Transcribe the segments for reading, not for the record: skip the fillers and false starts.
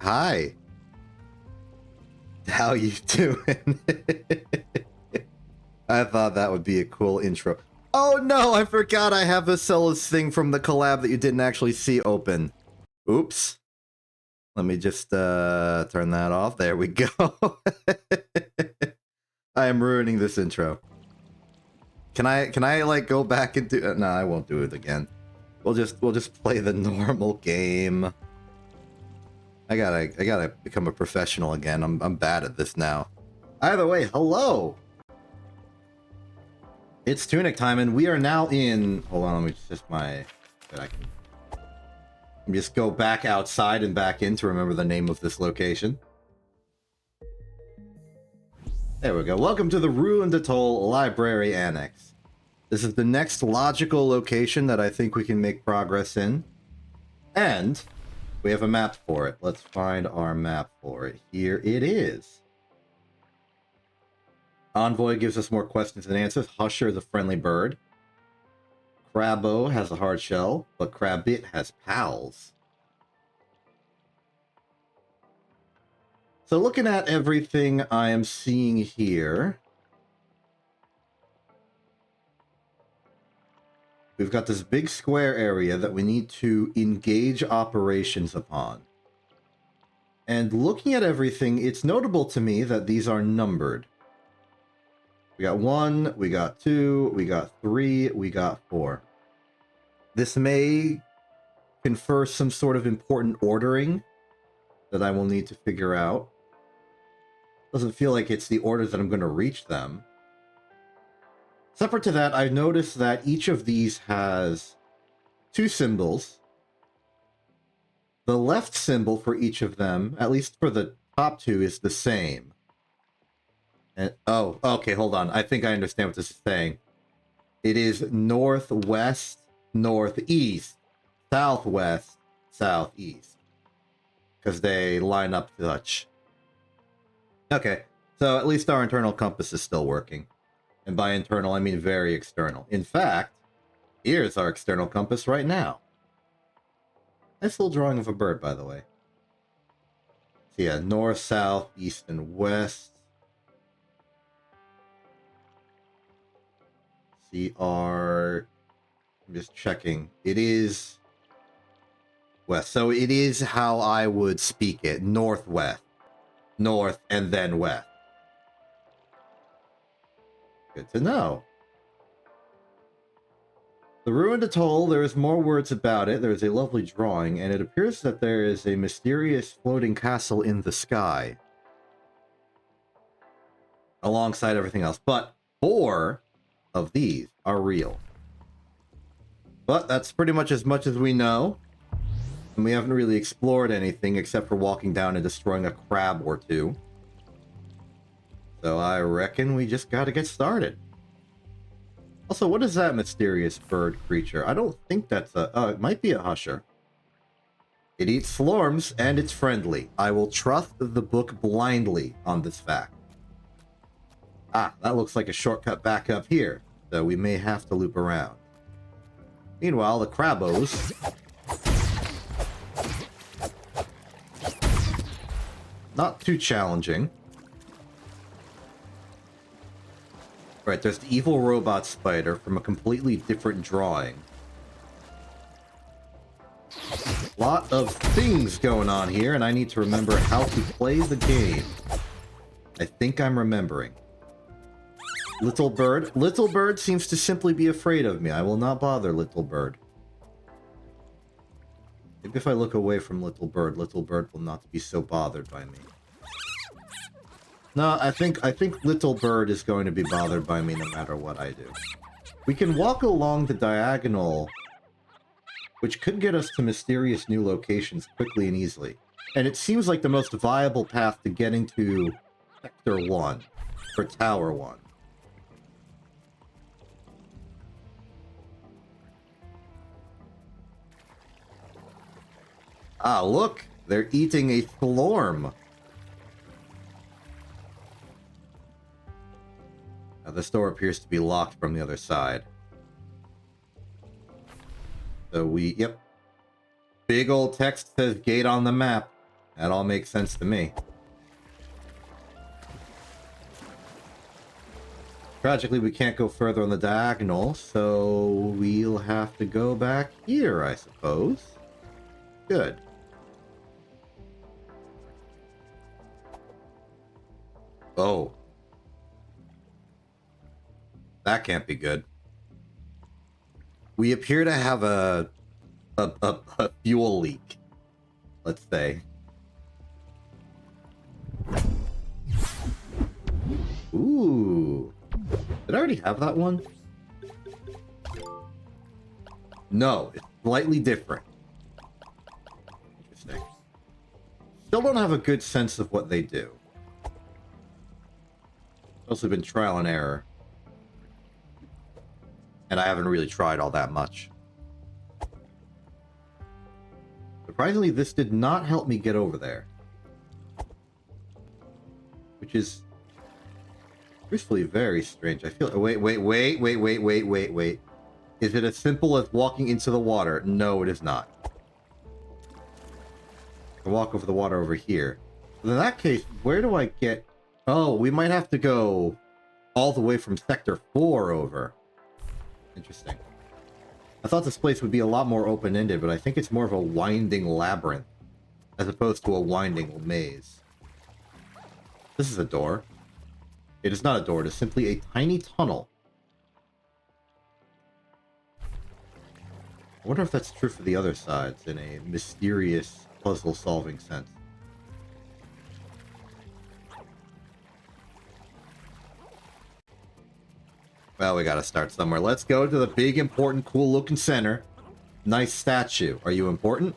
Hi. How you doing? I thought that would be a cool intro. Oh no, I forgot I have Vacilla's thing from the collab that you didn't actually see open. Oops. Let me just turn that off. There we go. I am ruining this intro. Can I like go back and do no, I won't do it again. We'll just play the normal game. I gotta become a professional again. I'm bad at this now. Either way, hello. It's Tunic time, and we are now in. Hold on, let me just let me just go back outside and back in to remember the name of this location. There we go. Welcome to the Ruined Atoll Library Annex. This is the next logical location that I think we can make progress in, and we have a map for it. Let's find our map for it. Here it is. Envoy gives us more questions than answers. Husher is a friendly bird. Crabbo has a hard shell, but Crabbit has pals. So looking at everything I am seeing here, we've got this big square area that we need to engage operations upon. And looking at everything, it's notable to me that these are numbered. We got 1, we got 2, we got 3, we got 4. This may confer some sort of important ordering that I will need to figure out. Doesn't feel like it's the order that I'm going to reach them. Separate to that, I've noticed that each of these has 2 symbols. The left symbol for each of them, at least for the top 2, is the same. And, oh, okay, hold on. I think I understand what this is saying. It is northwest, northeast, southwest, southeast. Because they line up such. Okay, so at least our internal compass is still working. And by internal, I mean very external. In fact, here's our external compass right now. Nice little drawing of a bird, by the way. So yeah, north, south, east, and west. I'm just checking. It is west. So it is how I would speak it. Northwest. North and then west. Good to know. The Ruined Atoll, there is more words about it. There is a lovely drawing, and it appears that there is a mysterious floating castle in the sky. Alongside everything else. But 4 of these are real. But that's pretty much as we know. And we haven't really explored anything except for walking down and destroying a crab or 2. So I reckon we just gotta get started. Also, what is that mysterious bird creature? I don't think that's a... Oh, it might be a husher. It eats slorms, and it's friendly. I will trust the book blindly on this fact. Ah, that looks like a shortcut back up here, so we may have to loop around. Meanwhile, the crabbos... not too challenging. Right, there's the evil robot spider from a completely different drawing. Lot of things going on here, and I need to remember how to play the game. I think I'm remembering. Little bird. Little bird seems to simply be afraid of me. I will not bother little bird. Maybe if I look away from little bird will not be so bothered by me. No, I think little bird is going to be bothered by me no matter what I do. We can walk along the diagonal, which could get us to mysterious new locations quickly and easily. And it seems like the most viable path to getting to Sector 1, or Tower 1. Ah, look! They're eating a slorm! Now, this door appears to be locked from the other side. So yep. Big old text says gate on the map. That all makes sense to me. Tragically, we can't go further on the diagonal, so we'll have to go back here, I suppose. Good. Oh. That can't be good. We appear to have a fuel leak, let's say. Ooh. Did I already have that one? No, it's slightly different. Interesting. Still don't have a good sense of what they do. Mostly been trial and error. And I haven't really tried all that much. Surprisingly, this did not help me get over there. Which is truthfully very strange. I feel... Wait. Is it as simple as walking into the water? No, it is not. I can walk over the water over here. But in that case, where do I get... Oh, we might have to go all the way from Sector 4 over. Interesting. I thought this place would be a lot more open-ended, but I think it's more of a winding labyrinth as opposed to a winding maze. This is a door. It is not a door, it is simply a tiny tunnel. I wonder if that's true for the other sides in a mysterious, puzzle-solving sense. Well, we gotta start somewhere. Let's go to the big, important, cool-looking center. Nice statue. Are you important?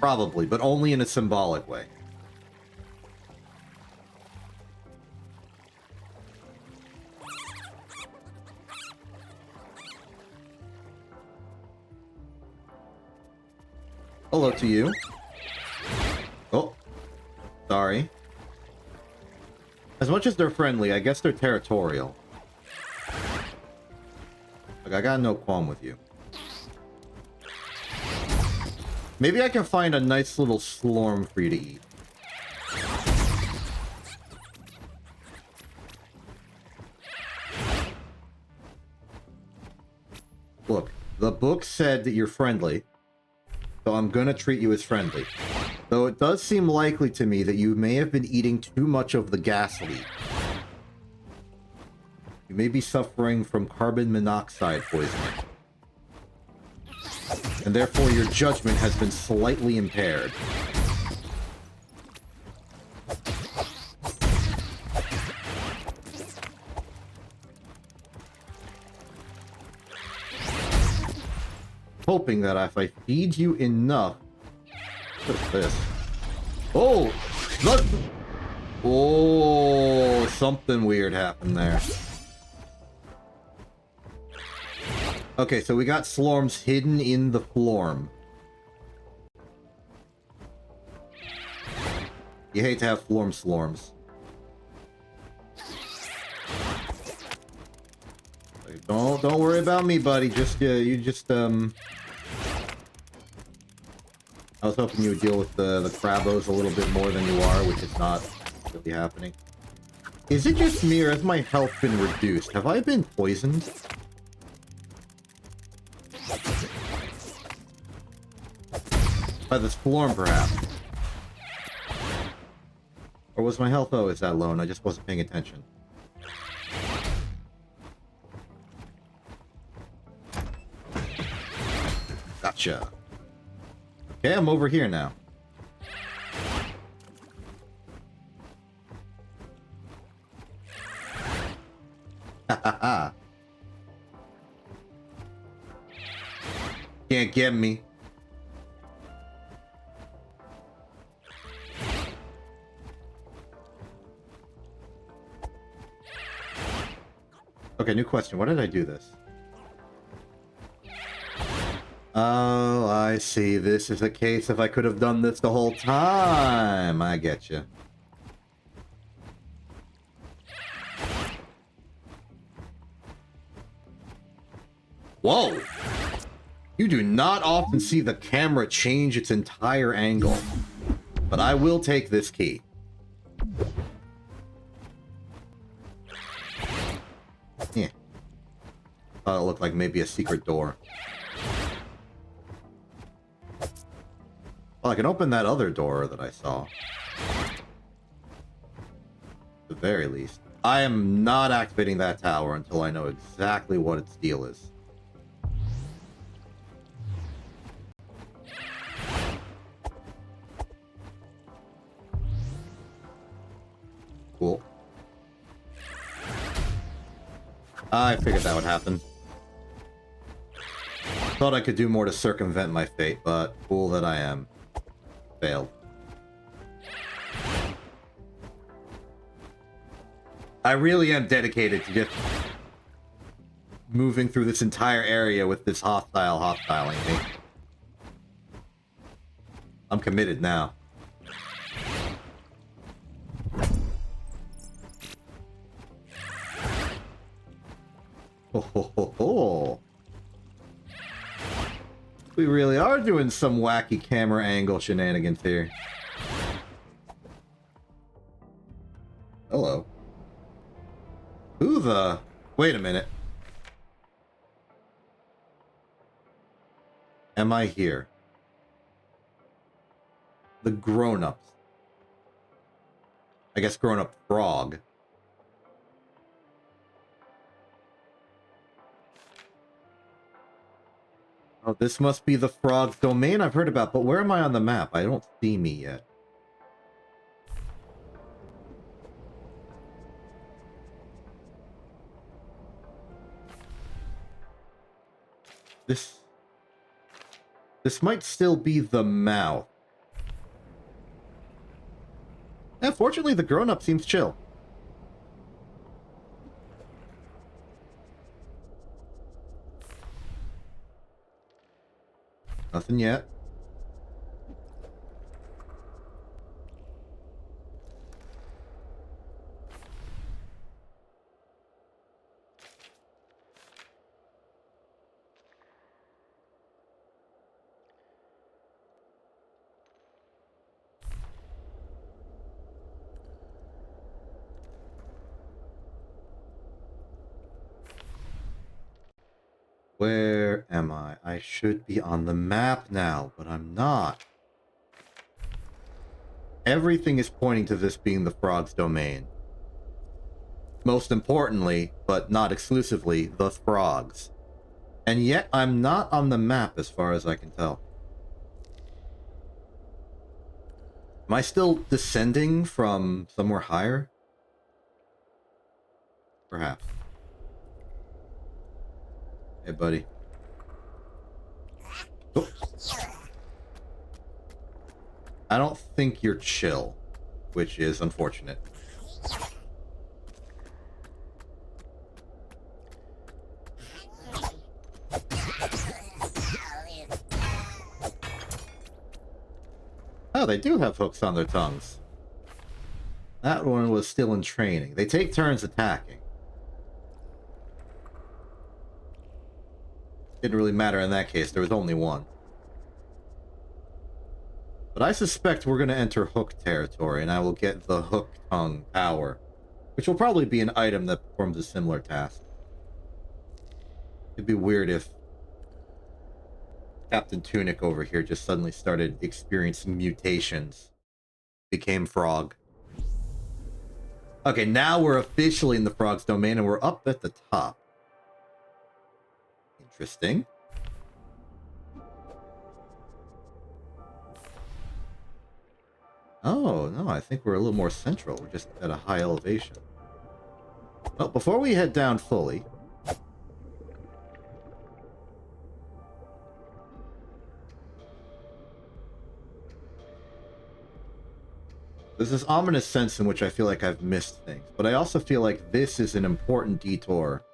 Probably, but only in a symbolic way. Hello to you. Oh, sorry. As much as they're friendly, I guess they're territorial. Like, I got no qualm with you. Maybe I can find a nice little slorm for you to eat. Look, the book said that you're friendly, so I'm gonna treat you as friendly. Though it does seem likely to me that you may have been eating too much of the gas leak. You may be suffering from carbon monoxide poisoning. And therefore your judgment has been slightly impaired. Hoping that if I feed you enough... What's this? Oh! Look! Oh, something weird happened there. Okay, so we got slorms hidden in the florm. You hate to have slorms. Like, don't worry about me, buddy. Just I was hoping you would deal with the Crabos a little bit more than you are, which is not really happening. Is it just me, or has my health been reduced? Have I been poisoned? By the Florm, perhaps. Or was my health always that low and I just wasn't paying attention? Gotcha. Okay, I'm over here now. Ha ha ha. Can't get me. Okay, new question. Why did I do this? Oh, I see. This is a case if I could have done this the whole time. I get you. Whoa! You do not often see the camera change its entire angle, but I will take this key. Yeah. Thought it looked like maybe a secret door. Well, I can open that other door that I saw. At the very least. I am not activating that tower until I know exactly what its deal is. Cool. I figured that would happen. Thought I could do more to circumvent my fate, but fool that I am. Failed. I really am dedicated to just moving through this entire area with this hostiling me. I'm committed now. Oh. We really are doing some wacky camera angle shenanigans here. Hello. Who the... Wait a minute. Am I here? The grown-ups. I guess grown-up frog. Oh, this must be the frog's domain I've heard about, but where am I on the map? I don't see me yet. This might still be the mouth. Yeah, fortunately, the grown-up seems chill. Nothing yet. Where am I? I should be on the map now, but I'm not. Everything is pointing to this being the frog's domain. Most importantly, but not exclusively, the frogs. And yet I'm not on the map as far as I can tell. Am I still descending from somewhere higher? Perhaps. Hey, buddy. Oh. I don't think you're chill, which is unfortunate. Oh, they do have hooks on their tongues. That one was still in training. They take turns attacking. Didn't really matter in that case. There was only one. But I suspect we're going to enter hook territory, and I will get the hook tongue power, which will probably be an item that performs a similar task. It'd be weird if Captain Tunic over here just suddenly started experiencing mutations. Became frog. Okay, now we're officially in the frog's domain, and we're up at the top. Interesting. Oh, no, I think we're a little more central. We're just at a high elevation. Well, before we head down fully... There's this ominous sense in which I feel like I've missed things, but I also feel like this is an important detour.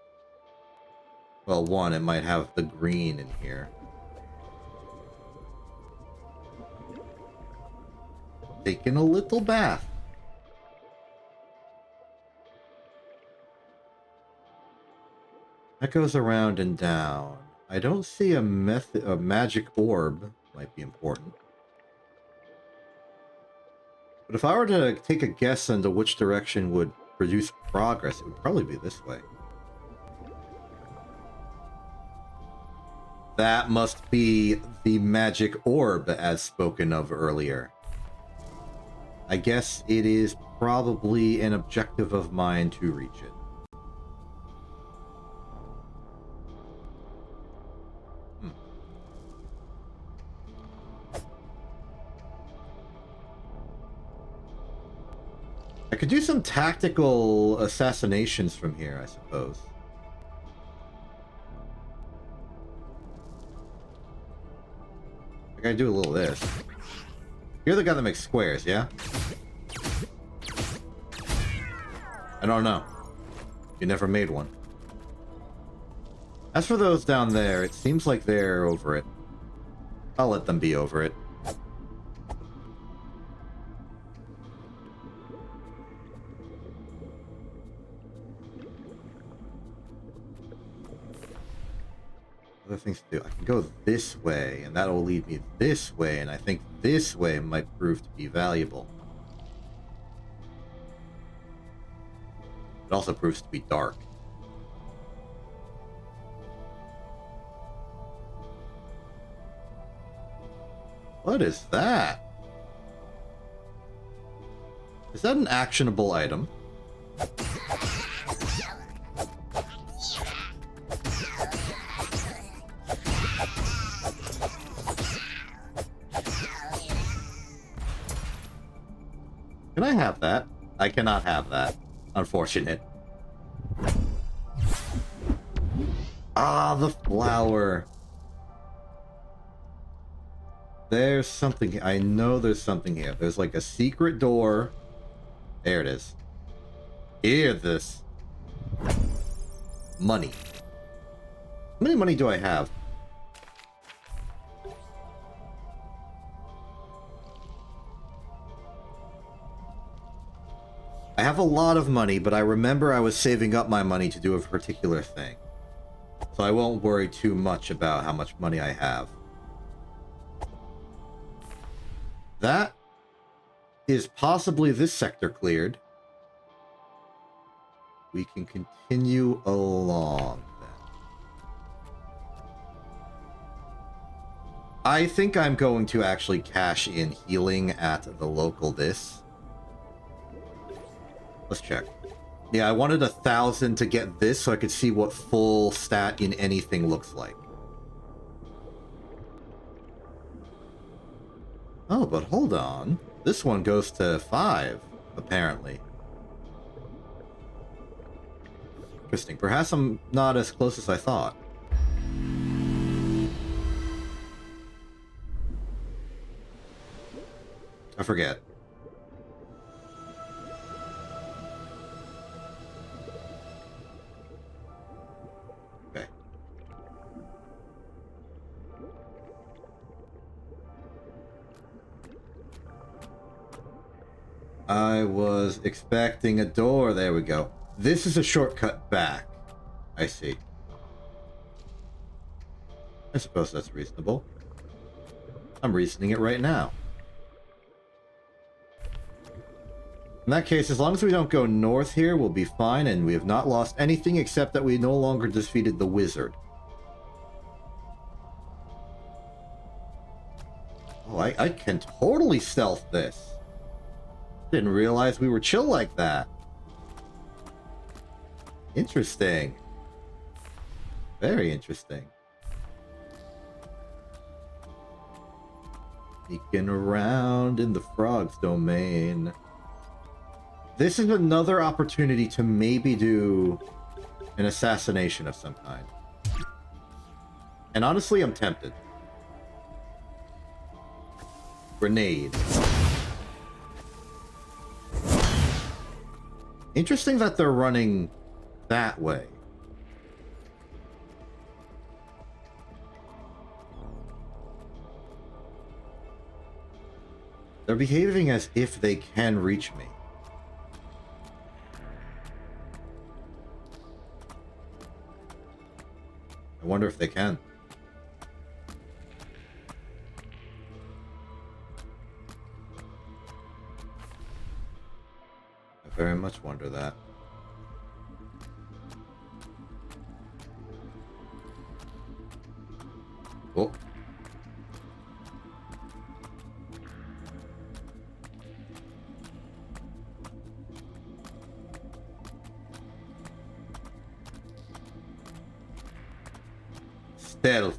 Well, one, it might have the green in here. Taking a little bath. That goes around and down. I don't see a magic orb. Might be important. But if I were to take a guess into which direction would produce progress, it would probably be this way. That must be the magic orb as spoken of earlier. I guess it is probably an objective of mine to reach it. I could do some tactical assassinations from here, I suppose. I gotta do a little of this. You're the guy that makes squares, yeah? I don't know. You never made one. As for those down there, it seems like they're over it. I'll let them be over it. Other things to do. I can go this way, and that'll lead me this way, and I think this way might prove to be valuable. It also proves to be dark. What is that? Is that an actionable item? Can I have that? I cannot have that. Unfortunate. Ah, the flower. There's something. I know there's something here. There's like a secret door. There it is. Hear this. Money. How many money do I have? I have a lot of money, but I remember I was saving up my money to do a particular thing. So I won't worry too much about how much money I have. That is possibly this sector cleared. We can continue along then. I think I'm going to actually cash in healing at the local this. Let's check. Yeah, I wanted 1,000 to get this so I could see what full stat in anything looks like. Oh, but hold on. This one goes to 5, apparently. Interesting. Perhaps I'm not as close as I thought. I forget. Okay. I was expecting a door. There we go. This is a shortcut back. I see. I suppose that's reasonable. I'm reasoning it right now. In that case, as long as we don't go north here, we'll be fine, and we have not lost anything except that we no longer defeated the wizard. Oh, I can totally stealth this. Didn't realize we were chill like that. Interesting. Very interesting. Sneaking around in the frog's domain. This is another opportunity to maybe do an assassination of some kind. And honestly, I'm tempted. Grenade. Interesting that they're running that way. They're behaving as if they can reach me. I wonder if they can. I very much wonder that. Oh. Stealth.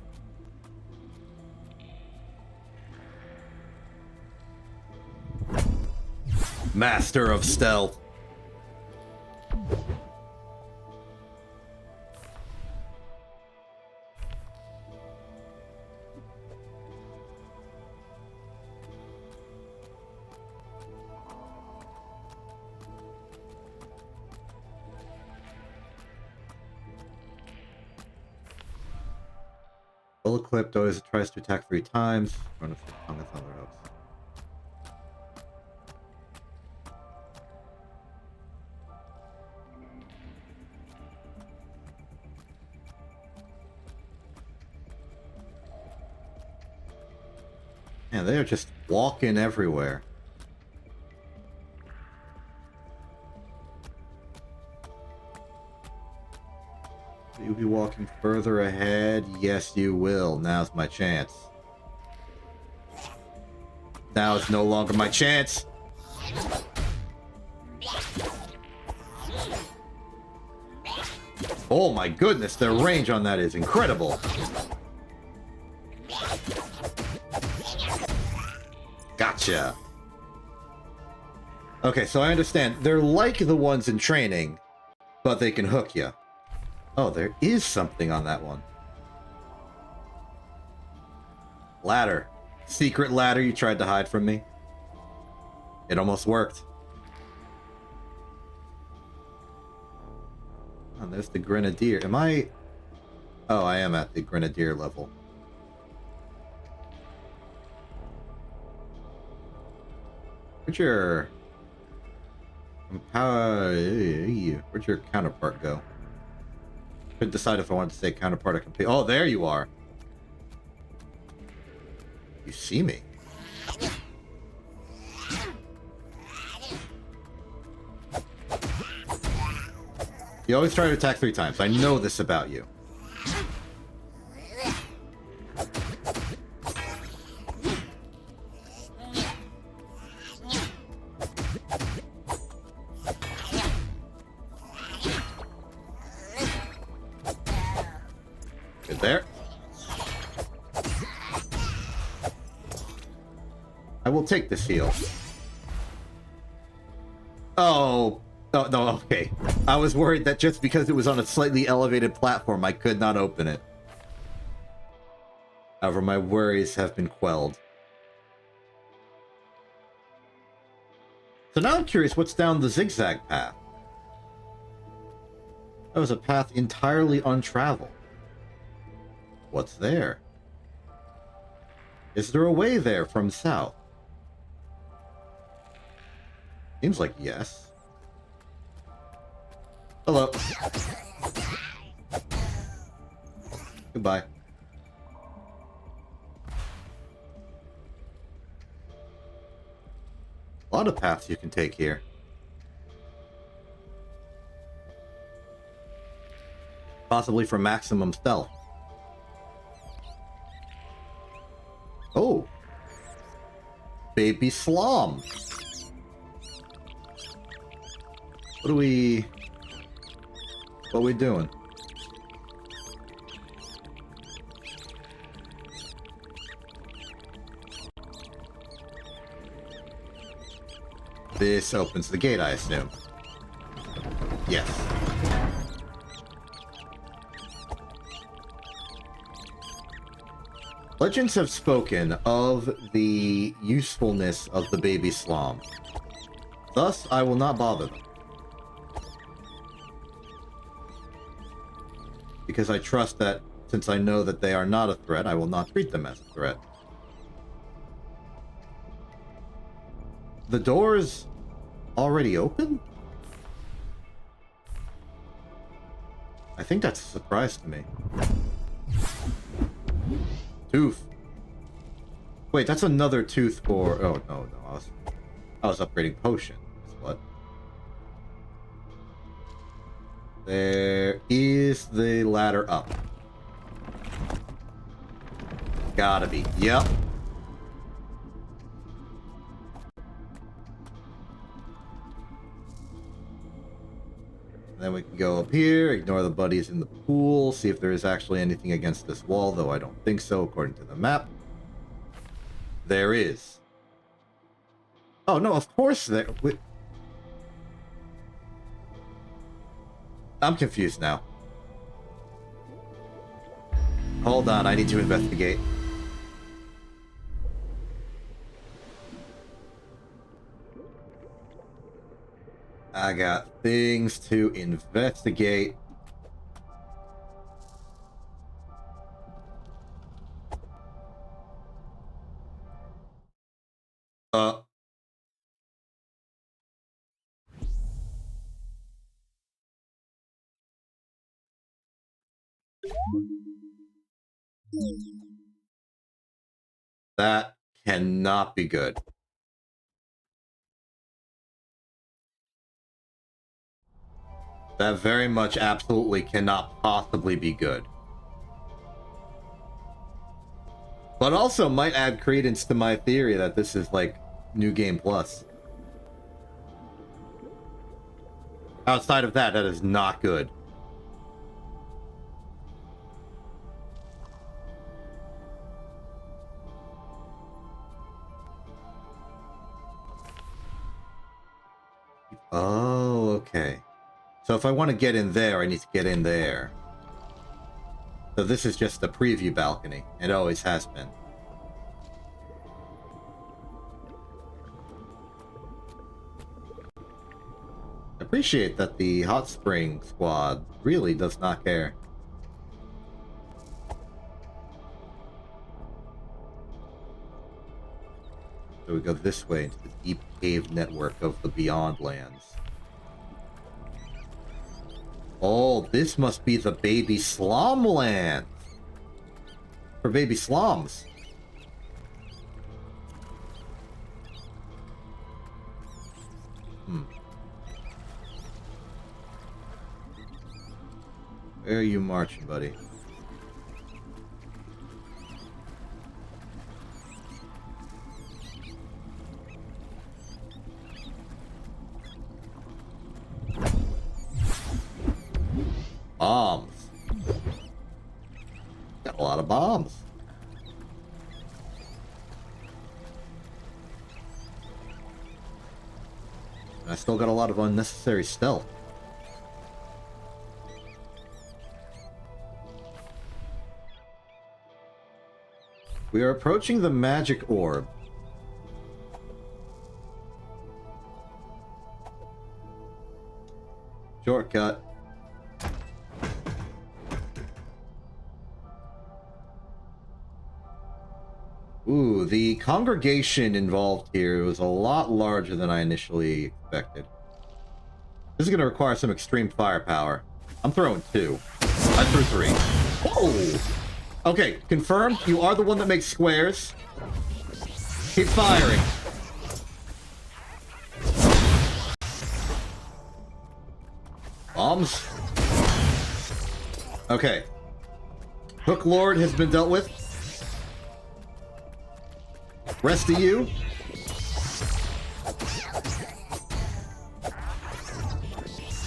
Master of stealth. Full equipped, always tries to attack 3 times. Run a few tongue and thunder hooks. Man, they are just walking everywhere. You'll be walking further ahead? Yes, you will. Now's my chance. Now it's no longer my chance. Oh my goodness, their range on that is incredible. Gotcha. Okay, so I understand. They're like the ones in training, but they can hook you. Oh, there is something on that one. Ladder. Secret ladder you tried to hide from me. It almost worked. Oh, there's the Grenadier. Am I... Oh, I am at the Grenadier level. Where'd your... Where'd your counterpart go? Couldn't decide if I wanted to say counterpart or complete. Oh, there you are. You see me. You always try to attack 3 times. I know this about you. Good there. I will take this heal. Oh. Oh, no, okay. I was worried that just because it was on a slightly elevated platform, I could not open it. However, my worries have been quelled. So now I'm curious what's down the zigzag path. That was a path entirely untraveled. What's there? Is there a way there from south? Seems like yes. Hello. Goodbye. A lot of paths you can take here. Possibly for maximum stealth. Oh. Baby Slom. What are we doing? This opens the gate, I assume. Yes. Legends have spoken of the usefulness of the baby Slom. Thus, I will not bother them. Because I trust that, since I know that they are not a threat, I will not treat them as a threat. The door's already open? I think that's a surprise to me. Tooth. Wait, that's another tooth for... Oh, no, I was upgrading potion. Is what? There is the ladder up. Gotta be. Yep. Then we can go up here, ignore the buddies in the pool, see if there is actually anything against this wall, though I don't think so, according to the map. There is. Oh, no, of course there... I'm confused now. Hold on, I need to investigate. I got things to investigate. That cannot be good. That very much absolutely cannot possibly be good. But also might add credence to my theory that this is like New Game Plus. Outside of that, that is not good. Oh, okay. So if I want to get in there, I need to get in there. So this is just a preview balcony. It always has been. I appreciate that the hot spring squad really does not care. So we go this way into the deep cave network of the Beyond Lands. Oh, this must be the baby slum land. For baby slums. Where are you marching, buddy? Bombs. Got a lot of bombs. And I still got a lot of unnecessary stealth. We are approaching the magic orb. Shortcut. Ooh, the congregation involved here was a lot larger than I initially expected. This is going to require some extreme firepower. I'm throwing 2. I threw 3. Whoa! Okay, confirmed. You are the one that makes squares. Keep firing. Bombs. Okay. Hook Lord has been dealt with. Rest of you.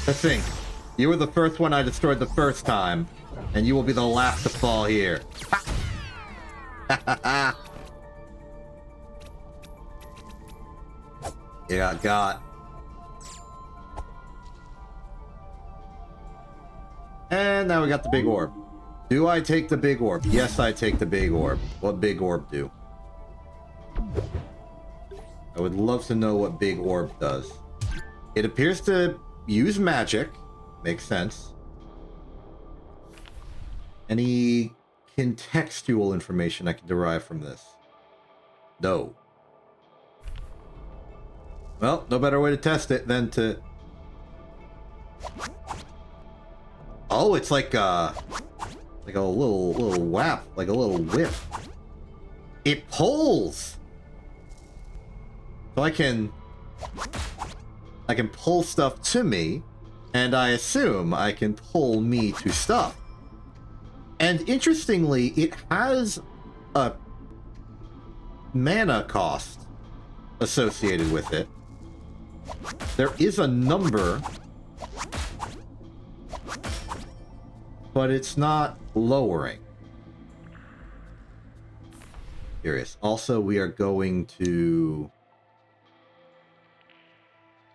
Let's think. You were the first one I destroyed the first time, and you will be the last to fall here. Yeah, got. And now we got the big orb. Do I take the big orb? Yes, I take the big orb. What big orb do? I would love to know what big orb does. It appears to use magic. Makes sense. Any contextual information I can derive from this? No. Well, no better way to test it than to... Oh, it's like a little whap, like a little whiff. It pulls! So I can pull stuff to me, And I assume I can pull me to stuff. And interestingly, it has a mana cost associated with it. There is a number, but it's not lowering. Curious. Also, we are going to...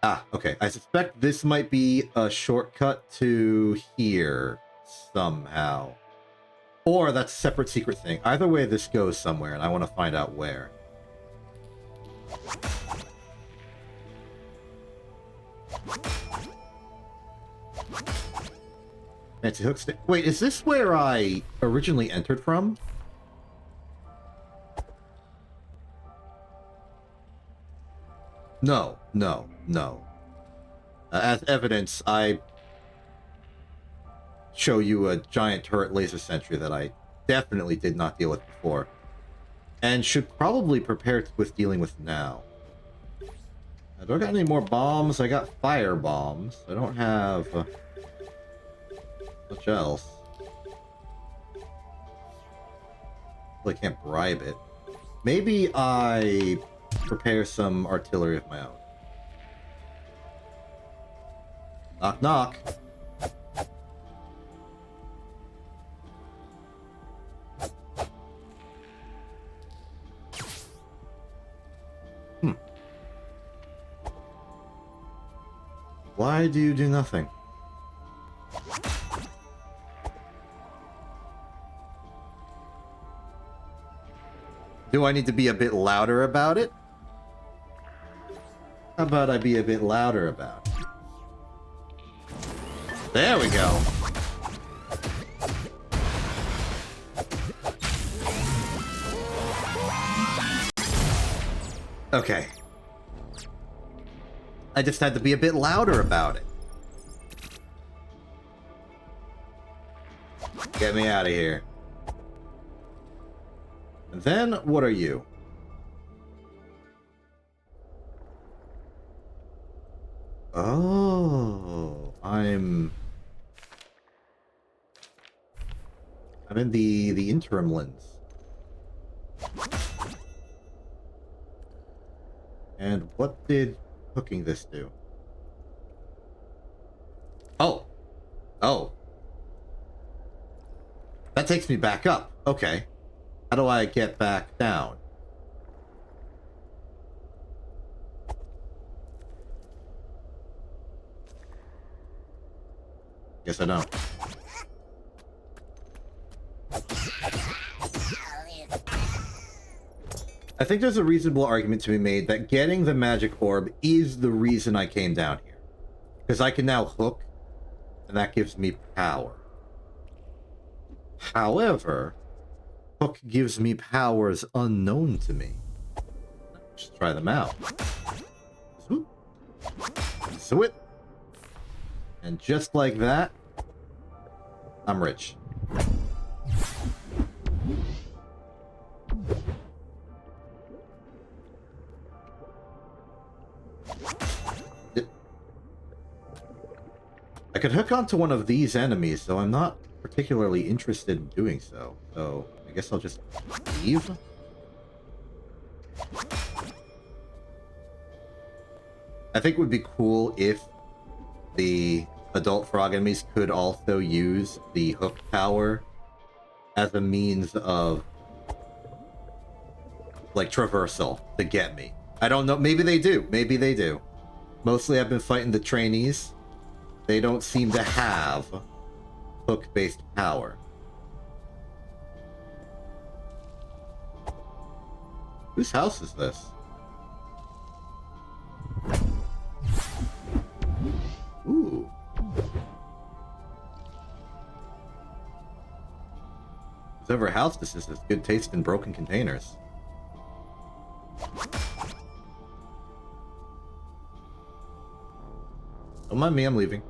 Ah, okay. I suspect this might be a shortcut to here somehow. Or that's a separate secret thing. Either way, this goes somewhere, and I want to find out where. Fancy hook stick. Wait, is this where I originally entered from? No. As evidence, I show you a giant turret laser sentry that I definitely did not deal with before. And should probably prepare with dealing with now. Do I got any more bombs? I got fire bombs. I don't have much else. Well, I can't bribe it. Maybe I prepare some artillery of my own. Knock, knock. Why do you do nothing? Do I need to be a bit louder about it? How about I be a bit louder about it? There we go. Okay. I just had to be a bit louder about it. Get me out of here. And then, what are you? Oh, I'm in the interim lens. And what did hooking this do? Oh. That takes me back up. Okay. How do I get back down? Guess I don't. I think there's a reasonable argument to be made that getting the magic orb is the reason I came down here. Because I can now hook, and that gives me power. However, hook gives me powers unknown to me. Let's try them out. Swoop. Swoop. And just like that, I'm rich. I could hook onto one of these enemies, though I'm not particularly interested in doing so. So I guess I'll just leave. I think it would be cool if the adult frog enemies could also use the hook power as a means of, like, traversal to get me. I don't know. Maybe they do. Maybe they do. Mostly I've been fighting the trainees. They don't seem to have hook-based power. Whose house is this? Ooh. Whoever house this is has good taste in broken containers. Don't mind me, I'm leaving.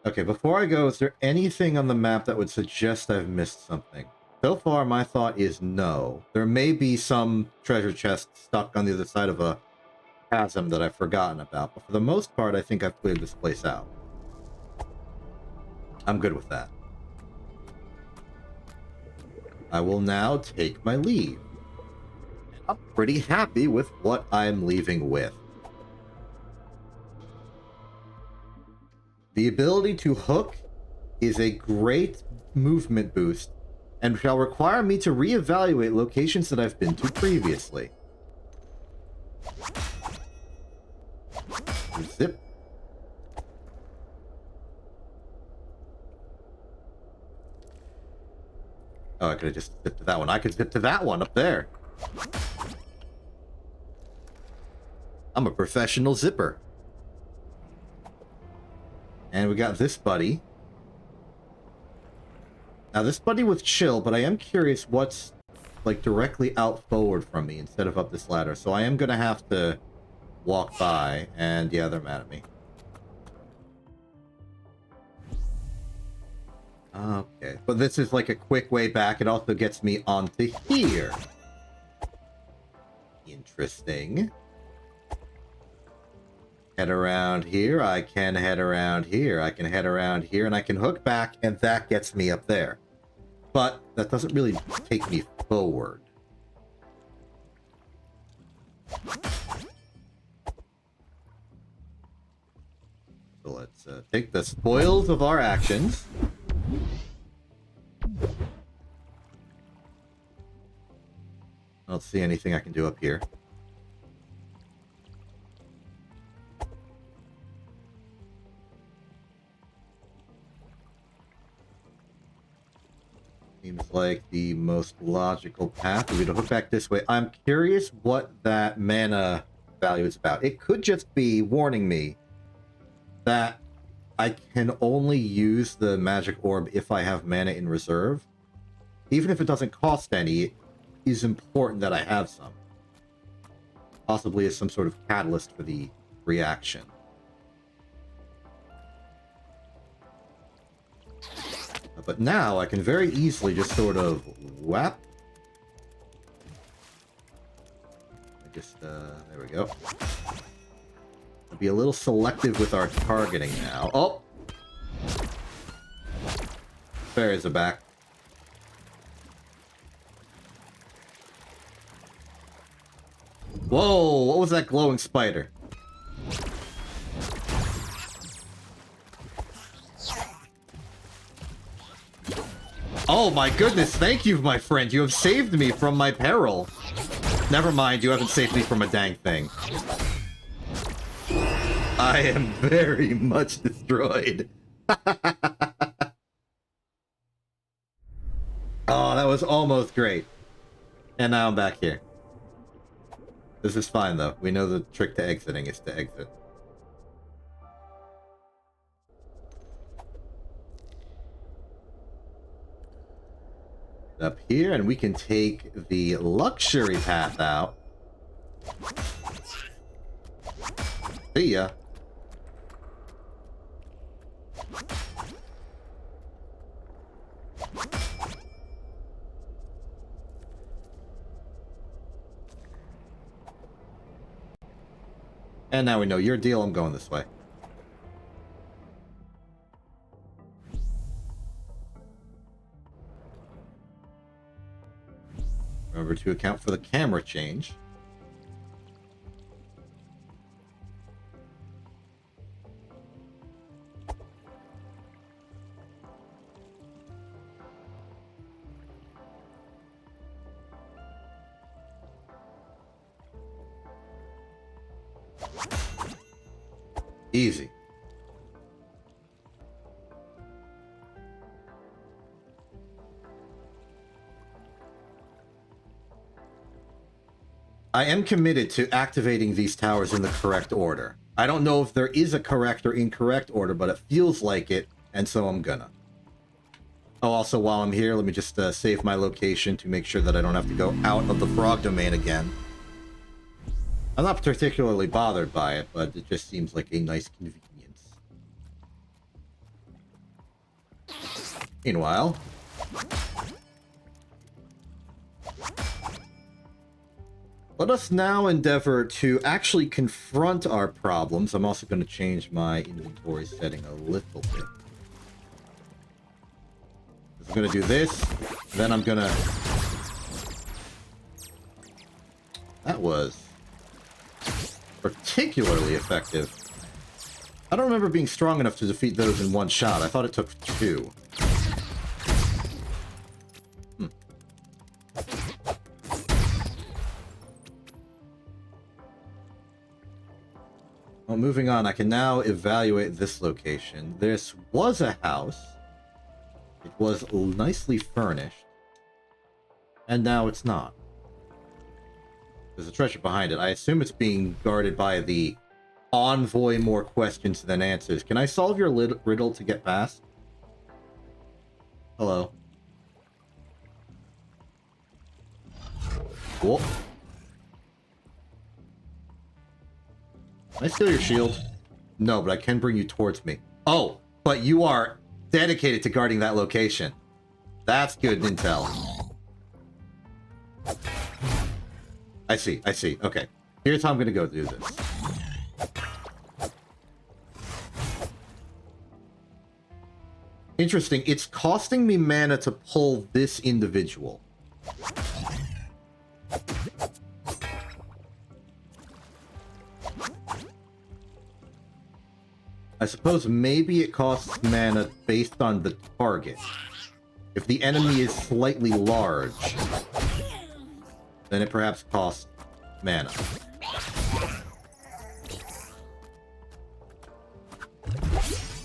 Okay, before I go, is there anything on the map that would suggest I've missed something? So far, my thought is no. There may be some treasure chest stuck on the other side of a chasm that I've forgotten about, but for the most part, I think I've cleared this place out. I'm good with that. I will now take my leave. And I'm pretty happy with what I'm leaving with. The ability to hook is a great movement boost and shall require me to reevaluate locations that I've been to previously. Zip. Oh, I could have just zipped to that one. I could zip to that one up there. I'm a professional zipper. And we got this buddy. Now, this buddy with chill, but I am curious what's, like, directly out forward from me instead of up this ladder. So I am going to have to walk by, and yeah, they're mad at me. Okay, but this is like a quick way back. It also gets me onto here. Interesting. Head around here. I can head around here. I can head around here, and I can hook back, and that gets me up there. But that doesn't really take me forward. So let's take the spoils of our actions. I don't see anything I can do up here. Seems like the most logical path would be to hook back this way. I'm curious what that mana value is about. It could just be warning me that I can only use the magic orb if I have mana in reserve. Even if it doesn't cost any, it is important that I have some. Possibly as some sort of catalyst for the reaction. But now I can very easily just sort of whap. There we go. I'll be a little selective with our targeting now. Oh! Fairies are back. Whoa! What was that glowing spider? Oh my goodness, thank you, my friend. You have saved me from my peril. Never mind, you haven't saved me from a dang thing. I am very much destroyed. Oh, that was almost great. And now I'm back here. This is fine, though. We know the trick to exiting is to exit. Up here, and we can take the luxury path out. See ya. And now we know your deal. I'm going this way. Remember to account for the camera change. Easy. I am committed to activating these towers in the correct order. I don't know if there is a correct or incorrect order, but it feels like it, and so I'm gonna. Oh, also, while I'm here, let me just save my location to make sure that I don't have to go out of the frog domain again. I'm not particularly bothered by it, but it just seems like a nice convenience. Meanwhile... Let us now endeavor to actually confront our problems. I'm also going to change my inventory setting a little bit. I'm going to do this, then I'm going to... That was particularly effective. I don't remember being strong enough to defeat those in one shot. I thought it took 2. Well, moving on, I can now evaluate this location. This was a house. It was nicely furnished. And now it's not. There's a treasure behind it. I assume it's being guarded by the envoy more questions than answers. Can I solve your riddle to get past? Hello. Whoa. Can I steal your shield? No, but I can bring you towards me. Oh, but you are dedicated to guarding that location. That's good intel. I see. Okay. Here's how I'm going to go do this. Interesting. It's costing me mana to pull this individual. I suppose maybe it costs mana based on the target. If the enemy is slightly large, then it perhaps costs mana.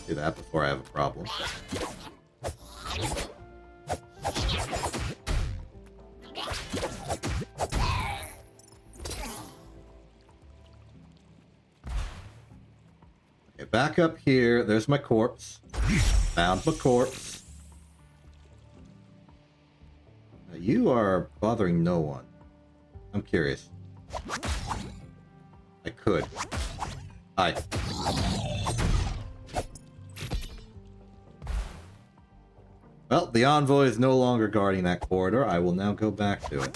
Do that before I have a problem. Okay, back up here. There's my corpse. Found my corpse. Now, you are bothering no one. I'm curious. I could. Hi. Well, the envoy is no longer guarding that corridor. I will now go back to it.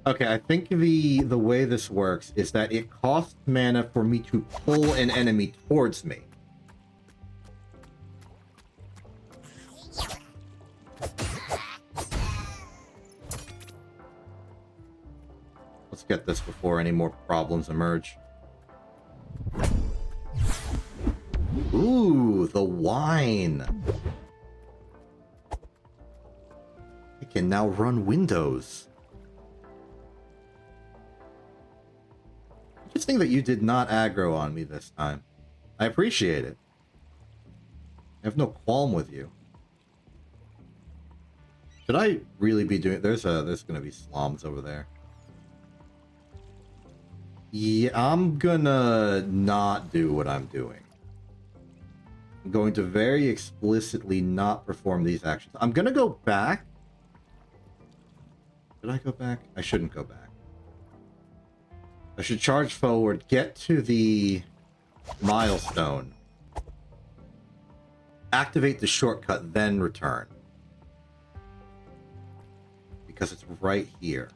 Okay, I think the way this works is that it costs mana for me to pull an enemy towards me. Let's get this before any more problems emerge. Ooh, the wine. I can now run windows. Interesting that you did not aggro on me this time. I appreciate it. I have no qualm with you. Should I really be doing... There's gonna be slums over there. Yeah, I'm gonna not do what I'm doing. I'm going to very explicitly not perform these actions. I'm gonna go back. Did I go back? I shouldn't go back. I should charge forward, get to the milestone, activate the shortcut, then return. Because it's right here.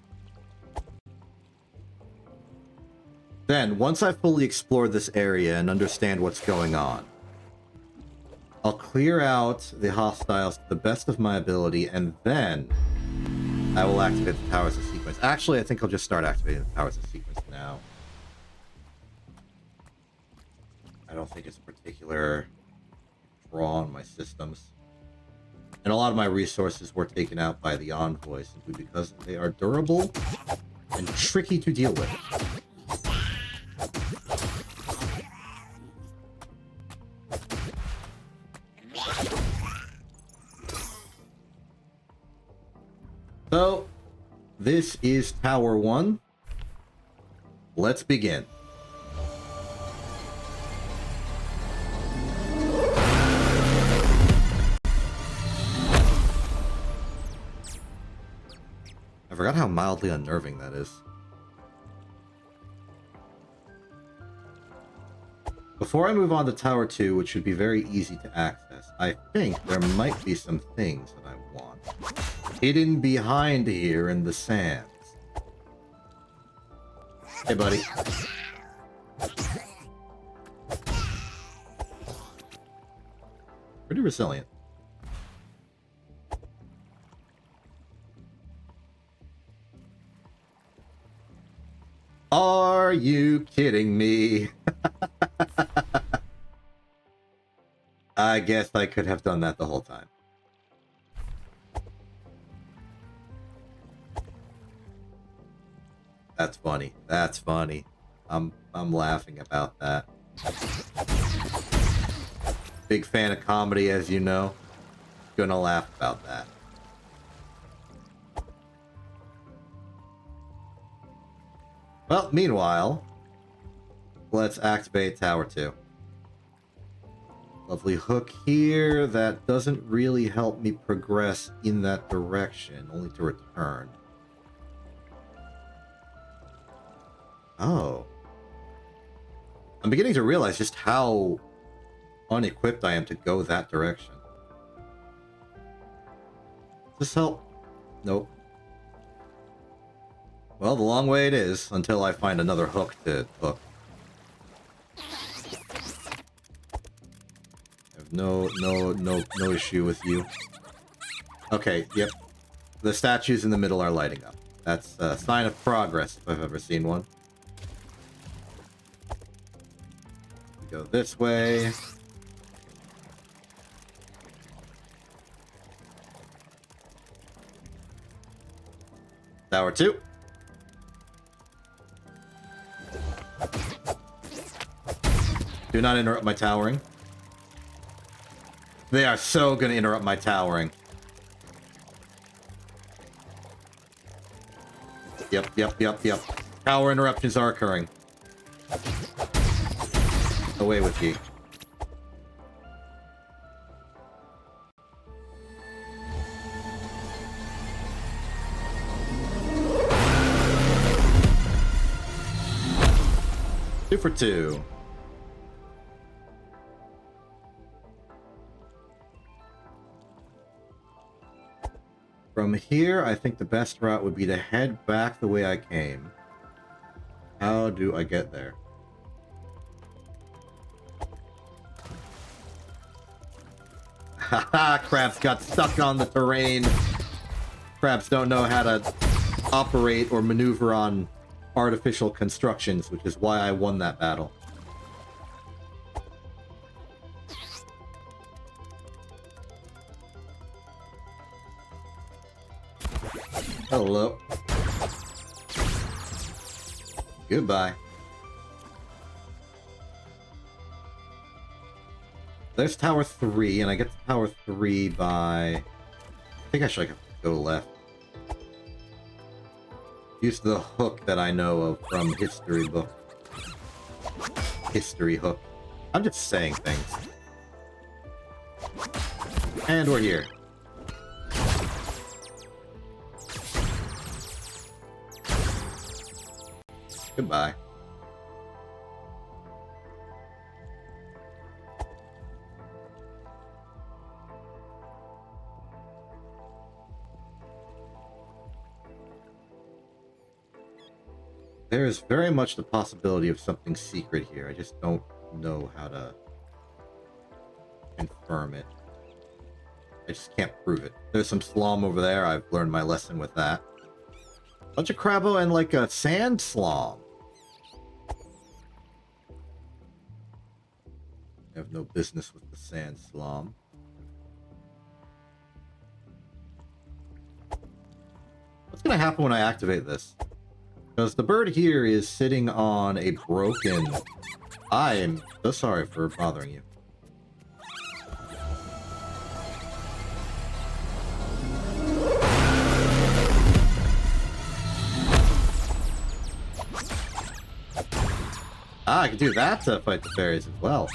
Then, once I fully explore this area and understand what's going on, I'll clear out the hostiles to the best of my ability, and then I will activate the Powers of Sequence. Actually, I think I'll just start activating the Powers of Sequence now. I don't think it's a particular draw on my systems. And a lot of my resources were taken out by the envoys simply because they are durable and tricky to deal with. So, this is Tower 1. Let's begin. I forgot how mildly unnerving that is. Before I move on to Tower 2, which should be very easy to access, I think there might be some things that I want hidden behind here in the sands. Hey, buddy. Pretty resilient. Are you kidding me? I guess I could have done that the whole time. That's funny. That's funny. I'm laughing about that. Big fan of comedy, as you know. Gonna laugh about that. Well, meanwhile, let's activate Tower 2. Lovely hook here. That doesn't really help me progress in that direction, only to return. Oh. I'm beginning to realize just how unequipped I am to go that direction. Does this help? Nope. Well, the long way it is until I find another hook to hook. I have no issue with you. Okay, yep. The statues in the middle are lighting up. That's a sign of progress if I've ever seen one. We go this way. Tower 2. Do not interrupt my towering. They are so gonna interrupt my towering. Yep. Tower interruptions are occurring. Away with ye. Two for two. From here, I think the best route would be to head back the way I came. How do I get there? Haha, crabs got stuck on the terrain. Crabs don't know how to operate or maneuver on artificial constructions, which is why I won that battle. Hello. Goodbye. There's Tower 3, and I get to Tower 3 by... I think I should go left. Use the hook that I know of from History Book. History hook. I'm just saying things. And we're here. Goodbye. There is very much the possibility of something secret here. I just don't know how to confirm it. I just can't prove it. There's some slum over there. I've learned my lesson with that. Bunch of crabbo and like a sand slum. I have no business with the sand slum. What's gonna happen when I activate this? Because the bird here is sitting on a broken... I am so sorry for bothering you. Ah, I can do that to fight the fairies as well.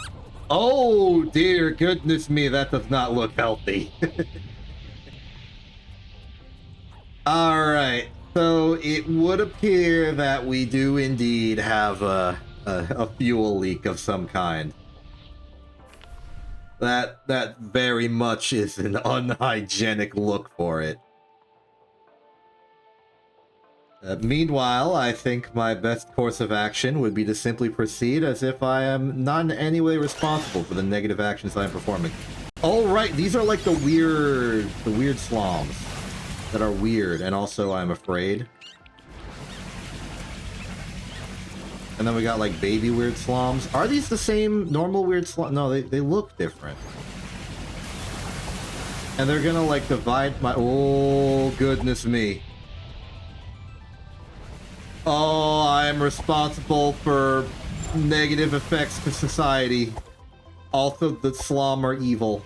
Oh, dear goodness me, that does not look healthy. Alright, so it would appear that we do indeed have a a fuel leak of some kind. That very much is an unhygienic look for it. Meanwhile, I think my best course of action would be to simply proceed as if I am not in any way responsible for the negative actions I am performing. Oh, right, these are like the weird slums that are weird, and also I'm afraid. And then we got like baby weird slums. Are these the same normal weird slums? No, they look different. And they're gonna like divide my... Oh, goodness me. Oh, I'm responsible for negative effects to society. Also, the slum are evil.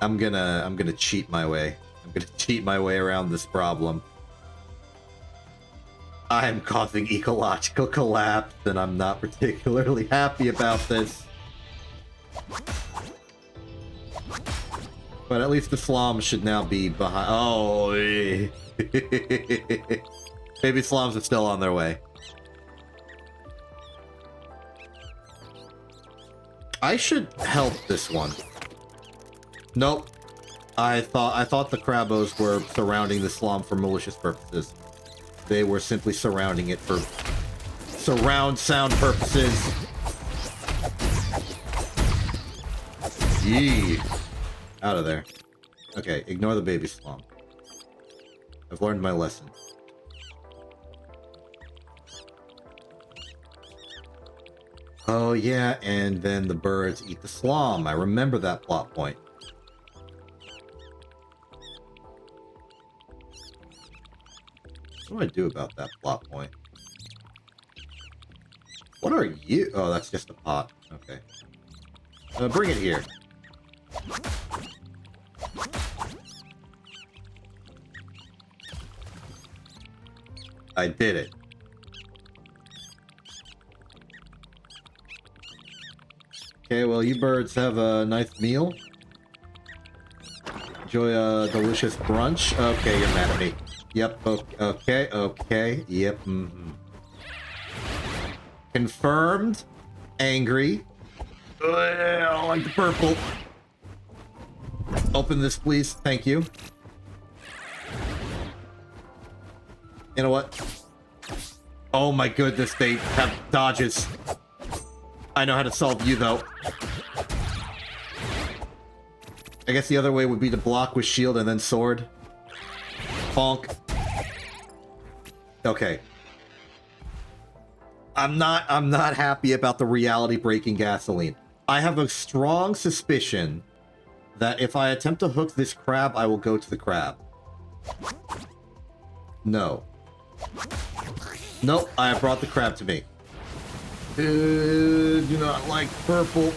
I'm gonna cheat my way. I'm gonna cheat my way around this problem. I am causing ecological collapse, and I'm not particularly happy about this. But at least the slums should now be behind. Oh, maybe slums are still on their way. I should help this one. Nope. I thought the Crabos were surrounding the slum for malicious purposes. They were simply surrounding it for surround sound purposes. Yee. Out of there. Okay, ignore the baby slum. I've learned my lesson. Oh yeah, and then the birds eat the slum. I remember that plot point. What do I do about that plot point? What are you? Oh, that's just a pot. Okay. Bring it here. I did it. Okay, well, you birds have a nice meal. Enjoy a delicious brunch. Okay, you're mad at me. Yep, okay, yep, Confirmed. Angry. I don't like the purple. Open this, please. Thank you. You know what? Oh my goodness, they have dodges. I know how to solve you, though. I guess the other way would be to block with shield and then sword. Bonk. Okay. I'm not happy about the reality-breaking gasoline. I have a strong suspicion that if I attempt to hook this crab, I will go to the crab. No. Nope, I have brought the crab to me. Do not like purple.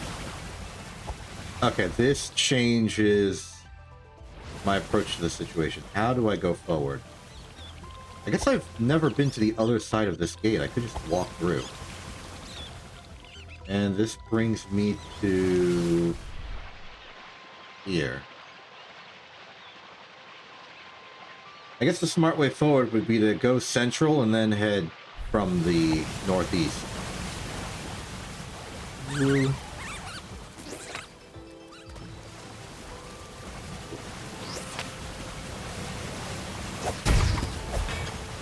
Okay, this changes my approach to the situation. How do I go forward? I guess I've never been to the other side of this gate. I could just walk through. And this brings me to here. I guess the smart way forward would be to go central and then head from the northeast. You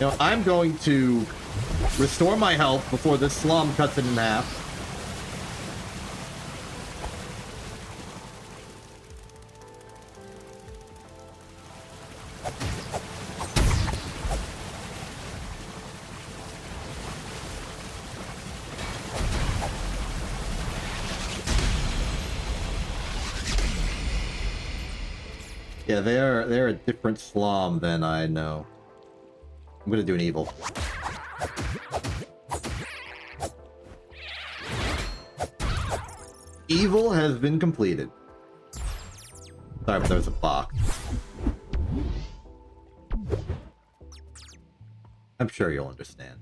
know, I'm going to restore my health before this slum cuts it in half. Yeah, they're a different slum than I know. I'm gonna do an evil. Evil has been completed. Sorry, but there's a box. I'm sure you'll understand.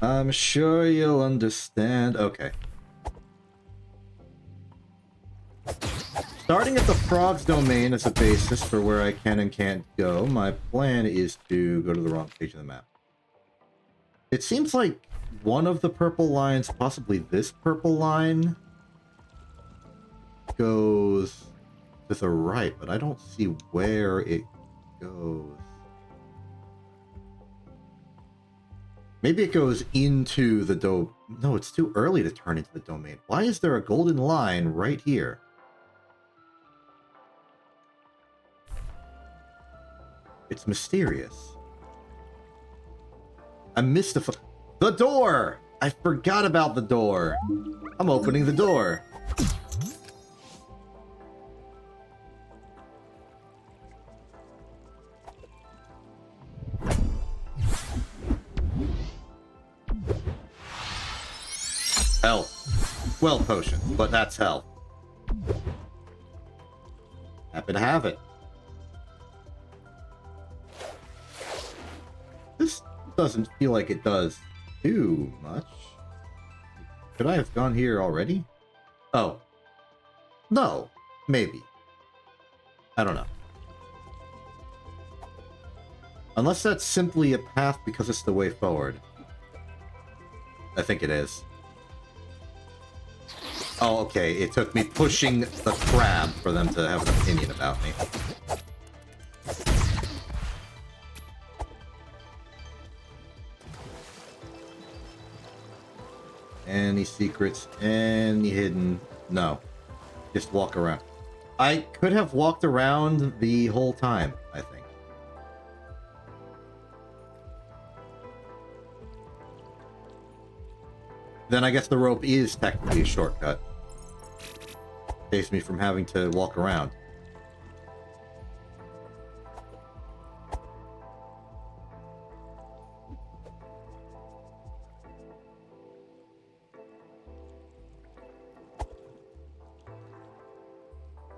I'm sure you'll understand. Okay. Starting at the frog's domain as a basis for where I can and can't go, my plan is to go to the wrong page of the map. It seems like one of the purple lines, possibly this purple line, goes to the right, but I don't see where it goes. Maybe it goes into the No, it's too early to turn into the domain. Why is there a golden line right here? It's mysterious. I'm mystified. The door! I forgot about the door. I'm opening the door. Health. Well, potion, but that's health. Happy to have it. This doesn't feel like it does too much. Could I have gone here already? Oh. No. Maybe. I don't know. Unless that's simply a path because it's the way forward. I think it is. Oh, okay. It took me pushing the crab for them to have an opinion about me. Any secrets? Any hidden? No. Just walk around. I could have walked around the whole time, I think. Then I guess the rope is technically a shortcut. Saves me from having to walk around.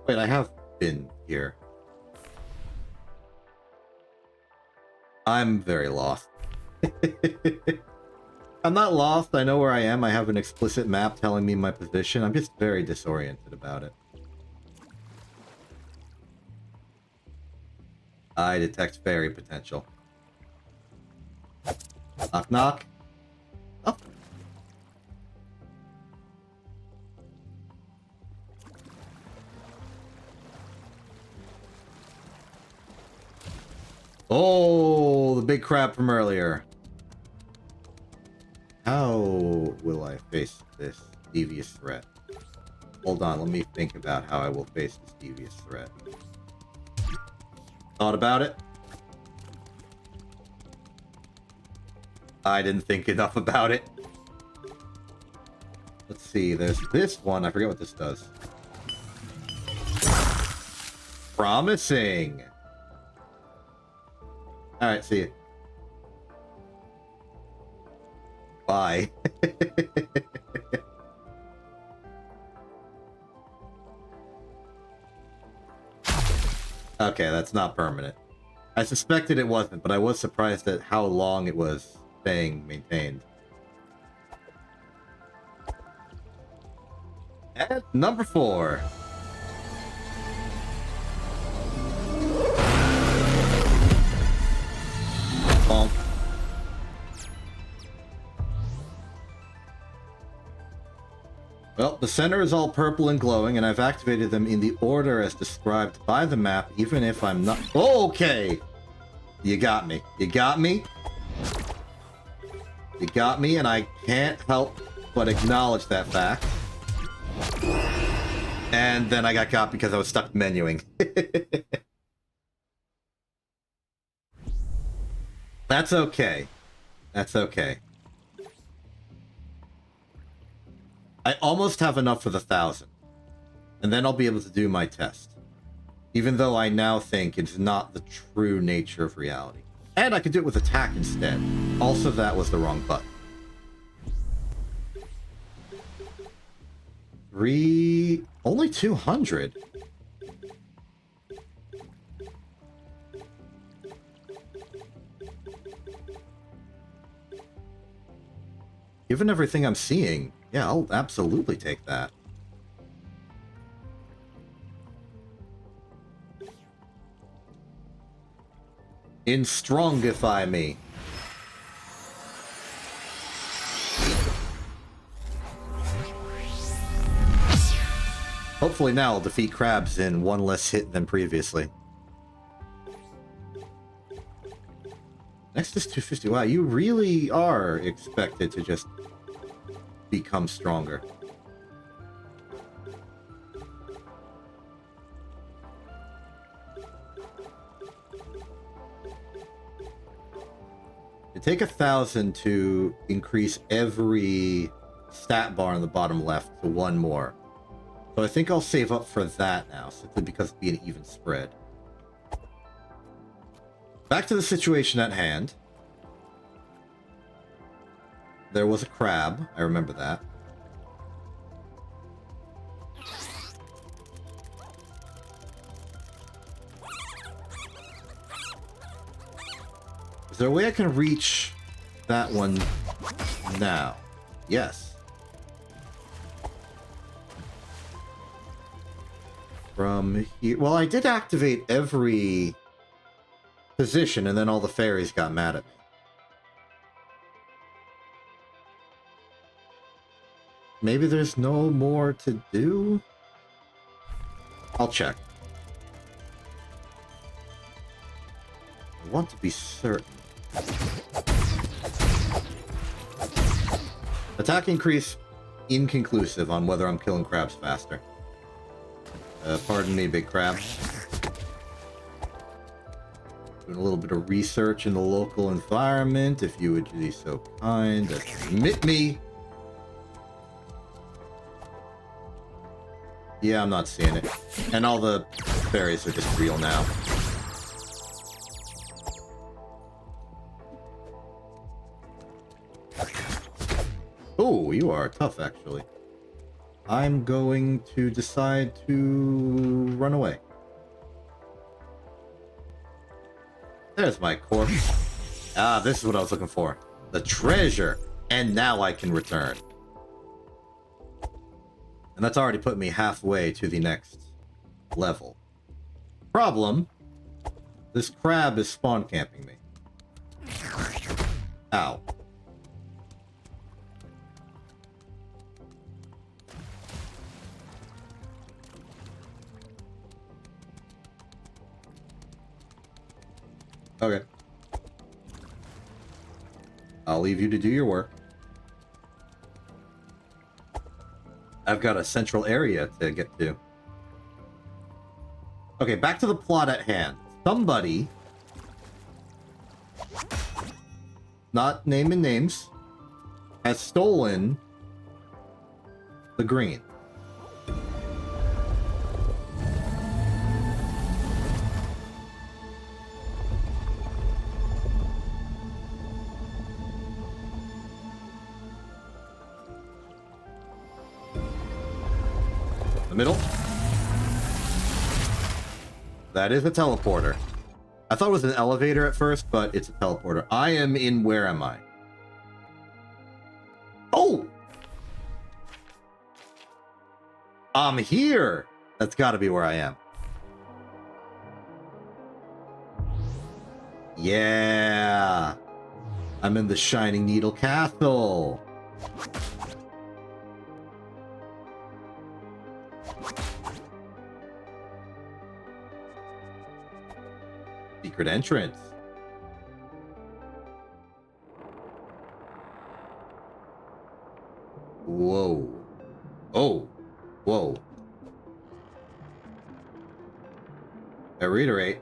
Wait, I have been here. I'm very lost. I'm not lost. I know where I am. I have an explicit map telling me my position. I'm just very disoriented about it. I detect fairy potential. Knock, knock. Oh. Oh, the big crab from earlier. How will I face this devious threat? Hold on, let me think about how I will face this devious threat. Thought about it? I didn't think enough about it. Let's see, there's this one. I forget what this does. Promising! Alright, see you. Bye. Okay, that's not permanent. I suspected it wasn't, but I was surprised at how long it was staying maintained. And number 4. Bonk. Well, the center is all purple and glowing, and I've activated them in the order as described by the map, even if I'm not... Okay! You got me. You got me? You got me, and I can't help but acknowledge that fact. And then I got caught because I was stuck menuing. That's okay. That's okay. I almost have enough for the 1,000. And then I'll be able to do my test. Even though I now think it's not the true nature of reality. And I could do it with attack instead. Also, that was the wrong button. 3... Only 200. Given everything I'm seeing, yeah, I'll absolutely take that. Strongify me. Hopefully now I'll defeat crabs in one less hit than previously. Next is 250. Wow, you really are expected to just become stronger. You take 1,000 to increase every stat bar on the bottom left to one more. So I think I'll save up for that now, simply because it'd be an even spread. Back to the situation at hand. There was a crab. I remember that. Is there a way I can reach that one now? Yes. From here... Well, I did activate every position, and then all the fairies got mad at me. Maybe there's no more to do? I'll check. I want to be certain. Attack increase inconclusive on whether I'm killing crabs faster. Pardon me, big crab. Doing a little bit of research in the local environment, if you would be so kind as to admit me. Yeah, I'm not seeing it. And all the fairies are just real now. Oh, you are tough, actually. I'm going to decide to run away. There's my corpse. Ah, this is what I was looking for. The treasure. And now I can return. And that's already put me halfway to the next level. Problem. This crab is spawn camping me. Ow. Okay. I'll leave you to do your work. I've got a central area to get to. Okay, back to the plot at hand. Somebody, not naming names, has stolen the green. Middle. That is a teleporter. I thought it was an elevator at first, but it's a teleporter. I am in... Where am I? Oh! I'm here! That's gotta be where I am. Yeah! I'm in the Shining Needle Castle! Secret entrance. Whoa. Oh. Whoa. I reiterate.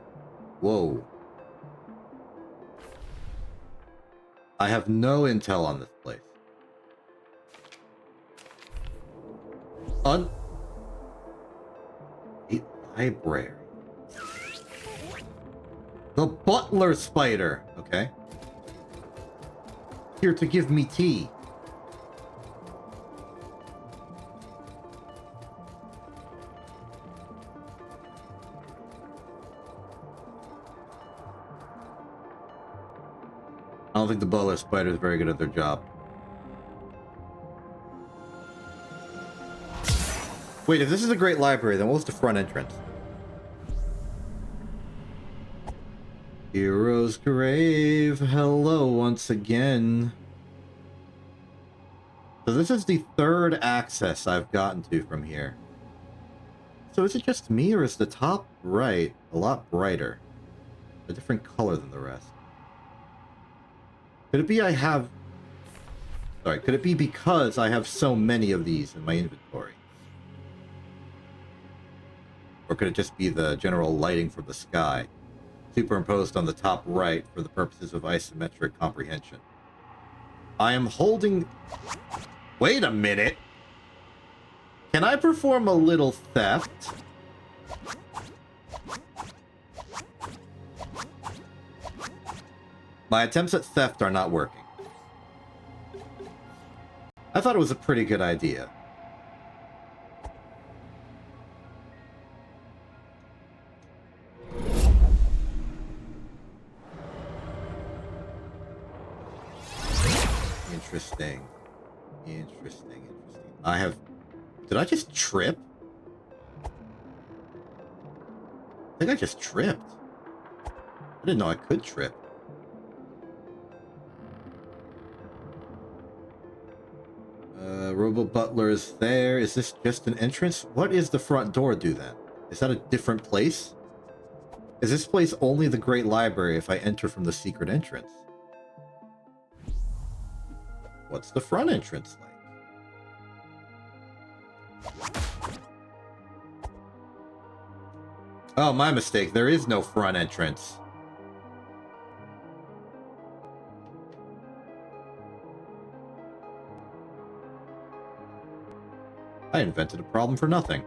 Whoa. I have no intel on this place. A library. The butler spider. Okay. Here to give me tea. I don't think the butler spider is very good at their job. Wait, if this is a great library, then what was the front entrance? Hero's Grave, hello once again. So this is the third access I've gotten to from here. So is it just me, or is the top right a lot brighter? A different color than the rest? Could it be could it be because I have so many of these in my inventory? Or could it just be the general lighting from the sky, superimposed on the top right for the purposes of isometric comprehension? I am holding... Wait a minute! Can I perform a little theft? My attempts at theft are not working. I thought it was a pretty good idea. Interesting. Interesting. I have... Did I just trip? I think I just tripped. I didn't know I could trip. Robo Butler is there. Is this just an entrance? What is the front door do then? Is that a different place? Is this place only the Great Library if I enter from the secret entrance? What's the front entrance like? Oh, my mistake. There is no front entrance. I invented a problem for nothing.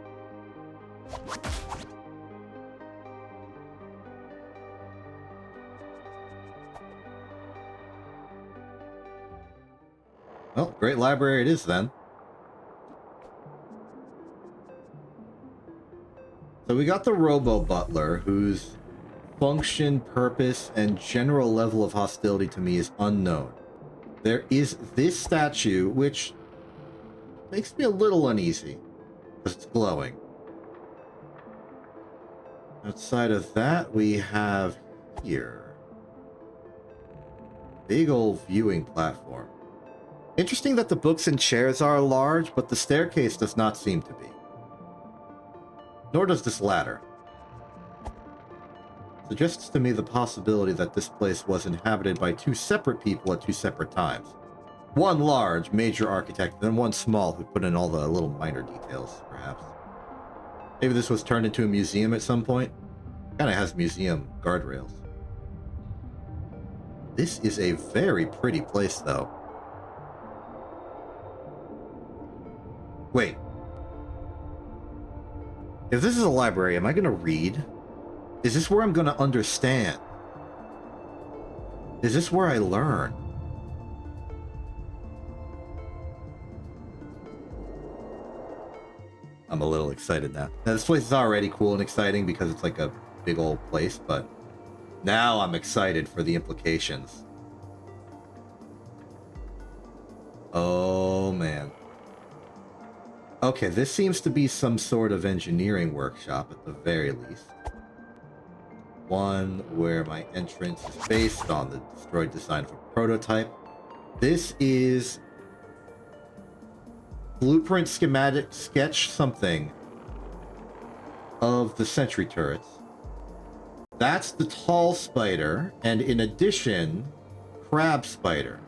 Well, Great Library it is then. So we got the Robo Butler, whose function, purpose, and general level of hostility to me is unknown. There is this statue, which makes me a little uneasy, because it's glowing. Outside of that, we have here. Big old viewing platform. Interesting that the books and chairs are large, but the staircase does not seem to be. Nor does this ladder. Suggests to me the possibility that this place was inhabited by two separate people at two separate times. One large, major architect, and one small who put in all the little minor details, perhaps. Maybe this was turned into a museum at some point. Kinda has museum guardrails. This is a very pretty place, though. Wait. If this is a library, am I gonna read? Is this where I'm gonna understand? Is this where I learn? I'm a little excited now. Now, this place is already cool and exciting because it's like a big old place, but now I'm excited for the implications. Oh, man. Okay, this seems to be some sort of engineering workshop at the very least. One where my entrance is based on the destroyed design of a prototype. This is blueprint, schematic, sketch something of the sentry turrets. That's the tall spider, and in addition, crab spider.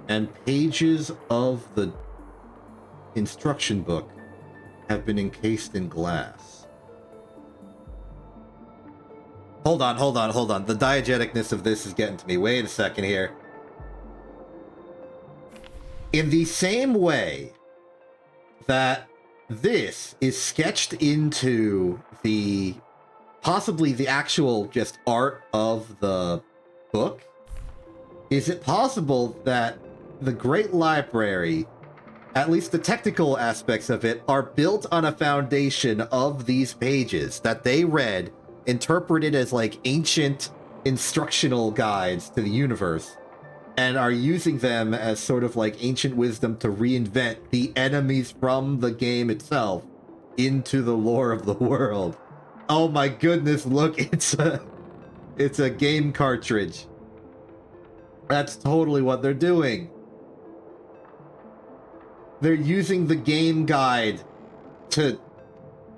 And pages of the instruction book have been encased in glass. Hold on. The diegeticness of this is getting to me. Wait a second here. In the same way that this is sketched into the possibly the actual just art of the book, is it possible that the Great Library, at least the technical aspects of it, are built on a foundation of these pages that they read, interpreted as like ancient instructional guides to the universe, and are using them as sort of like ancient wisdom to reinvent the enemies from the game itself into the lore of the world? Oh my goodness, look, it's a... It's a game cartridge. That's totally what they're doing. They're using the game guide to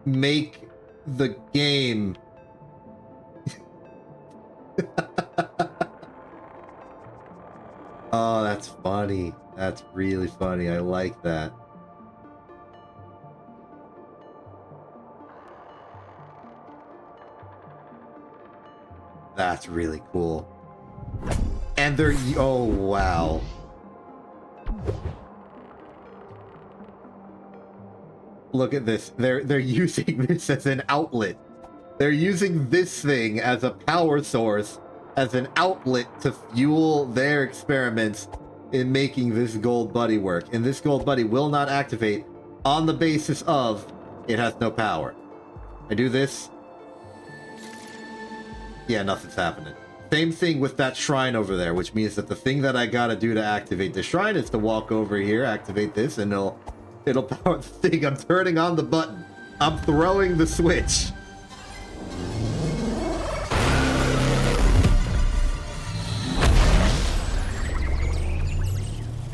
make the game. Oh, that's funny. That's really funny. I like that. That's really cool. And they're... Oh, wow. Look at this. They're using this as an outlet. They're using this thing as a power source, as an outlet to fuel their experiments in making this gold buddy work. And this gold buddy will not activate on the basis of it has no power. I do this. Yeah, nothing's happening. Same thing with that shrine over there, which means that the thing that I gotta do to activate the shrine is to walk over here, activate this, and it'll power the thing. I'm turning on the button. I'm throwing the switch.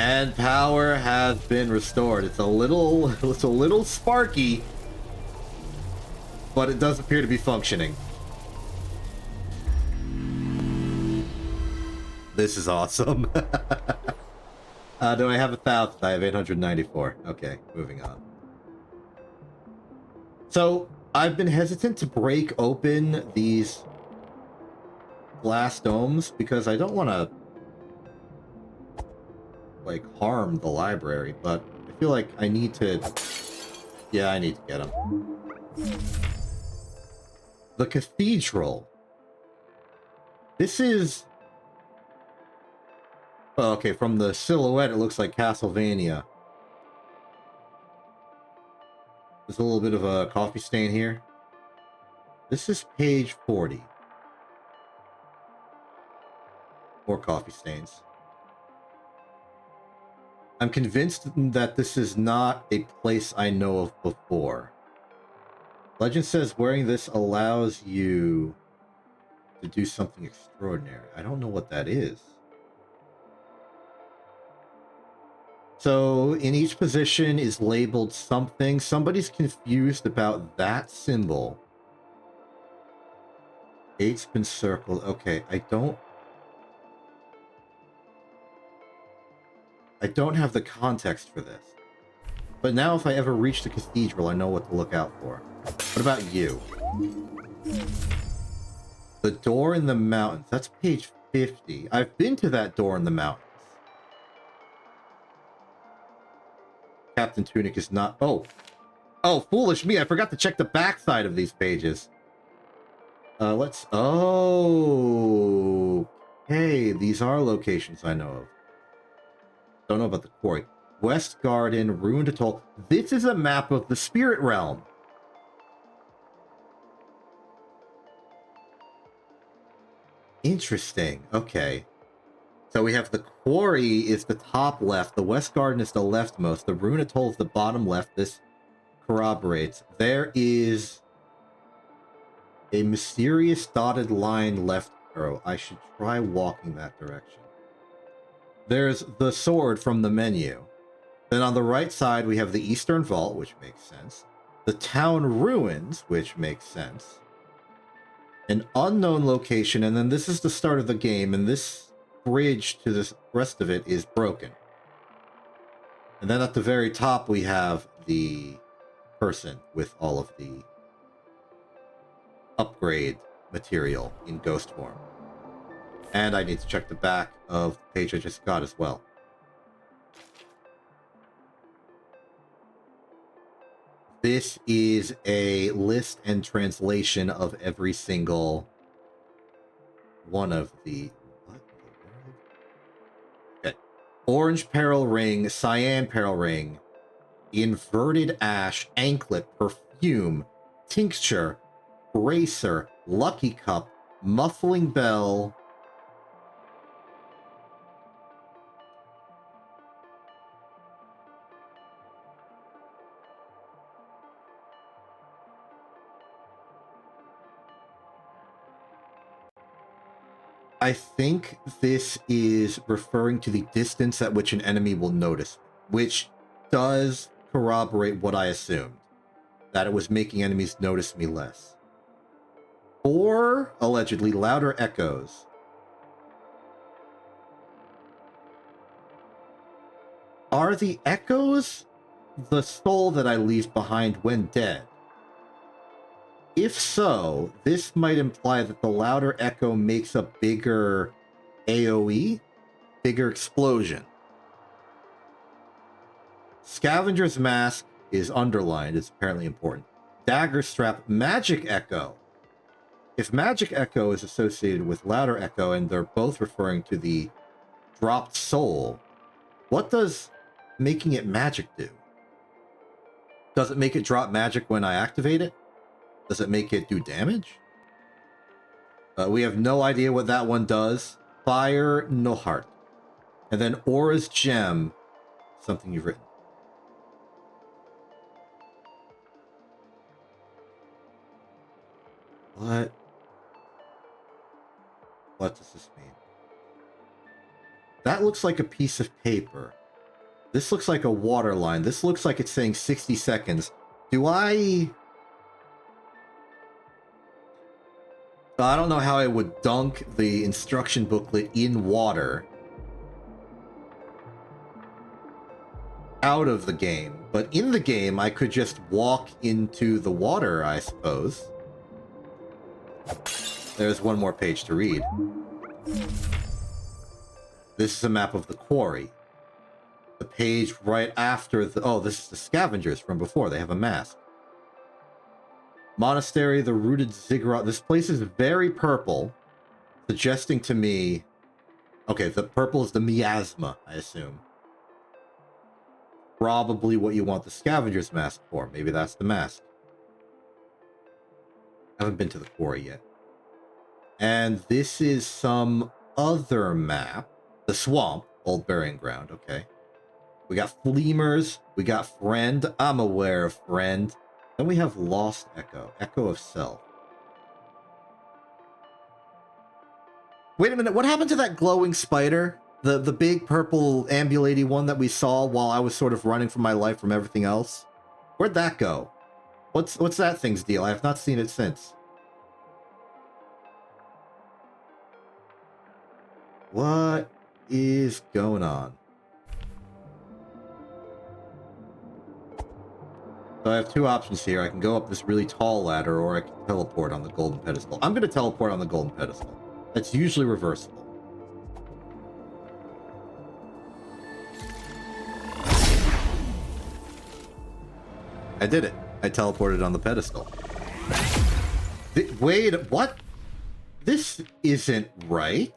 And power has been restored. It's a little sparky, but it does appear to be functioning. This is awesome. Do I have 1,000? I have 894. Okay, moving on. So, I've been hesitant to break open these glass domes because I don't want to, like, harm the library, but I feel like I need to... Yeah, I need to get them. The cathedral. This is... Oh, okay, from the silhouette, it looks like Castlevania. There's a little bit of a coffee stain here. This is page 40. More coffee stains. I'm convinced that this is not a place I know of before. Legend says wearing this allows you to do something extraordinary. I don't know what that is. So in each position is labeled something. Somebody's confused about that symbol. 8's been circled. Okay, I don't have the context for this. But now if I ever reach the cathedral, I know what to look out for. What about you? The door in the mountains. That's page 50. I've been to that door in the mountains. Captain Tunic is not... Oh, foolish me. I forgot to check the backside of these pages. Let's... Oh, hey, these are locations I know of. Don't know about the quarry. West Garden, Ruined Atoll. This is a map of the Spirit Realm. Interesting. Okay. So we have the quarry is the top left. The West Garden is the leftmost. The Ruined Atoll is the bottom left. This corroborates. There is a mysterious dotted line left arrow. I should try walking that direction. There's the sword from the menu. Then on the right side, we have the Eastern Vault, which makes sense. The town ruins, which makes sense. An unknown location, and then this is the start of the game, and this bridge to the rest of it is broken. And then at the very top, we have the person with all of the upgrade material in ghost form. And I need to check the back of the page I just got as well. This is a list and translation of every single one of the... What in the world? Okay. Orange Peril Ring, Cyan Peril Ring, Inverted Ash, Anklet, Perfume, Tincture, Bracer, Lucky Cup, Muffling Bell... I think this is referring to the distance at which an enemy will notice, which does corroborate what I assumed, that it was making enemies notice me less. Or, allegedly, louder echoes. Are the echoes the soul that I leave behind when dead? If so, this might imply that the louder echo makes a bigger AoE, bigger explosion. Scavenger's Mask is underlined, it's apparently important. Dagger Strap, Magic Echo. If Magic Echo is associated with louder echo and they're both referring to the dropped soul, what does making it magic do? Does it make it drop magic when I activate it? Does it make it do damage? We have no idea what that one does. Fire, no heart. And then Aura's Gem, something you've written. What? What does this mean? That looks like a piece of paper. This looks like a water line. This looks like it's saying 60 seconds. Do I don't know how I would dunk the instruction booklet in water out of the game, but in the game I could just walk into the water, I suppose. There's one more page to read. This is a map of the quarry. The page right after the... Oh, this is the scavengers from before. They have a mask. Monastery, the rooted ziggurat. This place is very purple, suggesting to me... Okay, the purple is the miasma, I assume. Probably what you want the scavenger's mask for. Maybe that's the mask. I haven't been to the quarry yet. And this is some other map. The swamp, old burying ground, okay. We got Fleemers, we got Friend, I'm aware of Friend. Then we have Lost Echo, Echo of Self. Wait a minute, what happened to that glowing spider? The big purple ambulaty one that we saw while I was sort of running for my life from everything else? Where'd that go? What's that thing's deal? I have not seen it since. What is going on? So I have two options here. I can go up this really tall ladder, or I can teleport on the golden pedestal. I'm going to teleport on the golden pedestal. That's usually reversible. I did it. I teleported on the pedestal. Wait, what? This isn't right.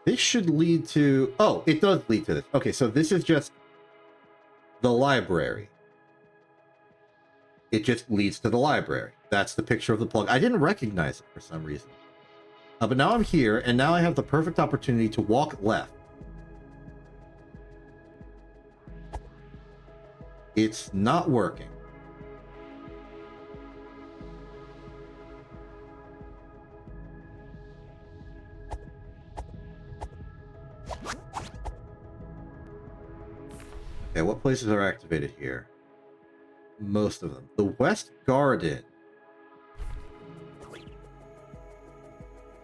This should lead to... Oh, it does lead to this. Okay, so this is just the library. It just leads to the library. That's the picture of the plug. I didn't recognize it for some reason. But now I'm here, and now I have the perfect opportunity to walk left. It's not working. Okay, what places are activated here? Most of them. The West Garden.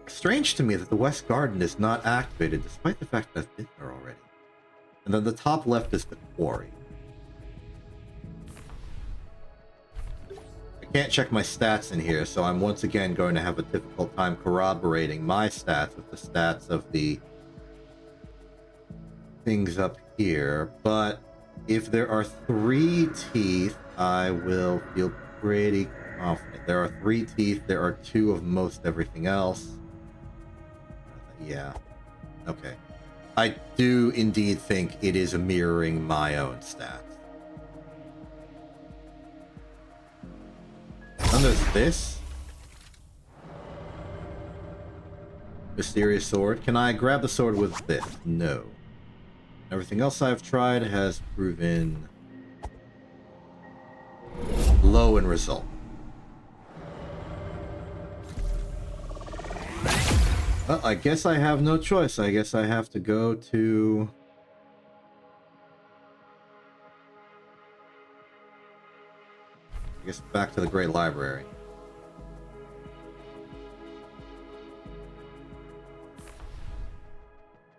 Strange to me that the West Garden is not activated, despite the fact that I've been there already. And then the top left is the quarry. I can't check my stats in here, so I'm once again going to have a difficult time corroborating my stats with the stats of the things up here. But if there are 3 teeth, I will feel pretty confident. There are 3 teeth, there are 2 of most everything else. Yeah. Okay. I do indeed think it is mirroring my own stats. And there's this. Mysterious sword. Can I grab the sword with this? No. Everything else I've tried has proven low in result. Well, I guess I have no choice. I guess I have to go to... I guess back to the Great Library.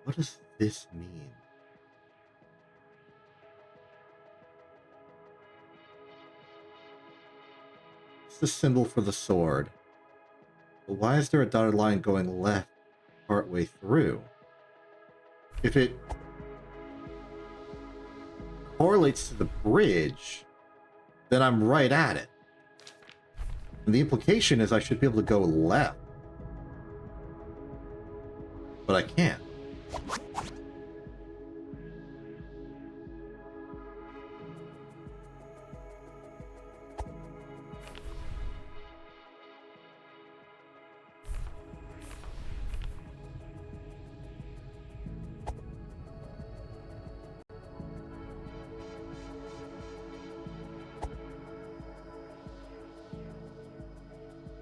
What does this mean? It's the symbol for the sword. But why is there a dotted line going left partway through? If it correlates to the bridge, then I'm right at it. And the implication is I should be able to go left. But I can't.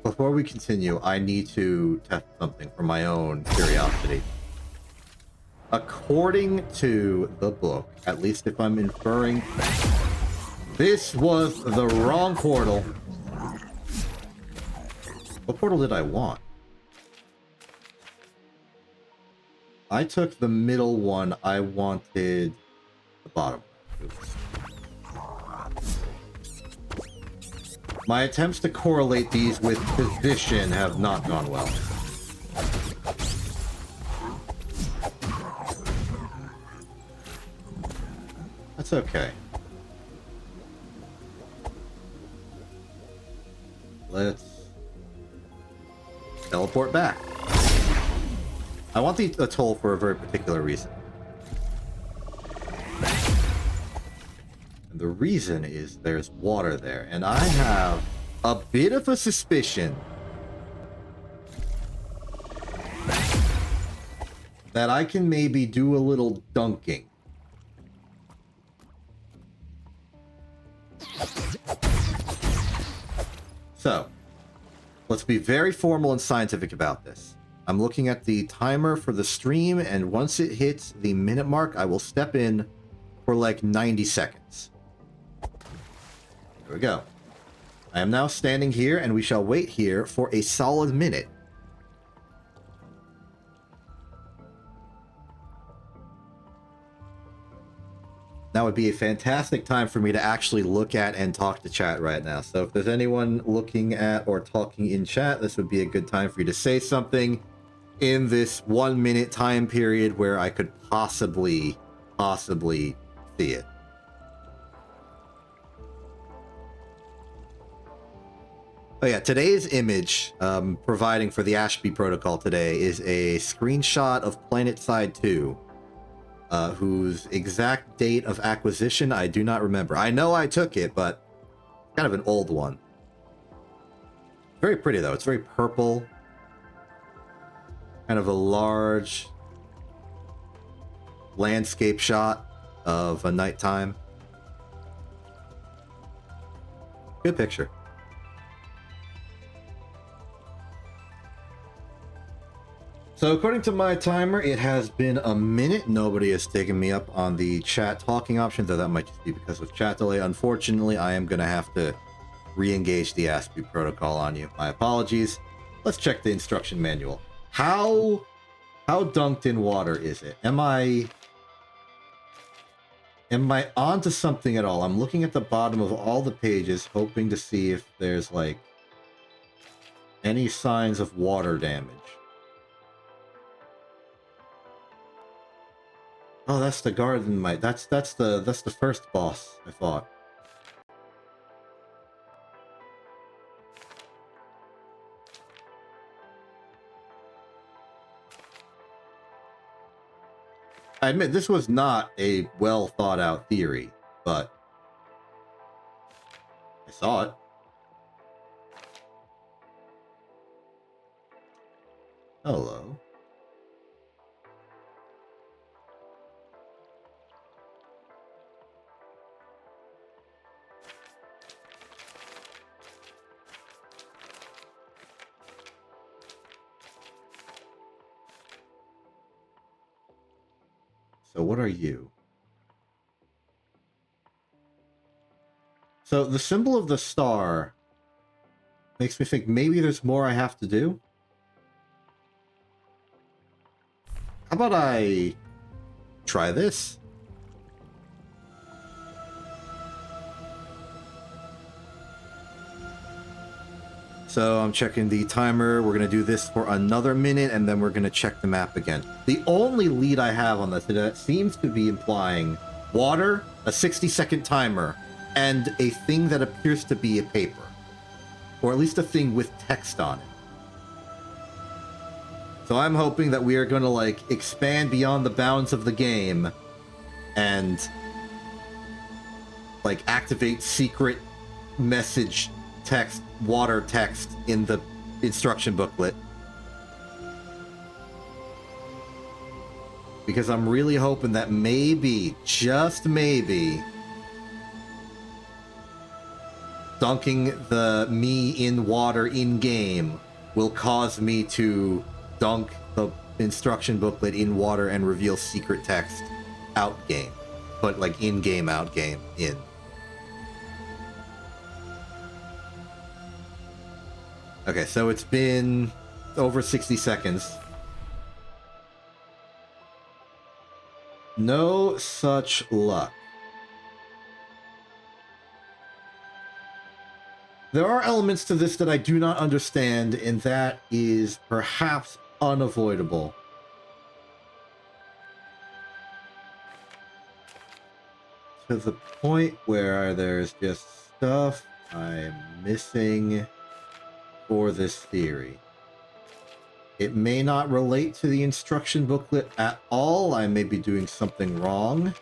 Before we continue, I need to test something for my own curiosity. According to the book, at least if I'm inferring, this was the wrong portal. What portal did I want? I took the middle one. I wanted the bottom. Oops. My attempts to correlate these with position have not gone well. That's okay. Let's teleport back. I want the atoll for a very particular reason. And the reason is there's water there, and I have a bit of a suspicion that I can maybe do a little dunking. So, let's be very formal and scientific about this. I'm looking at the timer for the stream, and once it hits the minute mark, I will step in for like 90 seconds. There we go. I am now standing here, and we shall wait here for a solid minute. That would be a fantastic time for me to actually look at and talk to chat right now. So if there's anyone looking at or talking in chat, this would be a good time for you to say something in this 1 minute time period where I could possibly see it. Oh yeah, today's image providing for the Ashby protocol today is a screenshot of PlanetSide 2. Whose exact date of acquisition I do not remember. I know I took it, but kind of an old one. Very pretty though. It's very purple. Kind of a large landscape shot of a nighttime. Good picture. So according to my timer, it has been a minute. Nobody has taken me up on the chat talking option, though that might just be because of chat delay. Unfortunately, I am going to have to re-engage the Ashby protocol on you. My apologies. Let's check the instruction manual. How dunked in water is it? Am I onto something at all? I'm looking at the bottom of all the pages, hoping to see if there's like any signs of water damage. Oh, that's the garden mite. That's the first boss I fought. I admit this was not a well thought out theory, but I saw it. Hello. So what are you? So the symbol of the star makes me think maybe there's more I have to do. How about I try this? So I'm checking the timer. We're going to do this for another minute, and then we're going to check the map again. The only lead I have on this that seems to be implying water, a 60-second timer, and a thing that appears to be a paper. Or at least a thing with text on it. So I'm hoping that we are going to, like, expand beyond the bounds of the game and, like, activate secret message text, water text in the instruction booklet. Because I'm really hoping that maybe, just maybe, dunking the me in water in-game will cause me to dunk the instruction booklet in water and reveal secret text out-game. But, like, in-game, out-game, in. Okay, so it's been over 60 seconds. No such luck. There are elements to this that I do not understand, and that is perhaps unavoidable. To the point where there's just stuff I'm missing for this theory. It may not relate to the instruction booklet at all. I may be doing something wrong.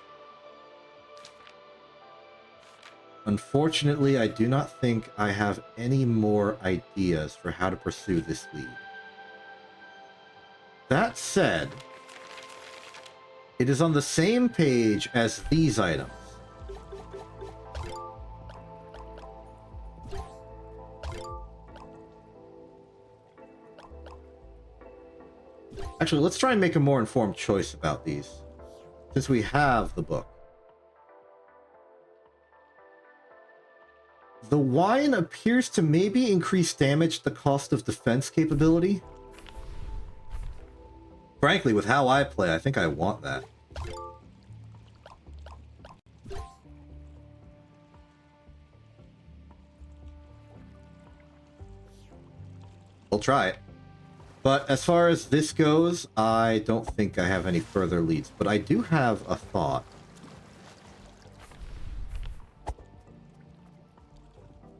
Unfortunately, I do not think I have any more ideas for how to pursue this lead. That said, it is on the same page as these items. Actually, let's try and make a more informed choice about these, since we have the book. The wine appears to maybe increase damage at the cost of defense capability. Frankly, with how I play, I think I want that. We'll try it. But as far as this goes, I don't think I have any further leads. But I do have a thought.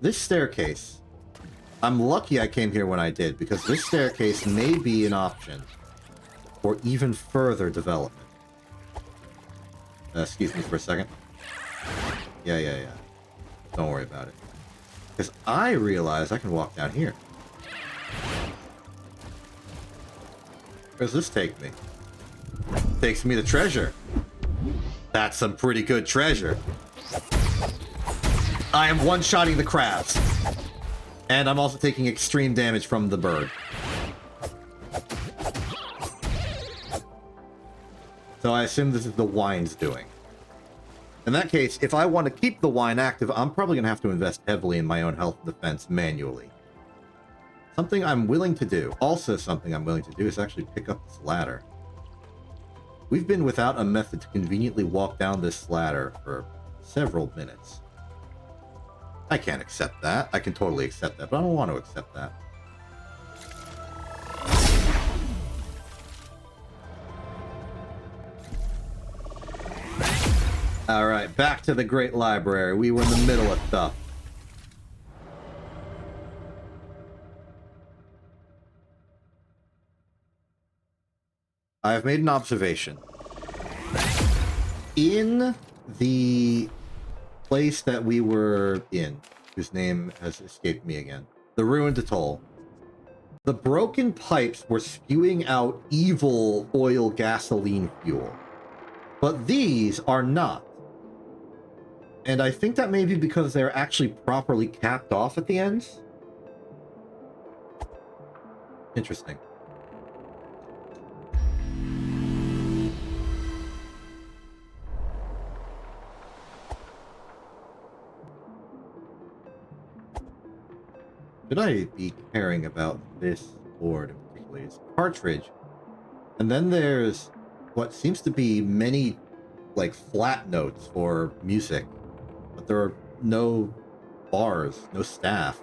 This staircase. I'm lucky I came here when I did, because this staircase may be an option for even further development. Excuse me for a second. Yeah. Don't worry about it. Because I realize I can walk down here. Where does this take me? Takes me to treasure. That's some pretty good treasure. I am one-shotting the crabs. And I'm also taking extreme damage from the bird. So I assume this is the wine's doing. In that case, if I want to keep the wine active, I'm probably going to have to invest heavily in my own health defense manually. Something I'm willing to do, also something I'm willing to do, is actually pick up this ladder. We've been without a method to conveniently walk down this ladder for several minutes. I can't accept that. I can totally accept that, but I don't want to accept that. Alright, back to the Great Library. We were in the middle of stuff. I have made an observation. In the place that we were in, whose name has escaped me again, the ruined atoll, the broken pipes were spewing out evil oil gasoline fuel. But these are not. And I think that may be because they're actually properly capped off at the ends. Interesting. Should I be caring about this board in particular? It's cartridge. And then there's what seems to be many, like, flat notes for music. But there are no bars, no staff.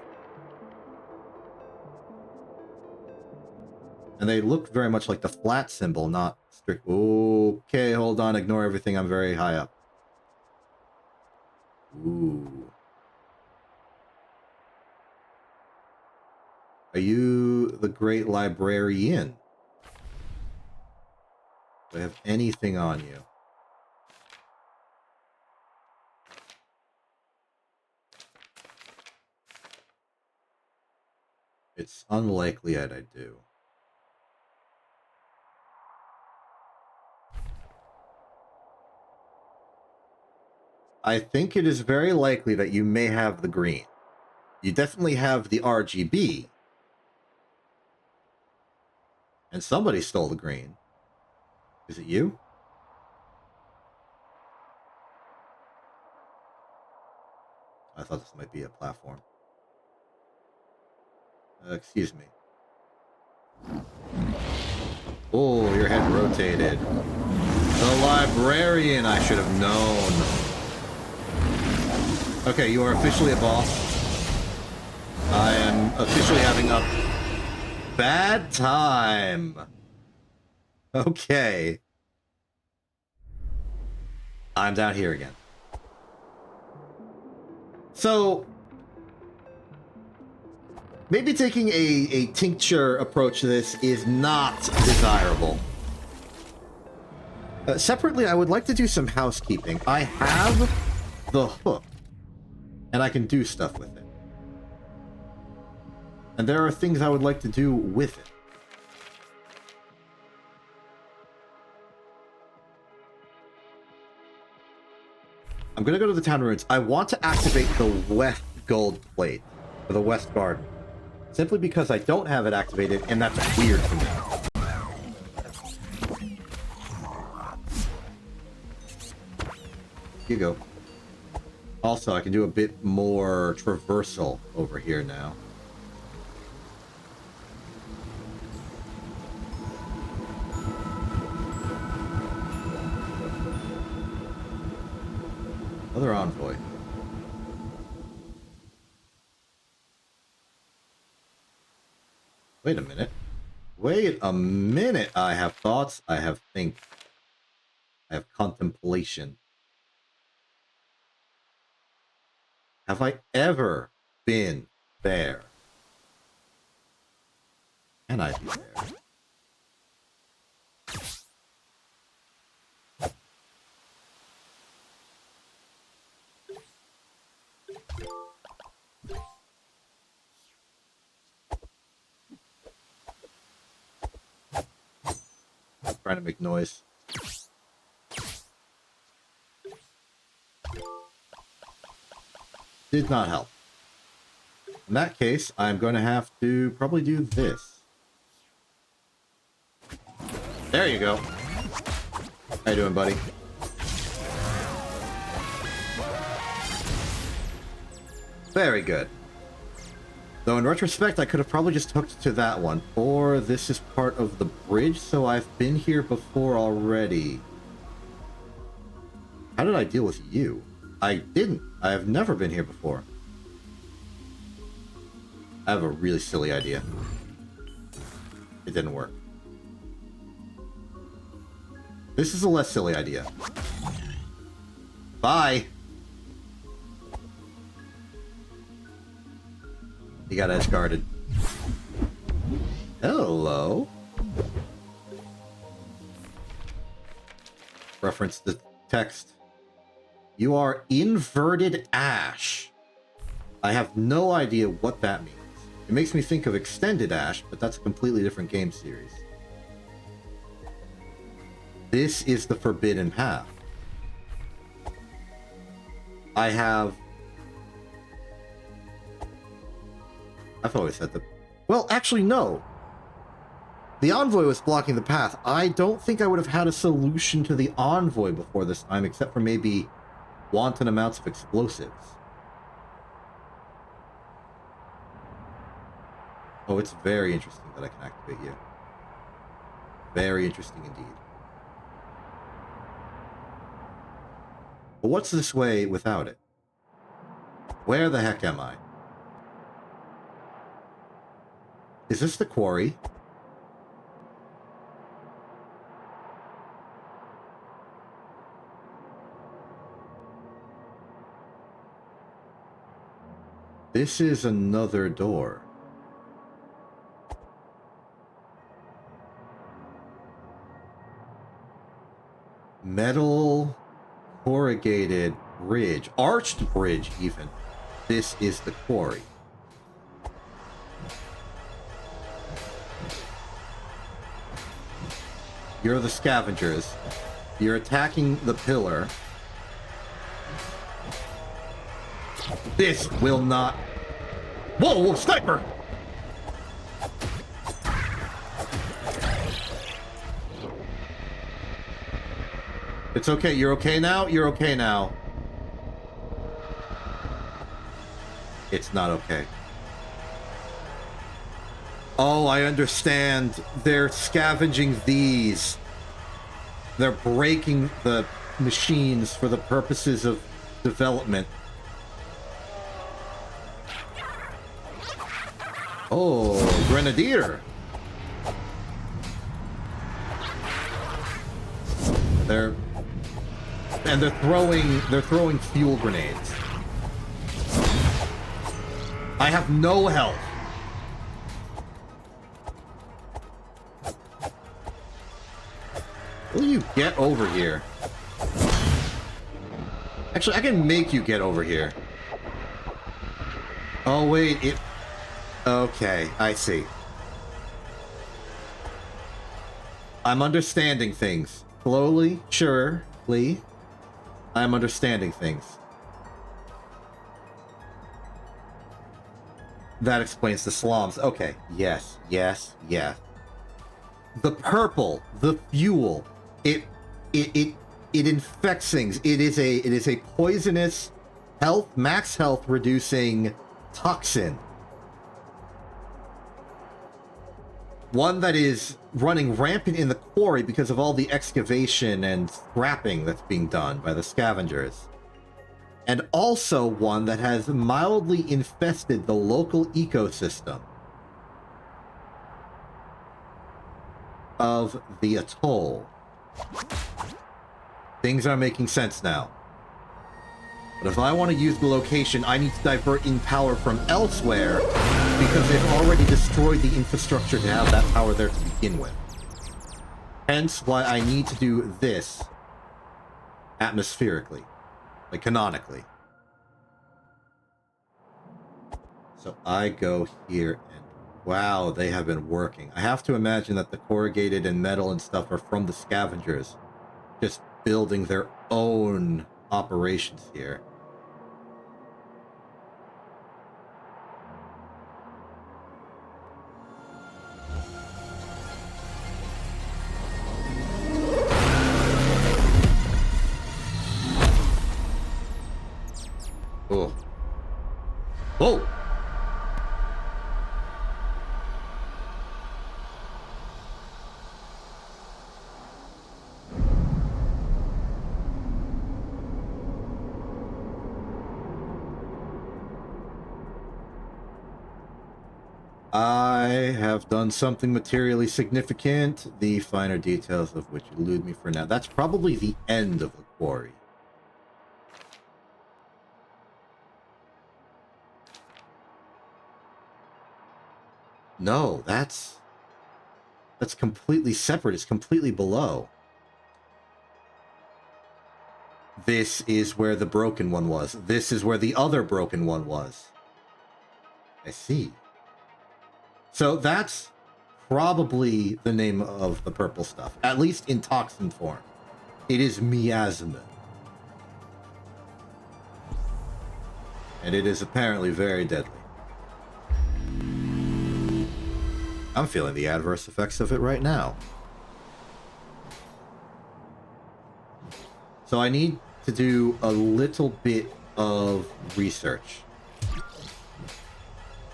And they look very much like the flat symbol, not strict. Okay, hold on, ignore everything, I'm very high up. Ooh. Are you the great librarian? Do I have anything on you? It's unlikely that I do. I think it is very likely that you may have the green. You definitely have the RGB. And somebody stole the green. Is it you? I thought this might be a platform. Excuse me. Oh, your head rotated. The librarian, I should have known. Okay, you are officially a boss. I am officially having a bad time. Okay. I'm down here again. So, maybe taking a tincture approach to this is not desirable. Separately, I would like to do some housekeeping. I have the hook, and I can do stuff with it. And there are things I would like to do with it. I'm going to go to the town ruins. I want to activate the west gold plate, or the west garden. Simply because I don't have it activated, and that's weird to me. Here you go. Also, I can do a bit more traversal over here now. Another envoy. Wait a minute. Wait a minute. I have thoughts. I have think. I have contemplation. Have I ever been there? Can I be there? Trying to make noise. Did not help. In that case, I'm going to have to probably do this. There you go. How you doing, buddy? Very good. Though in retrospect, I could have probably just hooked to that one. Or this is part of the bridge, so I've been here before already. How did I deal with you? I didn't. I have never been here before. I have a really silly idea. It didn't work. This is a less silly idea. Bye! He got edge guarded. Hello. Reference the text. You are inverted ash. I have no idea what that means. It makes me think of extended ash, but that's a completely different game series. This is the forbidden path. I've always said that. Well, actually, no. The envoy was blocking the path. I don't think I would have had a solution to the envoy before this time, except for maybe wanton amounts of explosives. Oh, it's very interesting that I can activate you. Very interesting indeed. But what's this way without it? Where the heck am I? Is this the quarry? This is another door. Metal corrugated bridge. Arched bridge, even. This is the quarry. You're the scavengers. You're attacking the pillar. This will not... Whoa, whoa, sniper! It's okay. You're okay now? You're okay now. It's not okay. Oh, I understand. They're scavenging these. They're breaking the machines for the purposes of development. Oh, Grenadier. They're throwing fuel grenades. I have no health. Will you get over here? Actually, I can make you get over here. Oh, wait, it... Okay, I see. I'm understanding things. Slowly, surely, I'm understanding things. That explains the slums. Okay, yes, yes, yes. The purple, the fuel, it infects things. It is a poisonous max health reducing toxin. One that is running rampant in the quarry because of all the excavation and scrapping that's being done by the scavengers. And also one that has mildly infested the local ecosystem of the atoll. Things are making sense now. But if I want to use the location, I need to divert in power from elsewhere because they've already destroyed the infrastructure to have that power there to begin with. Hence why I need to do this atmospherically, like canonically. So I go here and wow, they have been working. I have to imagine that the corrugated and metal and stuff are from the scavengers, just building their own operations here. Oh. Whoa! I have done something materially significant, the finer details of which elude me for now. That's probably the end of the quarry. No, that's completely separate. It's completely below. This is where the broken one was. This is where the other broken one was. I see. So that's probably the name of the purple stuff, at least in toxin form. It is miasma. And it is apparently very deadly. I'm feeling the adverse effects of it right now. So I need to do a little bit of research.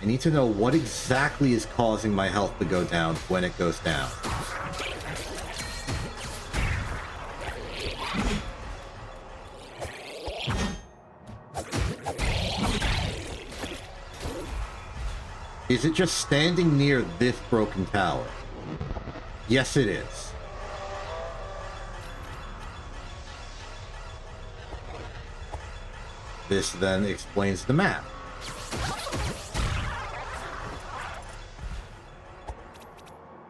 I need to know what exactly is causing my health to go down when it goes down. Is it just standing near this broken tower? Yes, it is. This then explains the map.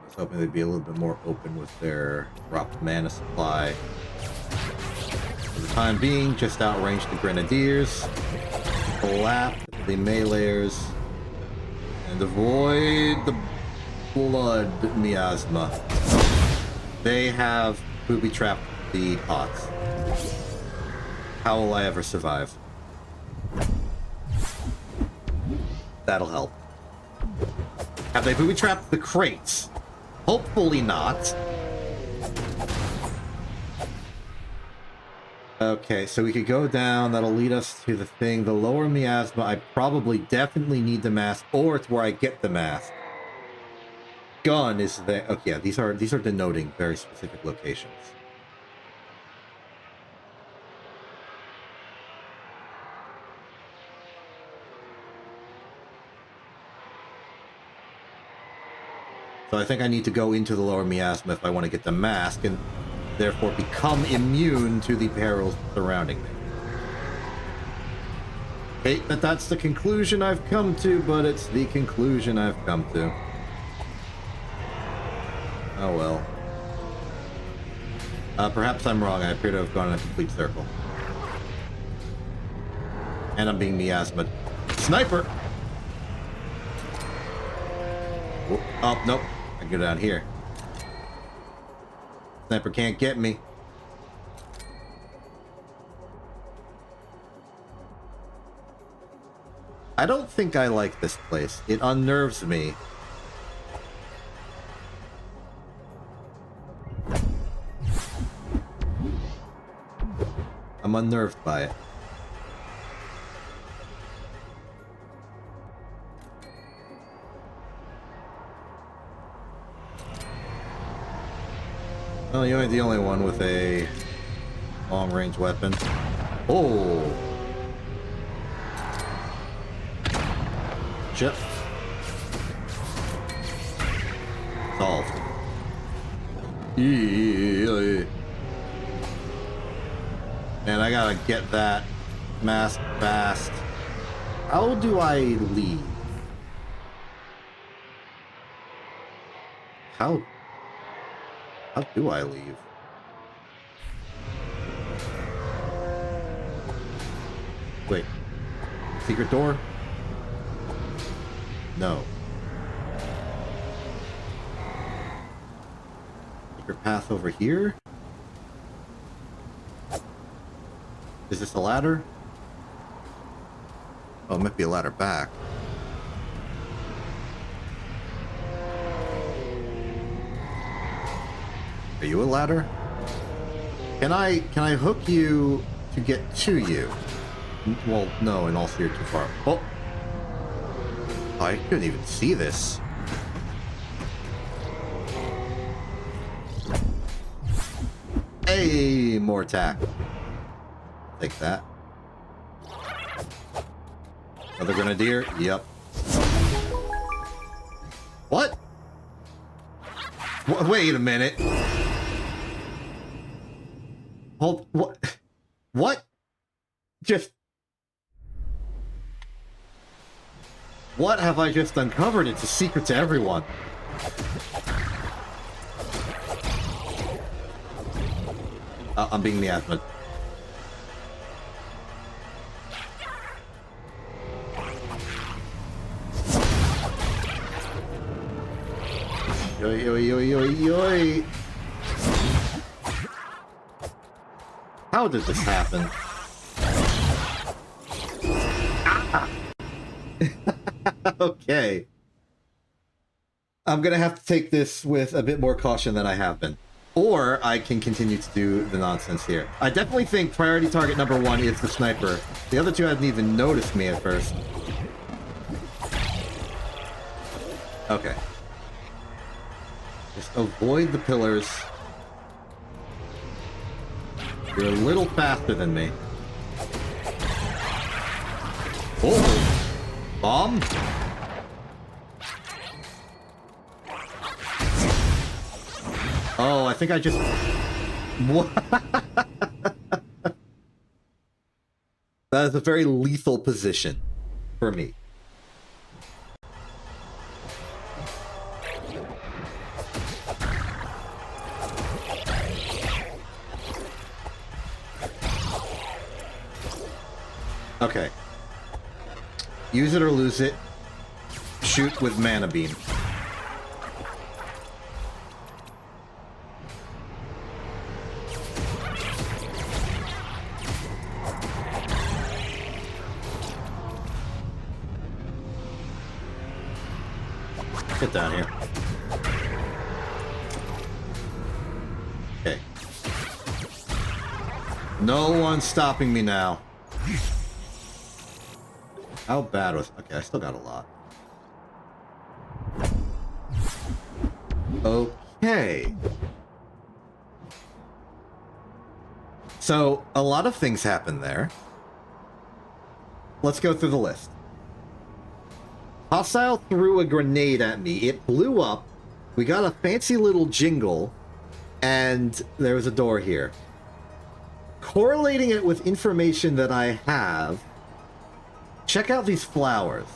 I was hoping they'd be a little bit more open with their dropped mana supply. For the time being, just outrange the Grenadiers, collap the meleeers, and avoid the blood miasma. They have booby-trapped the pots. How will I ever survive? That'll help. Have they booby-trapped the crates? Hopefully not. Okay, so we could go down. That'll lead us to the thing. The lower miasma, I probably definitely need the mask, or it's where I get the mask. Gun is there. Okay, yeah, these are denoting very specific locations. So I think I need to go into the lower miasma if I want to get the mask, and therefore become immune to the perils surrounding me. Hate that that's the conclusion I've come to, but it's the conclusion I've come to. Oh well. Perhaps I'm wrong. I appear to have gone in a complete circle. And I'm being miasma'd. Sniper! Oh, nope. I can go down here. Sniper can't get me. I don't think I like this place. It unnerves me. I'm unnerved by it. Well, you ain't the only one with a long-range weapon. Oh! Shit. Solved. Man, I gotta get that mask fast. How do I leave? How do I leave? Wait. Secret door? No. Secret path over here? Is this a ladder? Oh, it might be a ladder back. Are you a ladder? Can I hook you to get to you? Well, no, and also you're too far. Oh! I couldn't even see this. Hey, more attack. Take that. Another grenadier? Yep. What? Wait a minute. Hold. What? What? Just. What have I just uncovered? It's a secret to everyone. I'm being miasmed. Yoi, yoi, yoi, yoi, yoi. How did this happen? Ah! Okay. I'm gonna have to take this with a bit more caution than I have been. Or I can continue to do the nonsense here. I definitely think priority target number 1 is the sniper. The other two hadn't even noticed me at first. Okay. Just avoid the pillars. You're a little faster than me. Oh! Bomb? Oh, I think I just... What? That is a very lethal position for me. Okay. Use it or lose it. Shoot with mana beam. Get down here. Okay. No one's stopping me now. How bad was... Okay, I still got a lot. Okay. So, a lot of things happened there. Let's go through the list. Hostile threw a grenade at me. It blew up. We got a fancy little jingle. And there was a door here. Correlating it with information that I have... Check out these flowers.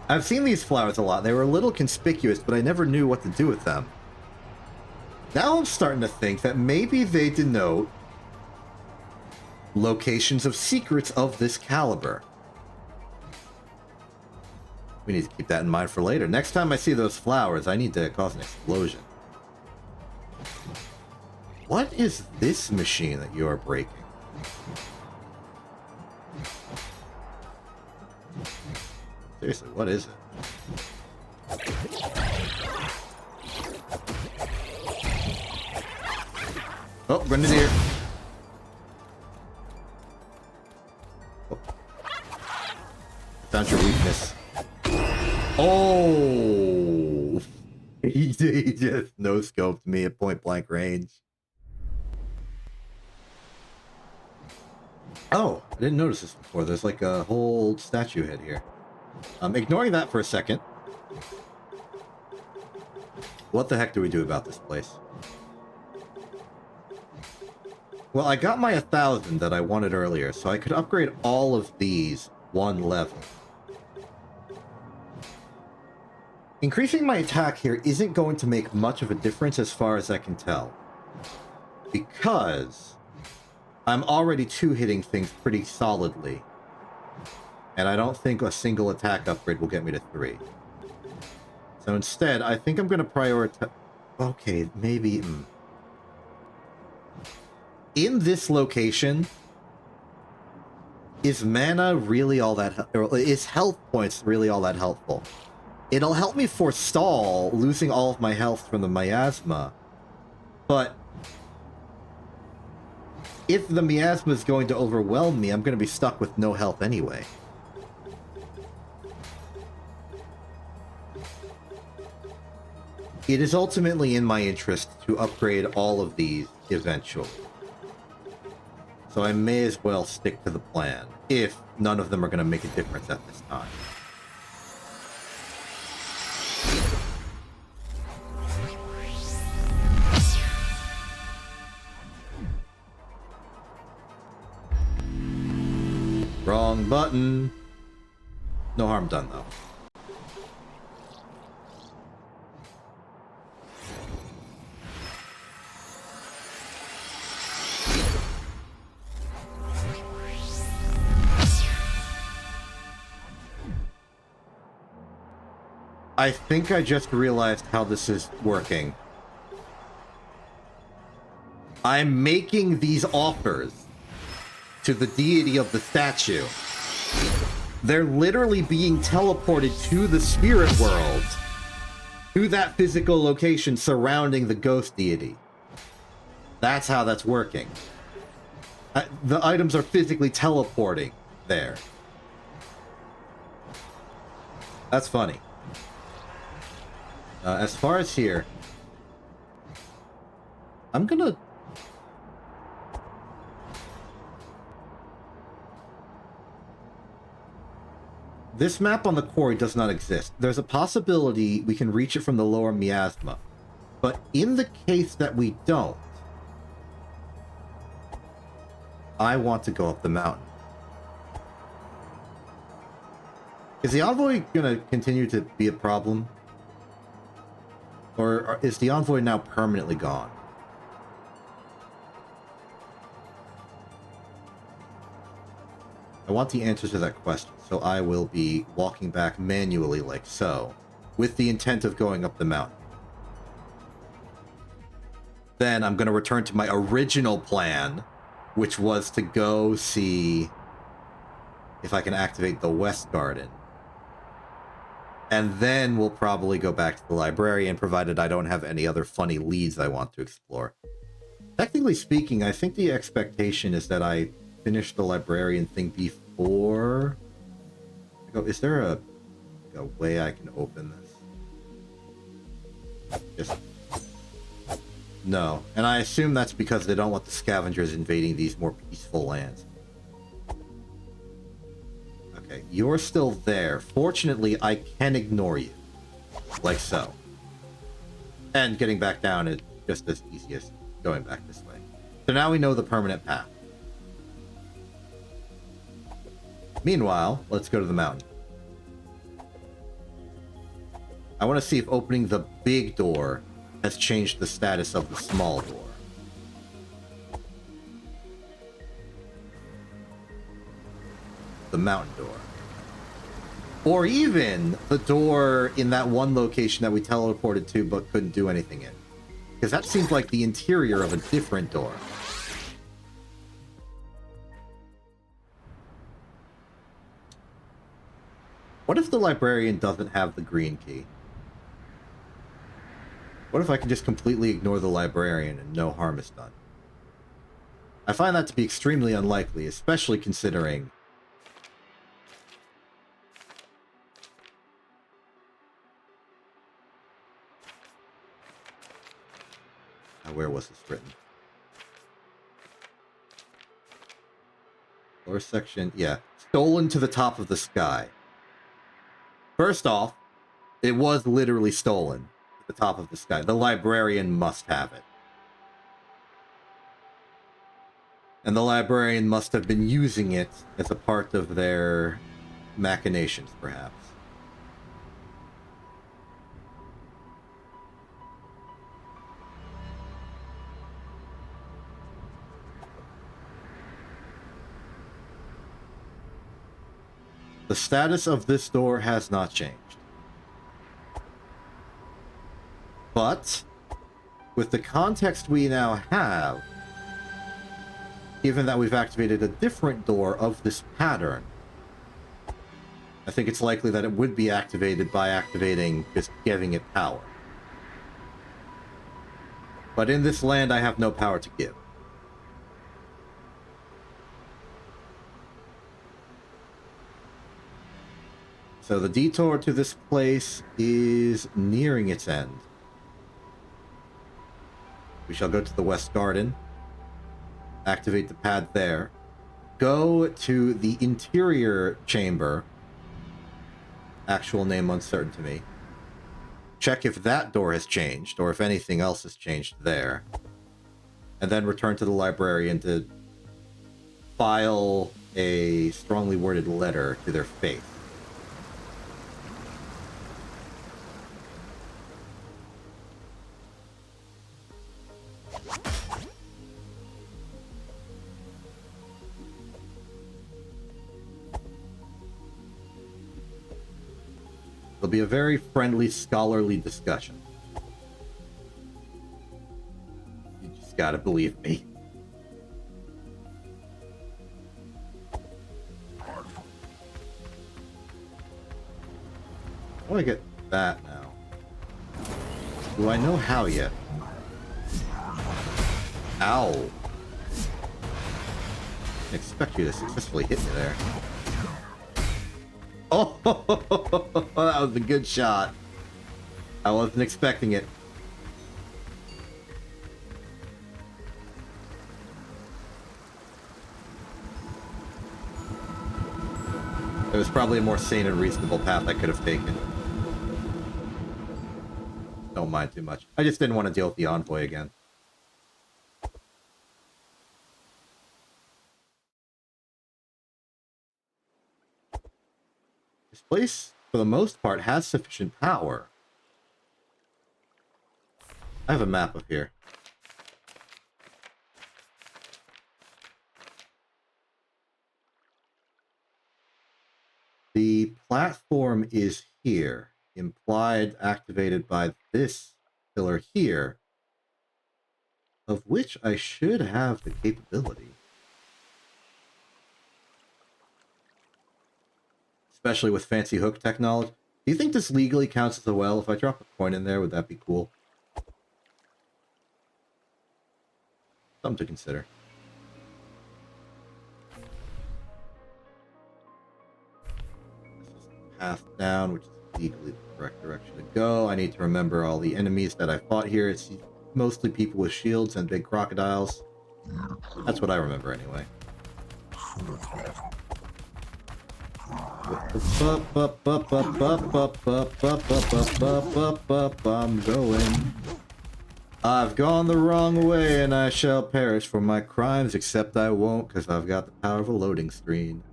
I've seen these flowers a lot. They were a little conspicuous, but I never knew what to do with them. Now I'm starting to think that maybe they denote locations of secrets of this caliber. We need to keep that in mind for later. Next time I see those flowers, I need to cause an explosion. What is this machine that you are breaking? Seriously, what is it? Oh, Grenadier. Oh. Found your weakness. Oh! He just no-scoped me at point-blank range. Oh, I didn't notice this before. There's like a whole statue head here. Ignoring that for a second. What the heck do we do about this place? Well, I got my 1,000 that I wanted earlier, so I could upgrade all of these one level. Increasing my attack here isn't going to make much of a difference as far as I can tell. Because I'm already two-hitting things pretty solidly. And I don't think a single attack upgrade will get me to 3. So instead, I think I'm going to prioritize... Okay, maybe... In this location, is mana really all that... Or is health points really all that helpful? It'll help me forestall losing all of my health from the miasma. But if the miasma is going to overwhelm me, I'm going to be stuck with no health anyway. It is ultimately in my interest to upgrade all of these eventually. So I may as well stick to the plan, if none of them are going to make a difference at this time. Wrong button. No harm done, though. I think I just realized how this is working. I'm making these offers to the deity of the statue. They're literally being teleported to the spirit world, to that physical location surrounding the ghost deity. That's how that's working. The items are physically teleporting there. That's funny. As far as here, I'm gonna... This map on the quarry does not exist. There's a possibility we can reach it from the lower miasma. But in the case that we don't, I want to go up the mountain. Is the envoy going to continue to be a problem? Or is the envoy now permanently gone? I want the answer to that question, so I will be walking back manually like so, with the intent of going up the mountain. Then I'm going to return to my original plan, which was to go see if I can activate the West Garden. And then we'll probably go back to the librarian, provided I don't have any other funny leads I want to explore. Technically speaking, I think the expectation is that I finish the librarian thing before... Is there a way I can open this? Just... No. And I assume that's because they don't want the scavengers invading these more peaceful lands. Okay, you're still there. Fortunately, I can ignore you. Like so. And getting back down is just as easy as going back this way. So now we know the permanent path. Meanwhile, let's go to the mountain. I want to see if opening the big door has changed the status of the small door. The mountain door. Or even the door in that one location that we teleported to but couldn't do anything in. Because that seems like the interior of a different door. What if the librarian doesn't have the green key? What if I can just completely ignore the librarian and no harm is done? I find that to be extremely unlikely, especially considering... Where was this written? Lower section, yeah. Stolen to the top of the sky. First off, it was literally stolen to the top of the sky. The librarian must have it. And the librarian must have been using it as a part of their machinations, perhaps. The status of this door has not changed. But, with the context we now have, given that we've activated a different door of this pattern, I think it's likely that it would be activated by activating, just giving it power. But in this land, I have no power to give. So the detour to this place is nearing its end. We shall go to the West Garden, activate the pad there, go to the interior chamber, actual name uncertain to me, check if that door has changed, or if anything else has changed there, and then return to the librarian to file a strongly worded letter to their faith. It'll be a very friendly, scholarly discussion. You just gotta believe me. How do I get that now? Do I know how yet? Ow. I didn't expect you to successfully hit me there. Oh, that was a good shot. I wasn't expecting it. There was probably a more sane and reasonable path I could have taken. Don't mind too much. I just didn't want to deal with the envoy again. This place, for the most part, has sufficient power. I have a map up here. The platform is here, implied activated by this pillar here, of which I should have the capability. Especially with fancy hook technology. Do you think this legally counts as a well? If I drop a coin in there, would that be cool? Something to consider. This is the path down, which is legally the correct direction to go. I need to remember all the enemies that I fought here. It's mostly people with shields and big crocodiles. That's what I remember anyway. I'm going. I've gone the wrong way and I shall perish for my crimes, except I won't because I've got the power of a loading screen.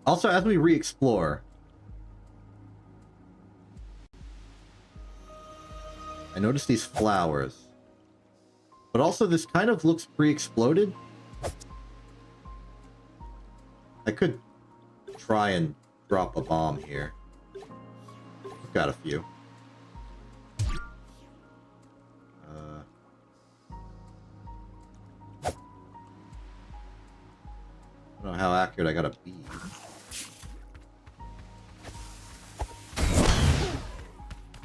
Also, as we re-explore, I noticed these flowers. But also this kind of looks pre-exploded. I could try and drop a bomb here. I've got a few. I don't know how accurate I gotta be.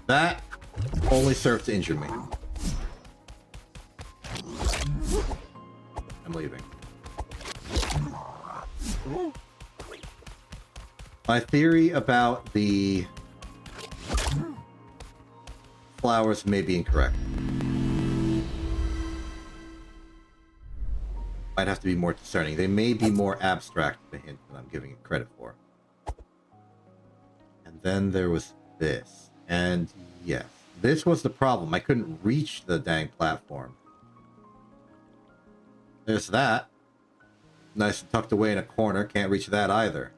That only served to injure me. I'm leaving. My theory about the flowers may be incorrect. Might have to be more discerning. They may be more abstract of a hint than I'm giving it credit for. And then there was this. And yes, this was the problem. I couldn't reach the dang platform. There's that. Nice and tucked away in a corner. Can't reach that either.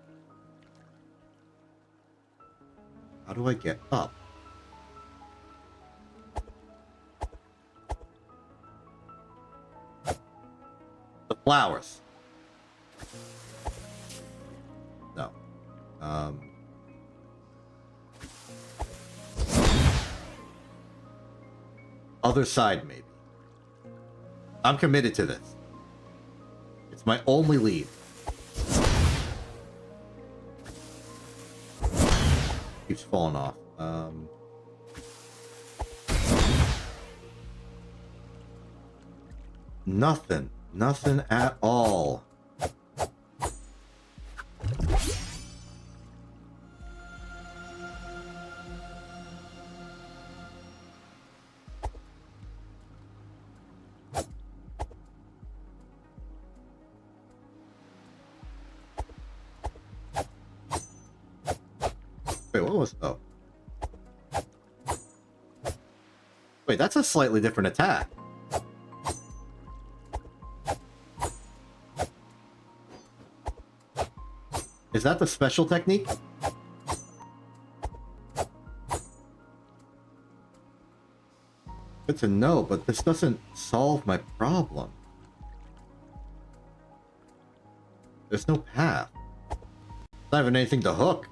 How do I get up? The flowers. No. Other side, maybe. I'm committed to this. It's my only lead. Keeps falling off. Nothing. Nothing at all. Wait, what was... Oh. Wait, that's a slightly different attack. Is that the special technique? Good to know, but this doesn't solve my problem. There's no path. Not even anything to hook.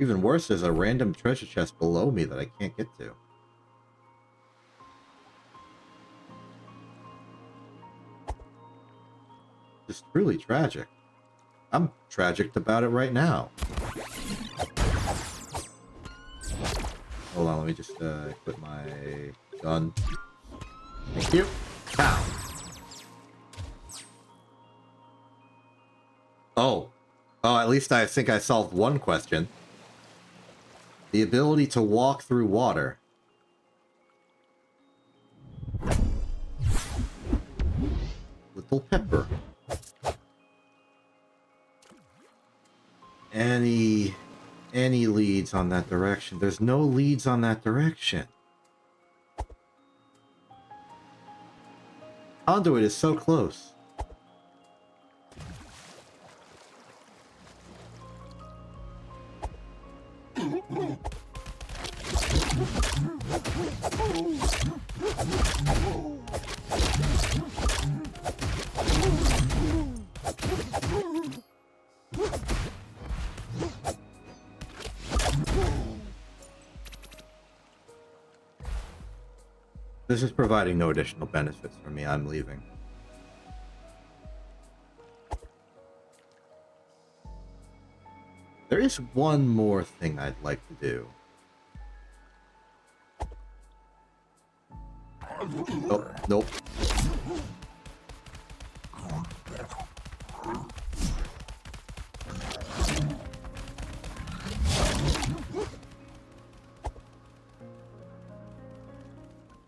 Even worse, there's a random treasure chest below me that I can't get to. It's truly tragic. I'm tragic about it right now. Hold on, let me just equip my gun. Thank you. Pow. Oh. Oh, at least I think I solved one question. The ability to walk through water. Little pepper. Any leads on that direction? There's no leads on that direction. Conduit is so close. This is providing no additional benefits for me. I'm leaving. There is one more thing I'd like to do. Oh, nope.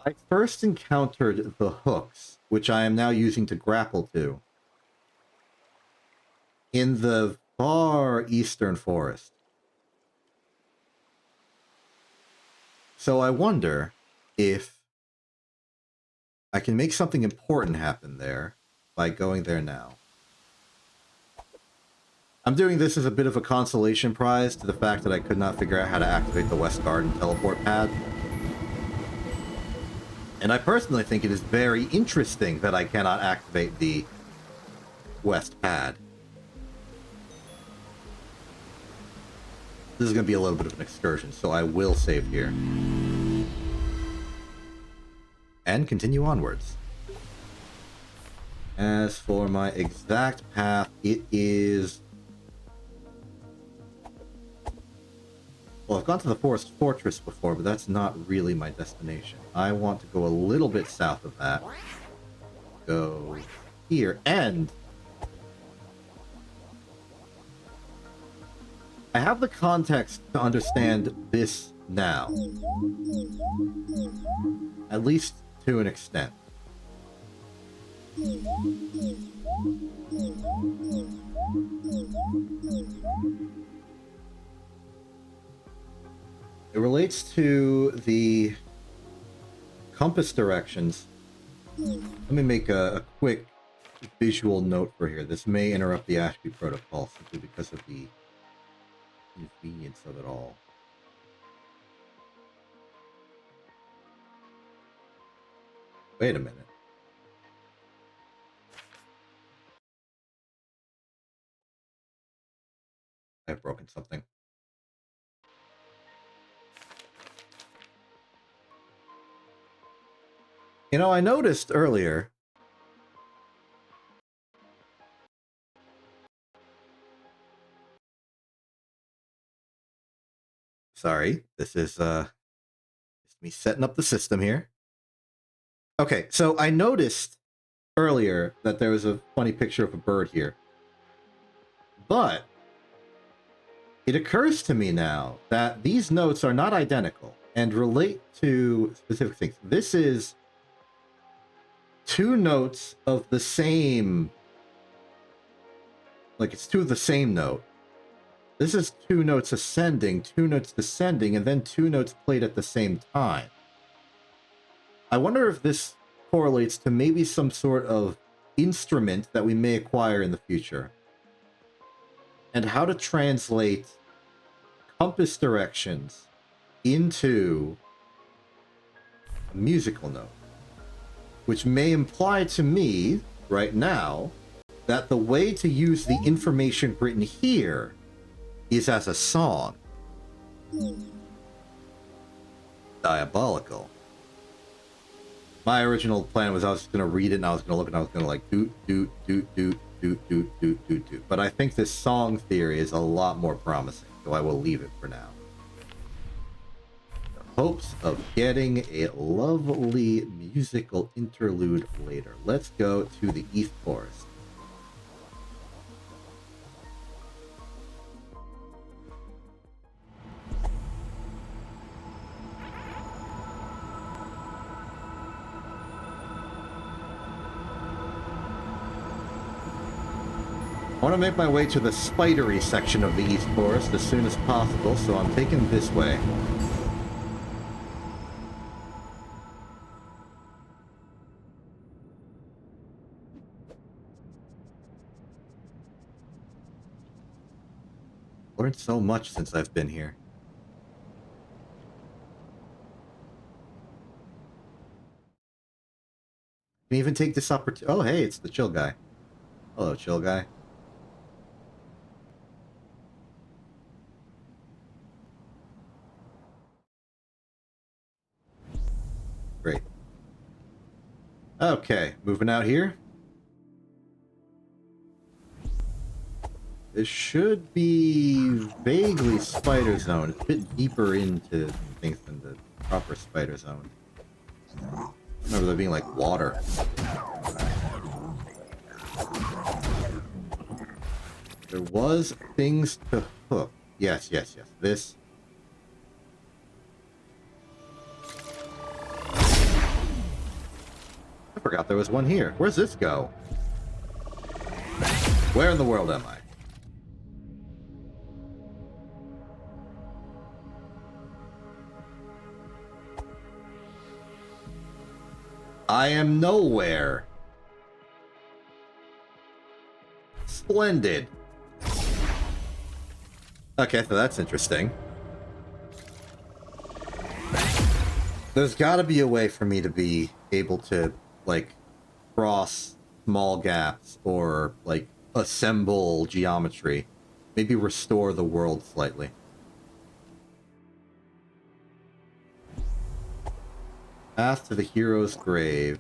I first encountered the hooks, which I am now using to grapple to, in the far eastern forest. So I wonder if I can make something important happen there by going there now. I'm doing this as a bit of a consolation prize to the fact that I could not figure out how to activate the West Garden teleport pad. And I personally think it is very interesting that I cannot activate the West pad. This is going to be a little bit of an excursion, so I will save here. And continue onwards. As for my exact path, it is... Well, I've gone to the Forest Fortress before, but that's not really my destination. I want to go a little bit south of that. Go here, and... I have the context to understand this now. At least to an extent. It relates to the compass directions. Let me make a quick visual note for here. This may interrupt the Ashby protocol simply because of the convenience of it all. Wait a minute. I've broken something. You know, I noticed earlier... Sorry, this is me setting up the system here. Okay, so I noticed earlier that there was a funny picture of a bird here. But it occurs to me now that these notes are not identical and relate to specific things. This is two notes of the same... Like, it's two of the same note. This is two notes ascending, two notes descending, and then two notes played at the same time. I wonder if this correlates to maybe some sort of instrument that we may acquire in the future. And how to translate compass directions into a musical note. Which may imply to me, right now, that the way to use the information written here is as a song. Diabolical. My original plan was I was just going to read it and I was going to look and I was going to like doot, doot, doot, doot, doot, doot, doot, doot, doot. But I think this song theory is a lot more promising, so I will leave it for now. The hopes of getting a lovely musical interlude later. Let's go to the East Forest. want to make my way to the spidery section of the East Forest as soon as possible, so I'm taking this way. Learned so much since I've been here. Can even take this opportunity. Oh, hey, it's the chill guy. Hello, chill guy. Great. Okay, moving out here. This should be vaguely Spider Zone. It's a bit deeper into things than the proper Spider Zone. I remember there being like water. There was things to hook. Yes, yes, yes. This. I forgot there was one here. Where's this go? Where in the world am I? I am nowhere. Splendid. Okay, so that's interesting. There's got to be a way for me to be able to, like, cross small gaps or, like, assemble geometry. Maybe restore the world slightly. Path to the hero's grave.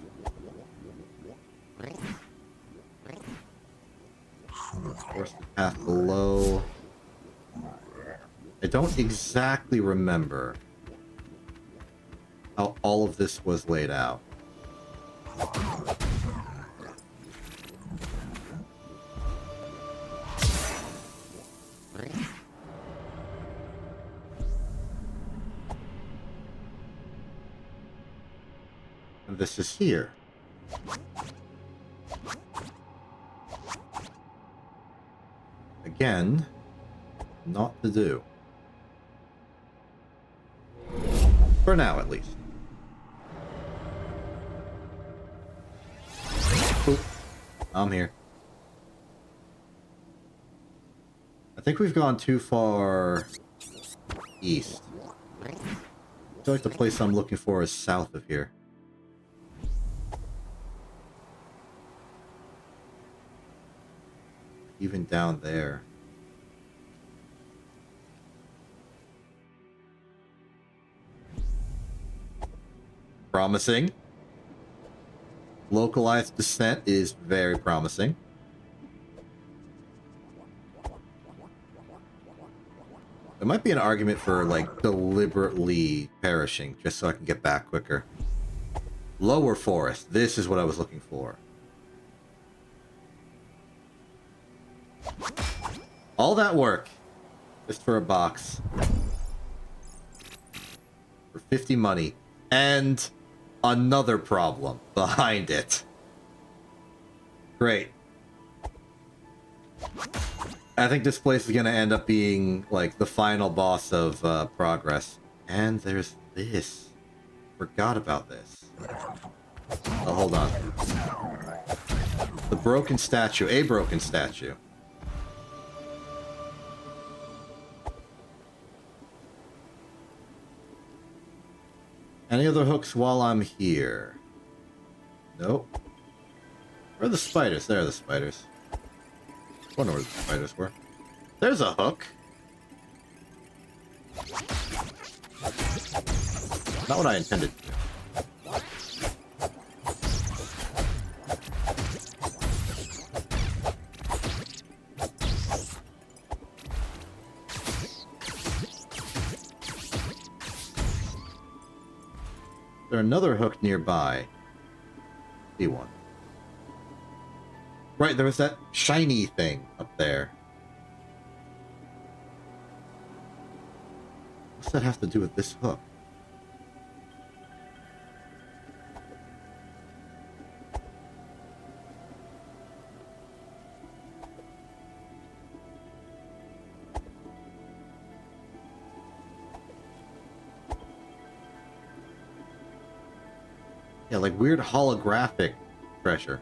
Of course, the path below. I don't exactly remember how all of this was laid out. And this is here. Again, not to do. For now, at least. Oop. I'm here. I think we've gone too far east. I feel like the place I'm looking for is south of here. Even down there. Promising. Localized descent is very promising. There might be an argument for, like, deliberately perishing, just so I can get back quicker. Lower forest. This is what I was looking for. All that work. Just for a box. For 50 money. And another problem behind it. Great. I think this place is going to end up being, like, the final boss of Progress. And there's this. Forgot about this. Oh, hold on. The broken statue. A broken statue. Any other hooks while I'm here? Nope. Where are the spiders? There are the spiders. I wonder where the spiders were. There's a hook. Not what I intended to do. There's another hook nearby. See one. Right, there was that shiny thing up there. What's that have to do with this hook? Yeah, like weird holographic treasure.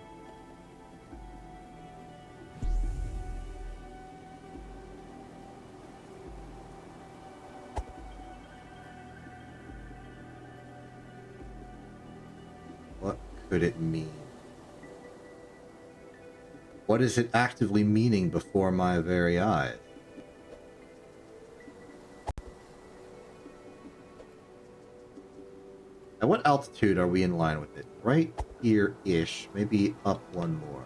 What could it mean? What is it actively meaning before my very eyes? At what altitude are we in line with it? Right here-ish. Maybe up one more.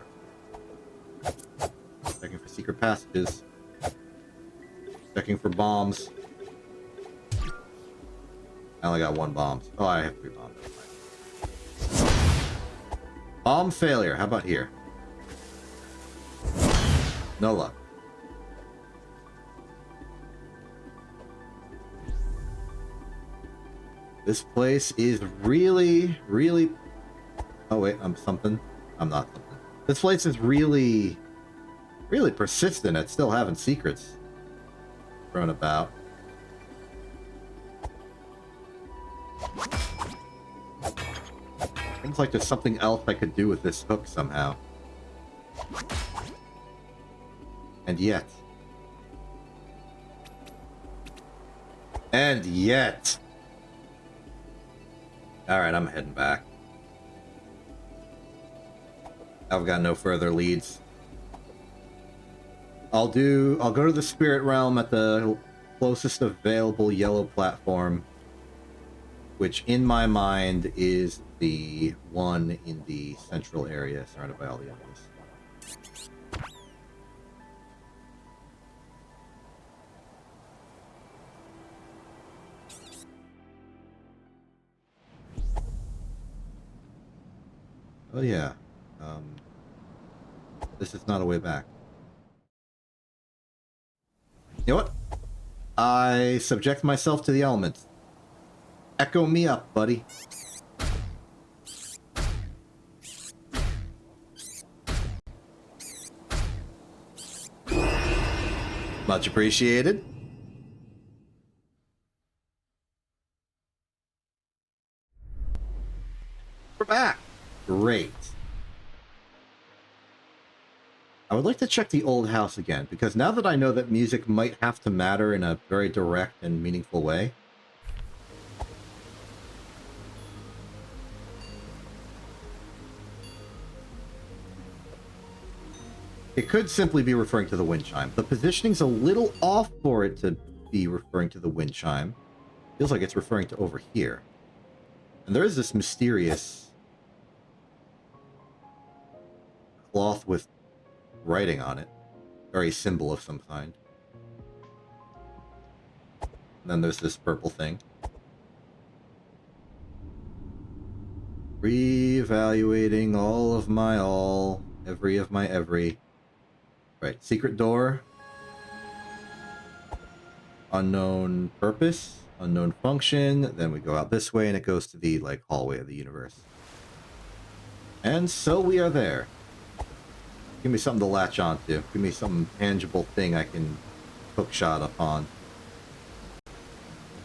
Checking for secret passages. Checking for bombs. I only got one bomb. Oh, I have 3 bombs. Bomb failure. How about here? No luck. This place is really, really... Oh, wait, I'm something. I'm not something. This place is really, really persistent at still having secrets thrown about. Seems like there's something else I could do with this hook somehow. And yet... And yet... Alright, I'm heading back. I've got no further leads. I'll go to the spirit realm at the closest available yellow platform, which in my mind is the one in the central area surrounded by all the enemies. Oh yeah. This is not a way back. You know what? I subject myself to the elements. Echo me up, buddy. Much appreciated. We're back. Great. I would like to check the old house again, because now that I know that music might have to matter in a very direct and meaningful way. It could simply be referring to the wind chime. The positioning's a little off for it to be referring to the wind chime. Feels like it's referring to over here. And there is this mysterious cloth with writing on it. Very symbol of some kind. And then there's this purple thing. Reevaluating all of my all. Every of my every. Right, secret door. Unknown purpose. Unknown function. Then we go out this way and it goes to the, like, hallway of the universe. And so we are there. Give me something to latch onto. Give me some tangible thing I can hook shot upon.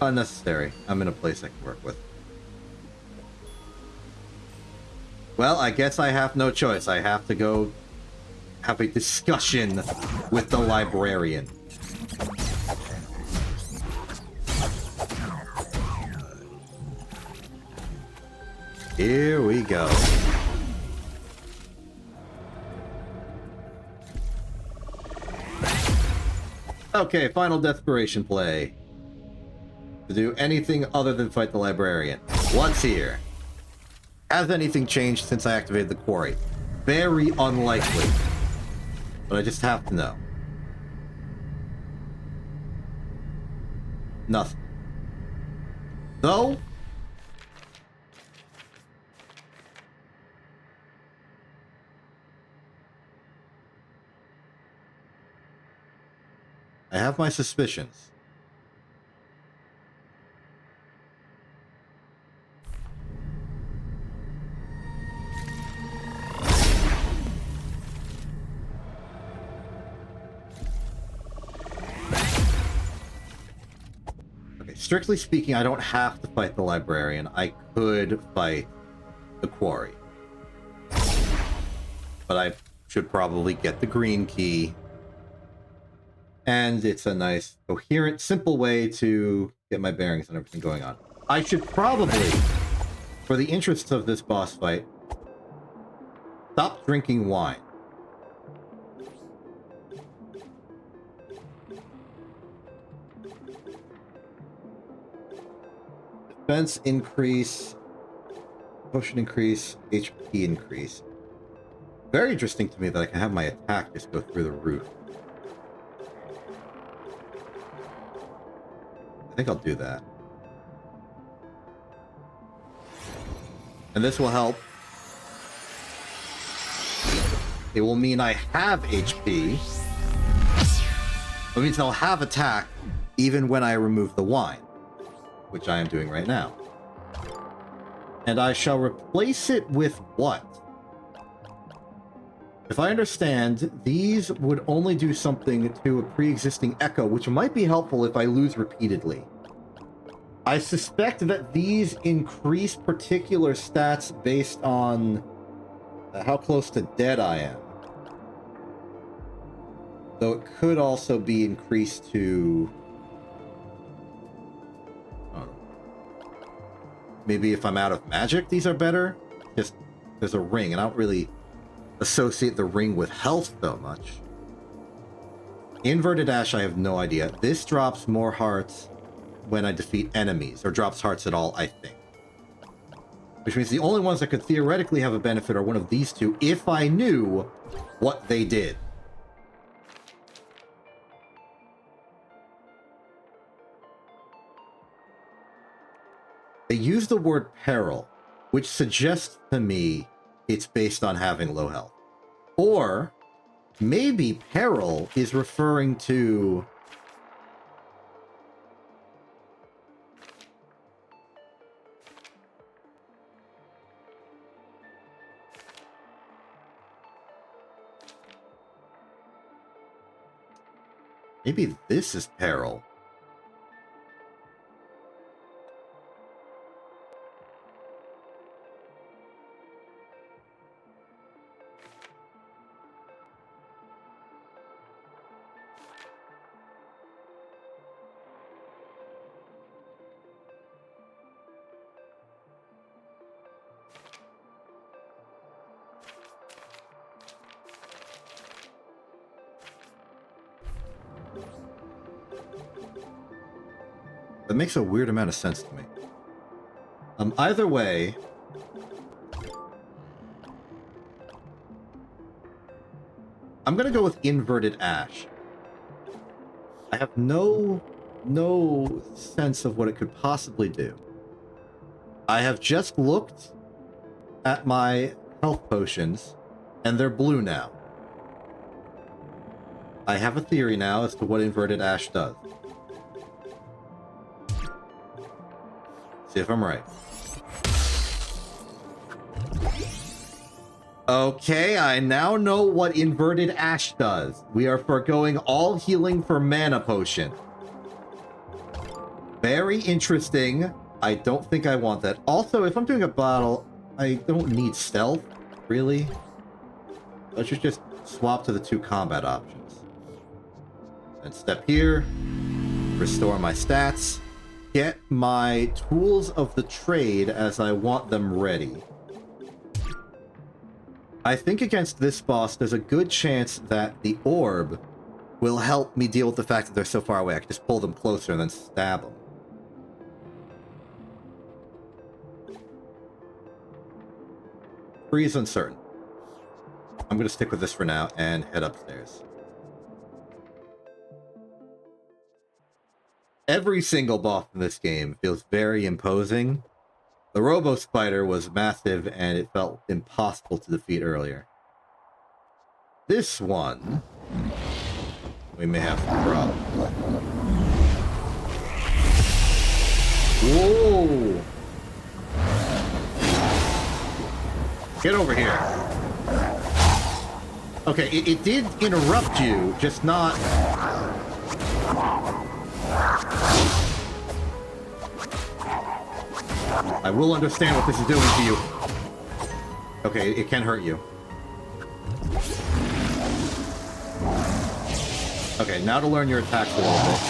Unnecessary. I'm in a place I can work with. Well, I guess I have no choice. I have to go have a discussion with the librarian. Here we go. Okay, final desperation play. To do anything other than fight the librarian. What's here? Has anything changed since I activated the quarry? Very unlikely. But I just have to know. Nothing. Though... I have my suspicions. Okay, strictly speaking, I don't have to fight the librarian. I could fight the quarry. But I should probably get the green key. And it's a nice, coherent, simple way to get my bearings and everything going on. I should probably, for the interests of this boss fight, stop drinking wine. Defense increase, potion increase, HP increase. Very interesting to me that I can have my attack just go through the roof. I think I'll do that. And this will help. It will mean I have HP. It means I'll have attack even when I remove the wine, which I am doing right now. And I shall replace it with what? If I understand, these would only do something to a pre-existing echo, which might be helpful if I lose repeatedly. I suspect that these increase particular stats based on how close to dead I am. Though it could also be increased to... maybe if I'm out of magic, these are better? Just, there's a ring, and I don't really associate the ring with health so much. Inverted Ash, I have no idea. This drops more hearts when I defeat enemies, or drops hearts at all, I think. Which means the only ones that could theoretically have a benefit are one of these two, if I knew what they did. They use the word peril, which suggests to me it's based on having low health. Or maybe peril is referring to... maybe this is peril. That makes a weird amount of sense to me. Either way, I'm gonna go with Inverted Ash. I have no sense of what it could possibly do. I have just looked at my health potions, and they're blue now. I have a theory now as to what Inverted Ash does. See if I'm right. Okay, I now know what Inverted Ash does. We are foregoing all healing for Mana Potion. Very interesting. I don't think I want that. Also, if I'm doing a battle, I don't need stealth, really. I should just swap to the 2 combat options. And step here. Restore my stats. Get my tools of the trade as I want them ready. I think against this boss, there's a good chance that the orb will help me deal with the fact that they're so far away. I can just pull them closer and then stab them. Free is uncertain. I'm going to stick with this for now and head upstairs. Every single boss in this game feels very imposing. The Robo Spider was massive and it felt impossible to defeat earlier. This one, we may have some problems. Whoa! Get over here. Okay, it did interrupt you, just not... I will understand what this is doing to you. Okay, it can hurt you. Okay, now to learn your attacks a little bit.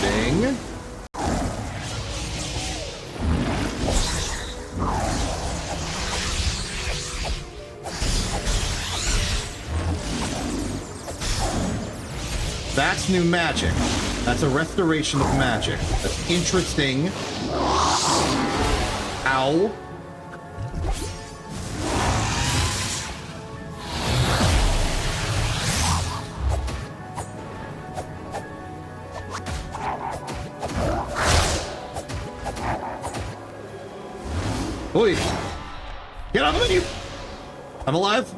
Interesting. That's new magic. That's a restoration of magic. That's interesting. Ow. Oi! Get off of me! I'm alive?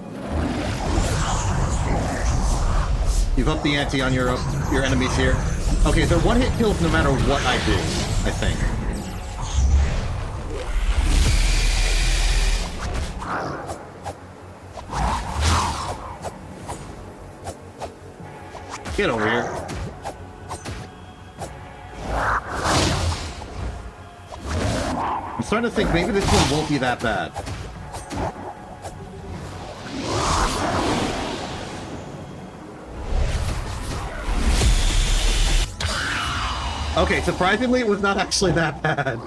You've upped the ante on your enemies here. Okay, they're one-hit kills no matter what I do, I think. Get over here. I'm starting to think maybe this one won't be that bad. Okay, surprisingly, it was not actually that bad.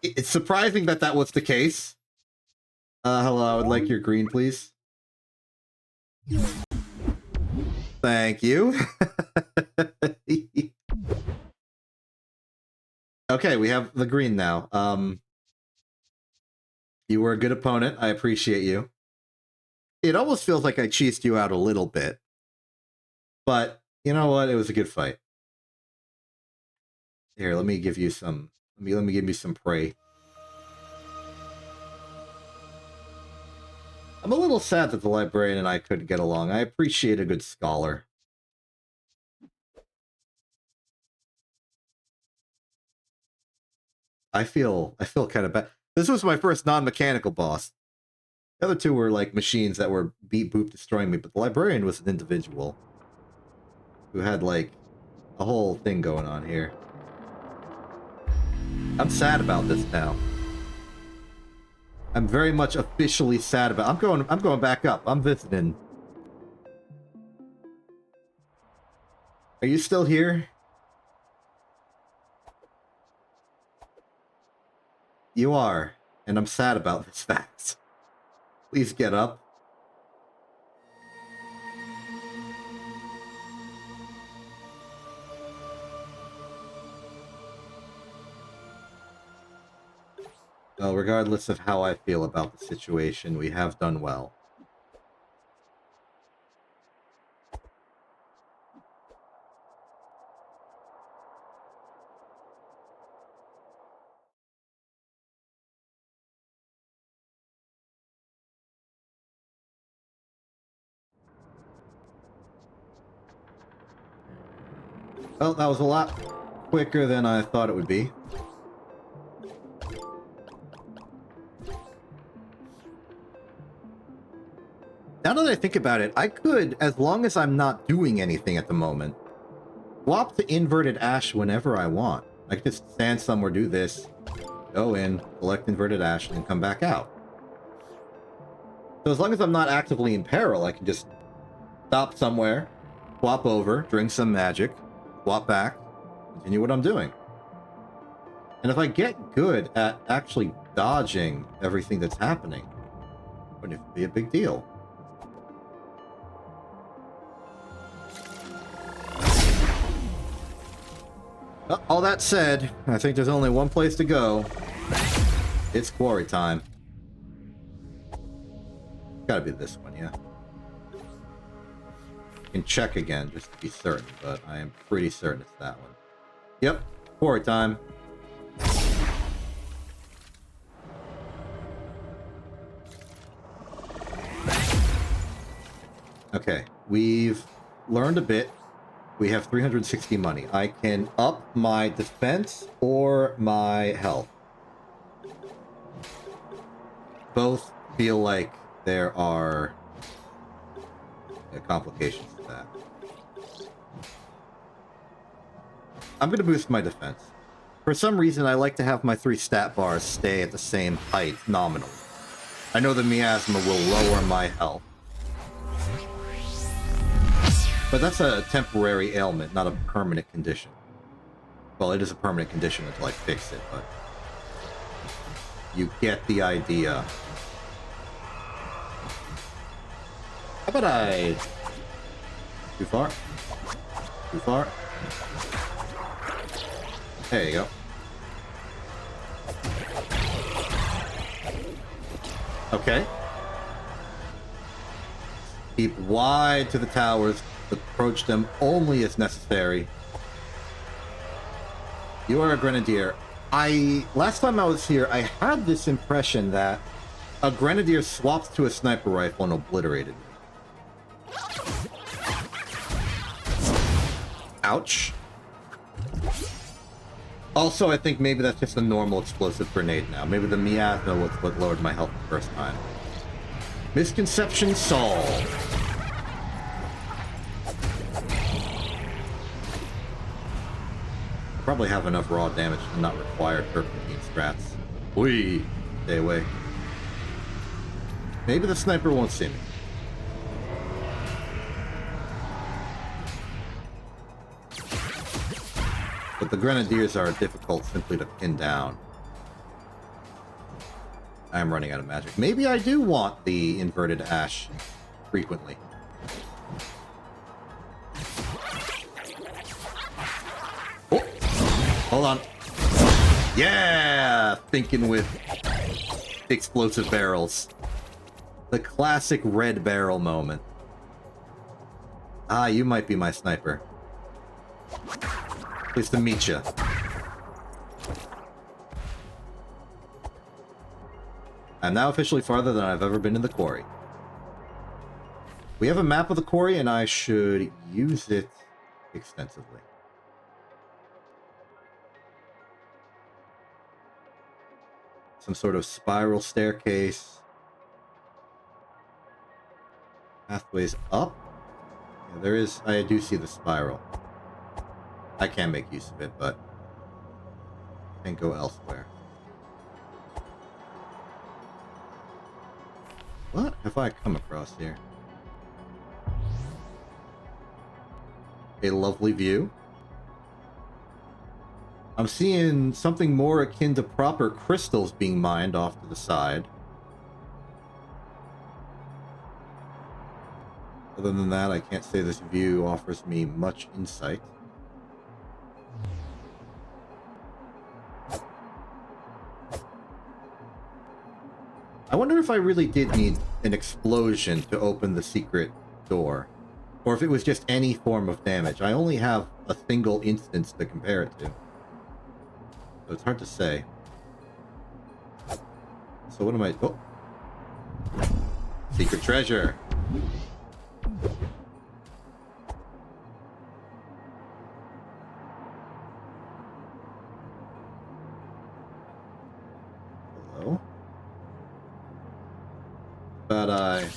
It's surprising that that was the case. Hello, I would like your green, please. Thank you. Okay, we have the green now. You were a good opponent. I appreciate you. It almost feels like I cheesed you out a little bit. But, you know what? It was a good fight. Here, let me give you some... Let me give you some prey. I'm a little sad that the librarian and I couldn't get along. I appreciate a good scholar. I feel kind of bad. This was my first non-mechanical boss. The other two were like machines that were beat boop destroying me, but the librarian was an individual who had like a whole thing going on here. I'm sad about this now. I'm very much officially sad about. I'm going back up. I'm visiting. Are you still here? You are, and I'm sad about this fact. Please get up. Well, regardless of how I feel about the situation, we have done well. Well, that was a lot quicker than I thought it would be. Now that I think about it, I could, as long as I'm not doing anything at the moment, swap to inverted ash whenever I want. I could just stand somewhere, do this, go in, collect inverted ash, and then come back out. So as long as I'm not actively in peril, I can just stop somewhere, swap over, drink some magic, swap back, continue what I'm doing. And if I get good at actually dodging everything that's happening, it wouldn't be a big deal. Well, all that said, I think there's only one place to go. It's quarry time. Gotta be this one, yeah. I can check again just to be certain, but I am pretty certain it's that one. Yep, quarry time. Okay, we've learned a bit. We have 360 money. I can up my defense or my health. both feel like there are complications to that. I'm going to boost my defense. For some reason, I like to have my 3 stat bars stay at the same height nominally. I know the miasma will lower my health. But that's a temporary ailment, not a permanent condition. Well, it is a permanent condition until I fix it, but... you get the idea. How about I... Too far? Too far? There you go. Okay. Keep wide to the towers. Approach them only as necessary. You are a grenadier. Last time I was here, I had this impression that a grenadier swapped to a sniper rifle and obliterated me. Ouch. Also, I think maybe that's just a normal explosive grenade now. Maybe the miasma was what lowered my health the first time. Misconception solved. Probably have enough raw damage to not require turpentine strats. Whee! Stay away. Maybe the sniper won't see me. But the grenadiers are difficult simply to pin down. I am running out of magic. Maybe I do want the inverted ash frequently. Oh! Hold on. Yeah! Thinking with explosive barrels. The classic red barrel moment. Ah, you might be my sniper. Pleased to meet you. I'm now officially farther than I've ever been in the quarry. We have a map of the quarry, and I should use it extensively. Some sort of spiral staircase. Pathways up. Yeah, there is... I do see the spiral. I can make use of it, but I can go elsewhere. What have I come across here? A lovely view. I'm seeing something more akin to proper crystals being mined off to the side. Other than that, I can't say this view offers me much insight. I wonder if I really did need an explosion to open the secret door. Or if it was just any form of damage. I only have a single instance to compare it to. So it's hard to say. So what am I... Oh! Secret treasure! Hello? But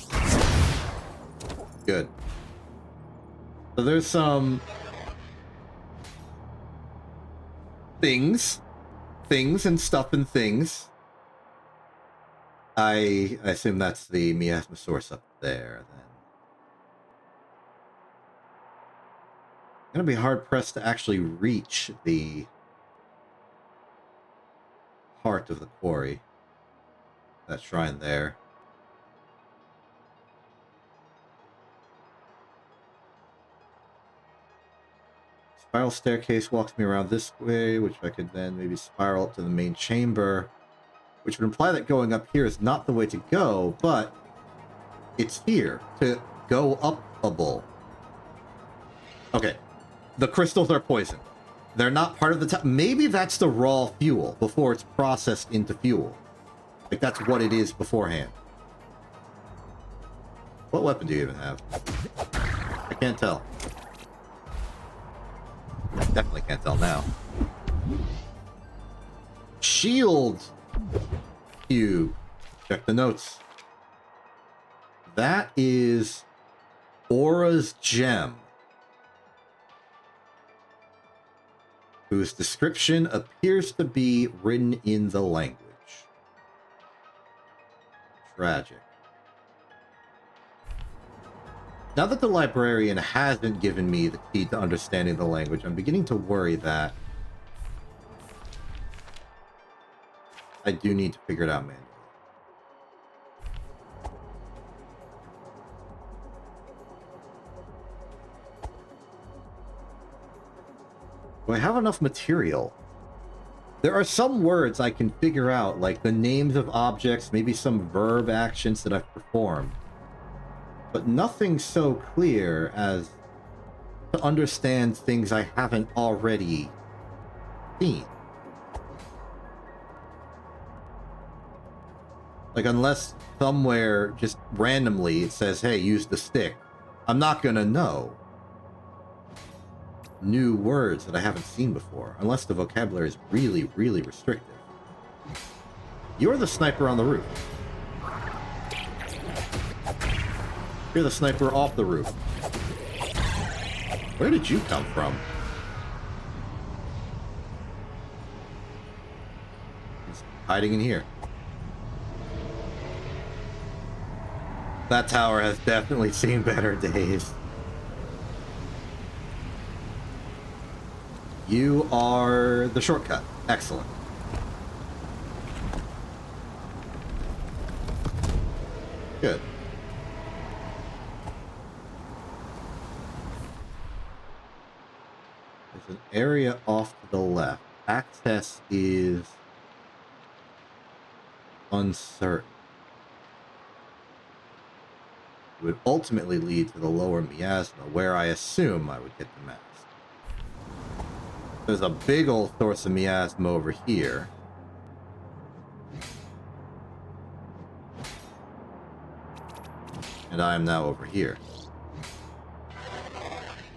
good. So there's some things and stuff and things. I assume that's the miasma source up there then. Gonna be hard pressed to actually reach the heart of the quarry. That shrine there. Spiral staircase walks me around this way, which I could then maybe spiral up to the main chamber, which would imply that going up here is not the way to go, but it's here to go upable. Okay, the crystals are poison. They're not part of the... Maybe that's the raw fuel before it's processed into fuel. Like, that's what it is beforehand. What weapon do you even have? I can't tell. Definitely can't tell now. Shield cube. Check the notes. That is Aura's gem, whose description appears to be written in the language. Tragic. Now that the librarian hasn't given me the key to understanding the language, I'm beginning to worry that I do need to figure it out manually. Do I have enough material? There are some words I can figure out, like the names of objects, maybe some verb actions that I've performed. But nothing so clear as to understand things I haven't already seen. Like, unless somewhere just randomly it says, hey, use the stick, I'm not gonna know new words that I haven't seen before, unless the vocabulary is really, really restrictive. You're the sniper on the roof. You're the sniper off the roof. Where did you come from? He's hiding in here. That tower has definitely seen better days. You are the shortcut. Excellent. Good. There's an area off to the left. Access is uncertain. It would ultimately lead to the lower miasma, where I assume I would get the mask. There's a big old source of miasma over here. And I am now over here,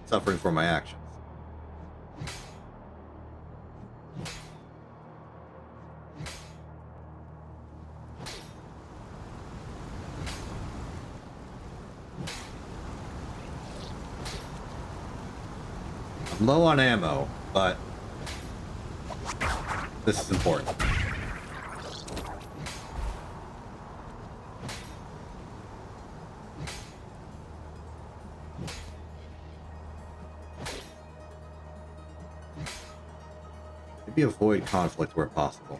suffering for my actions. I'm low on ammo, but this is important. Maybe avoid conflict where possible.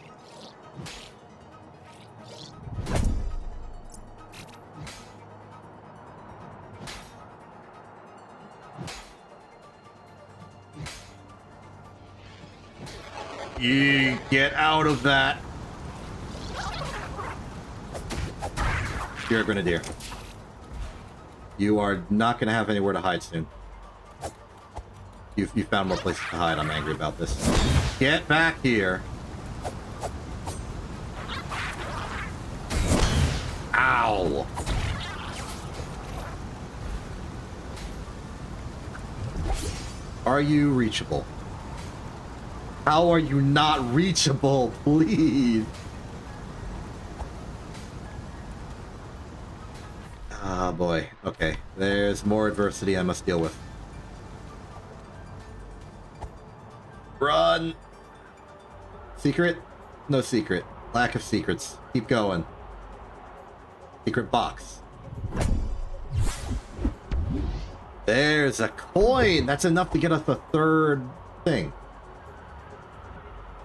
You get out of that. You're a grenadier. You are not going to have anywhere to hide soon. You found more places to hide. I'm angry about this. Get back here. Ow. Are you reachable? How are you not reachable, please? Ah, boy. Okay. There's more adversity I must deal with. Run! Secret? No secret. Lack of secrets. Keep going. Secret box. There's a coin! That's enough to get us the third thing.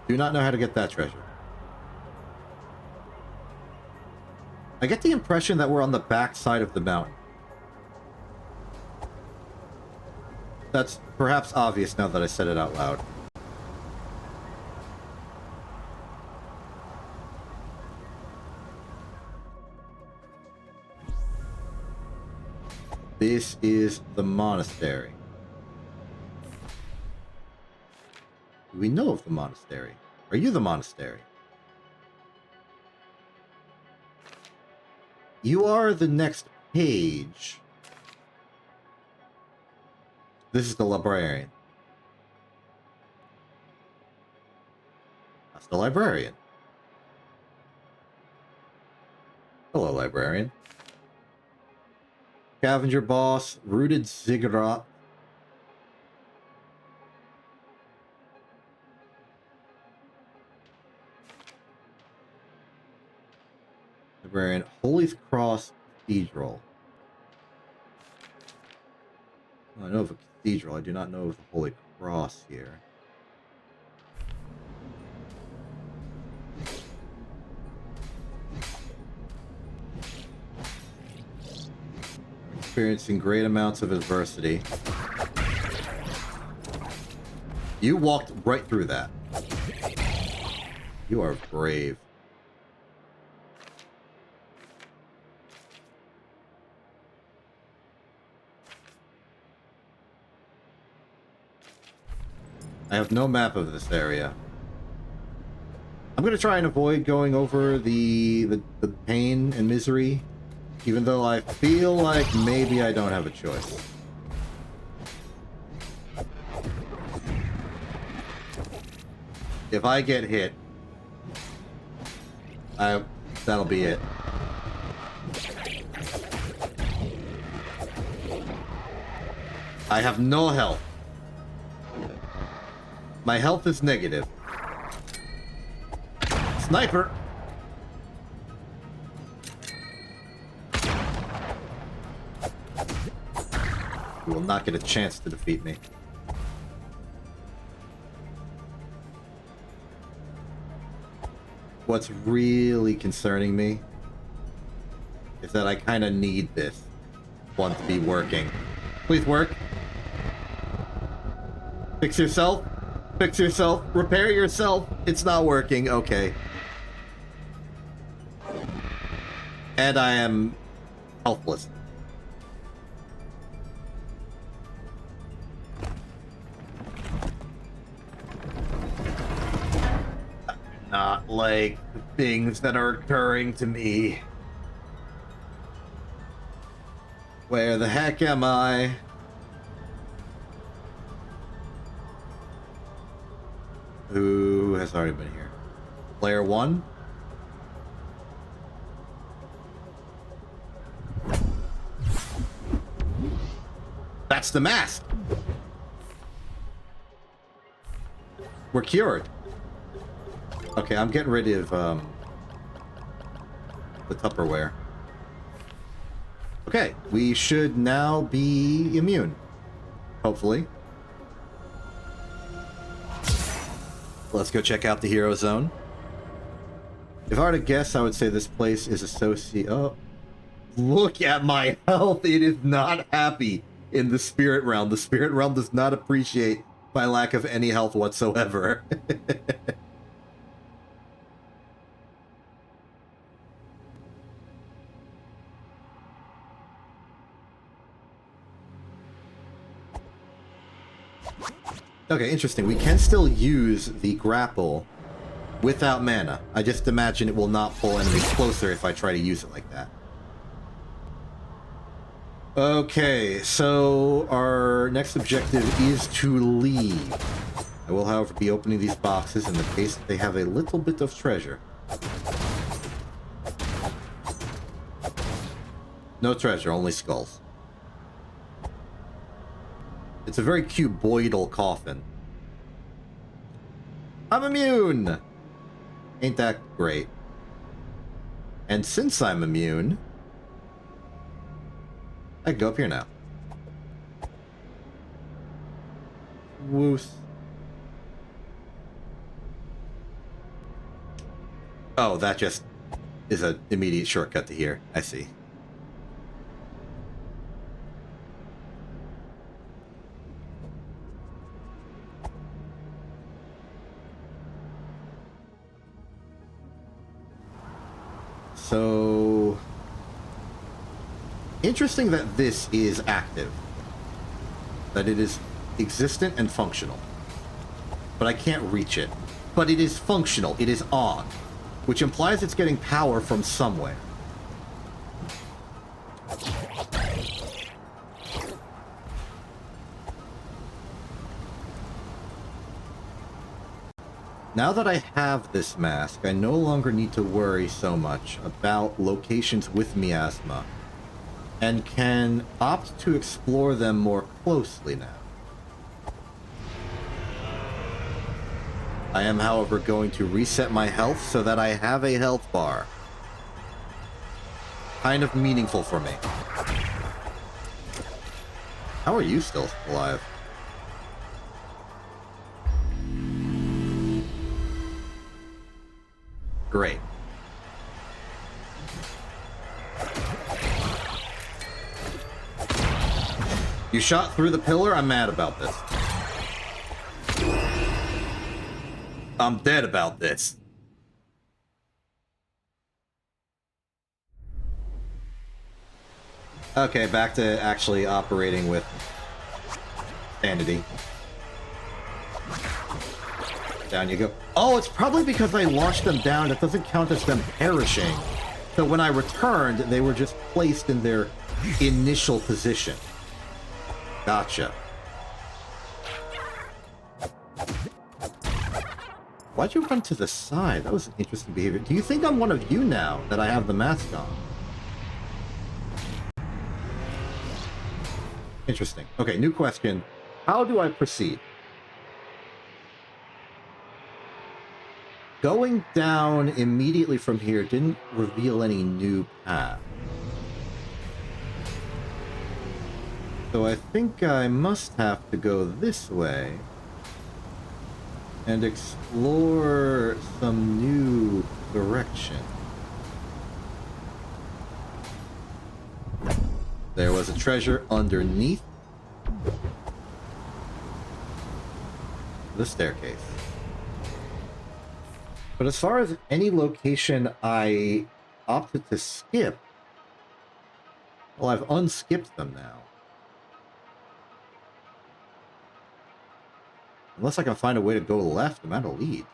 Do not know how to get that treasure. I get the impression that we're on the back side of the mountain. That's perhaps obvious now that I said it out loud. This is the monastery. Do we know of the monastery? Are you the monastery? You are the next page. This is the librarian. That's the librarian. librarian. Scavenger boss, rooted ziggurat. Librarian, Holy Cross Cathedral. I know of a cathedral. I do not know of the Holy Cross here. Experiencing great amounts of adversity. You walked right through that. You are brave. I have no map of this area. I'm going to try and avoid going over the pain and misery, even though I feel like maybe I don't have a choice. If I get hit, that'll be it. I have no health. My health is negative. Sniper! You will not get a chance to defeat me. What's really concerning me is that I kind of need this one to be working. Please work. Fix yourself. Fix yourself. Repair yourself. It's not working. Okay. And I am helpless. I do not like the things that are occurring to me. Where the heck am I? Who has already been here? Player 1? That's the mask! We're cured. Okay, I'm getting rid of the Tupperware. Okay, we should now be immune. Hopefully. Let's go check out the Hero Zone. If I were to guess, I would say this place is associated... Oh. Look at my health! It is not happy in the Spirit Realm. The Spirit Realm does not appreciate my lack of any health whatsoever. Okay, interesting. We can still use the grapple without mana. I just imagine it will not pull enemies closer if I try to use it like that. Okay, so our next objective is to leave. I will, however, be opening these boxes in the case that they have a little bit of treasure. No treasure, only skulls. It's a very cuboidal coffin. I'm immune! Ain't that great. And since I'm immune, I can go up here now. Woos. Oh, that just is an immediate shortcut to here. I see. So, interesting that this is active. That it is existent and functional. But I can't reach it. But it is functional. It is on. Which implies it's getting power from somewhere. Now that I have this mask, I no longer need to worry so much about locations with miasma, and can opt to explore them more closely now. I am, however, going to reset my health so that I have a health bar. Kind of meaningful for me. How are you still alive? Great. You shot through the pillar? I'm mad about this. I'm dead about this. Okay, back to actually operating with sanity. Down you go. Oh, it's probably because I launched them down. It doesn't count as them perishing. So when I returned, they were just placed in their initial position. Gotcha. Why'd you run to the side? That was an interesting behavior. Do you think I'm one of you now that I have the mask on? Interesting. Okay, new question. How do I proceed? Going down immediately from here didn't reveal any new path. So I think I must have to go this way and explore some new direction. There was a treasure underneath the staircase. But as far as any location I opted to skip, well, I've unskipped them now. Unless I can find a way to go left, I'm at a lead.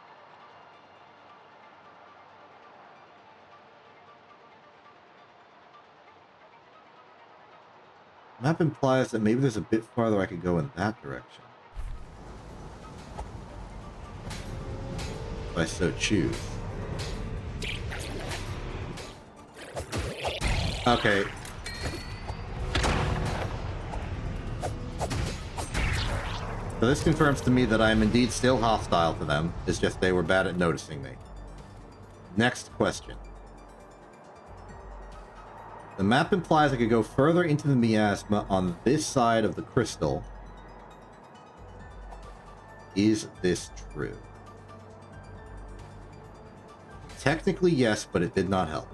Map implies that maybe there's a bit farther I could go in that direction. If I so choose. Okay. So this confirms to me that I am indeed still hostile to them. It's just they were bad at noticing me. Next question. The map implies I could go further into the miasma on this side of the crystal. Is this true? Technically, yes, but it did not help.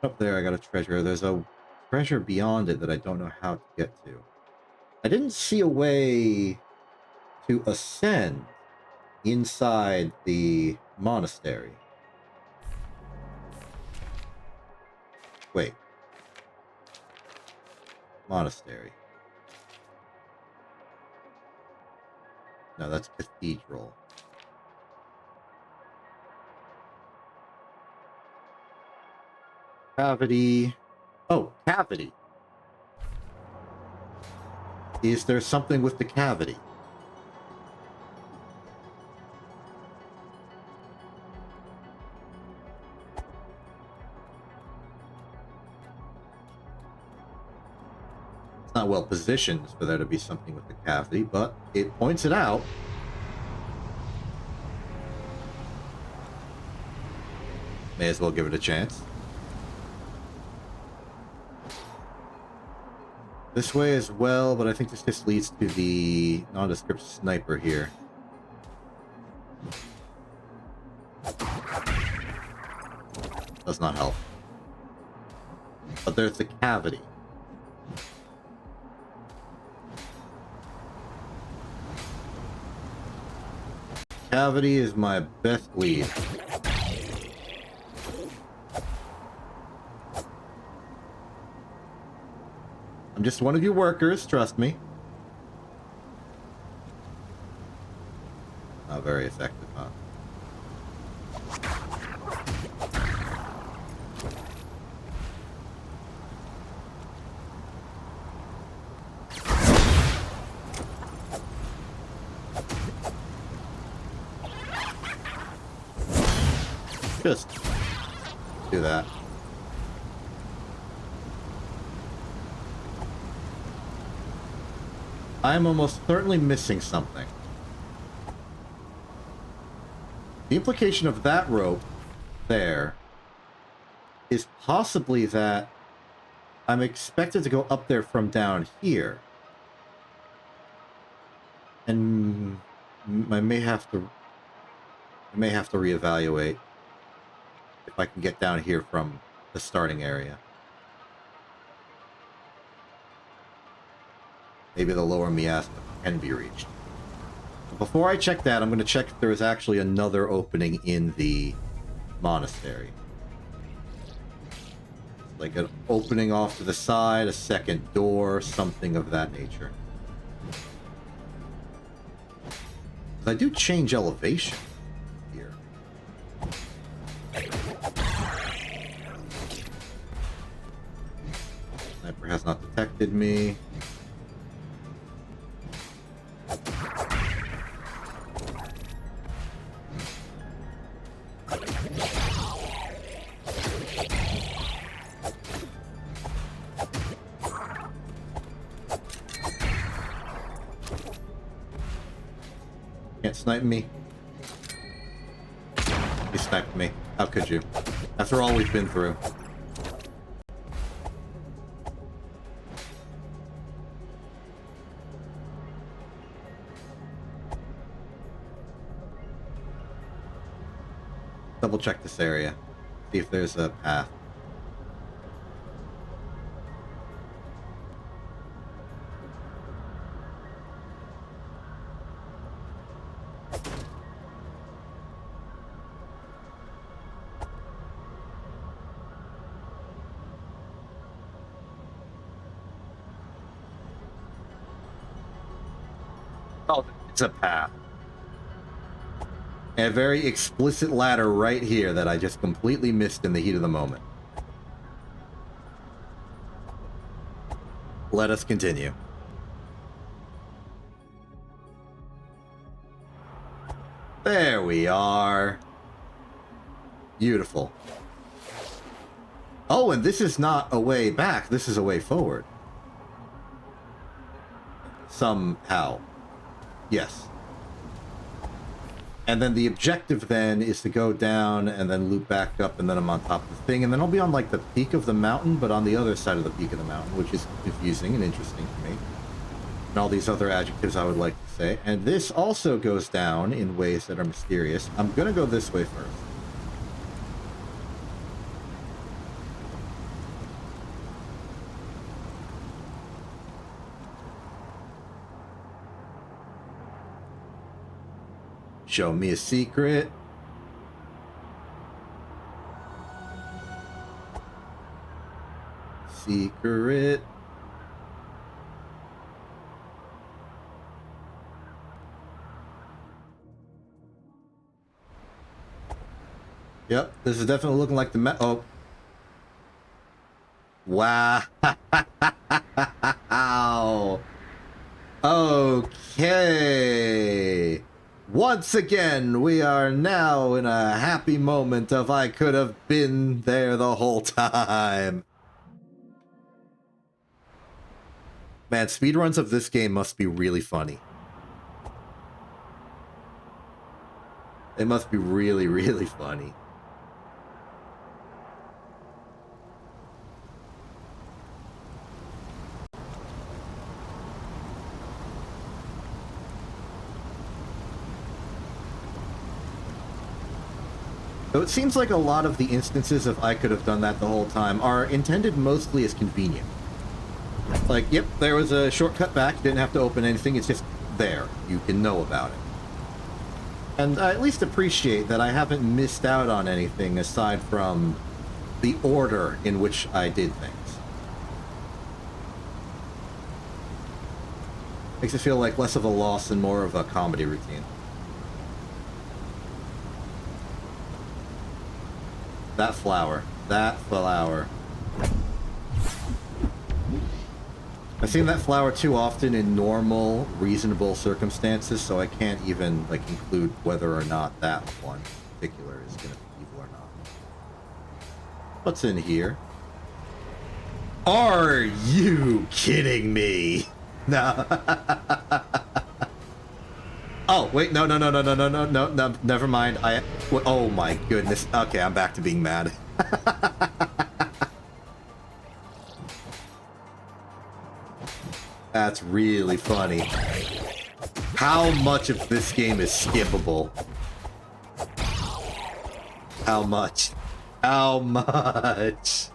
Up there, I got a treasure. There's a treasure beyond it that I don't know how to get to. I didn't see a way to ascend inside the monastery. Wait. Monastery. No, that's cathedral. Cavity. Oh, cavity. Is there something with the cavity? It's not well positioned for there to be something with the cavity, but it points it out. May as well give it a chance. This way as well, but I think this just leads to the nondescript sniper here. Does not help. But there's the cavity. Cavity is my best lead. I'm just one of you workers, trust me. Not very effective, huh? just do that. I'm almost certainly missing something. The implication of that rope there is possibly that I'm expected to go up there from down here. And I may have to reevaluate if I can get down here from the starting area. Maybe the lower miasma can be reached. But before I check that, I'm going to check if there is actually another opening in the monastery. Like an opening off to the side, a second door, something of that nature. I do change elevation here. Sniper has not detected me. Can't snipe me. You sniped me. How could you? After all we've been through. Double check this area. See if there's a path. Oh, it's a path. And a very explicit ladder right here that I just completely missed in the heat of the moment. Let us continue. There we are. Beautiful. Oh, and this is not a way back. This is a way forward. Somehow. Yes. And then the objective then is to go down and then loop back up, and then I'm on top of the thing, and then I'll be on like the peak of the mountain, but on the other side of the peak of the mountain, which is confusing and interesting to me. And all these other adjectives I would like to say. And this also goes down in ways that are mysterious. I'm gonna go this way first. Show me a secret. Secret. Yep, this is definitely looking like the oh. Wow. Okay. Once again, we are now in a happy moment of I could have been there the whole time. Man, speedruns of this game must be really funny. They must be really, really funny. So it seems like a lot of the instances of I could have done that the whole time are intended mostly as convenient. Like, yep, there was a shortcut back, didn't have to open anything, it's just there. You can know about it. And I at least appreciate that I haven't missed out on anything aside from the order in which I did things. Makes it feel like less of a loss and more of a comedy routine. That flower. That flower. I've seen that flower too often in normal, reasonable circumstances, so I can't even, like, include whether or not that one in particular is going to be evil or not. What's in here? Are you kidding me? No. Oh, wait, no, never mind. Oh my goodness. Okay, I'm back to being mad. That's really funny. How much of this game is skippable? How much? How much?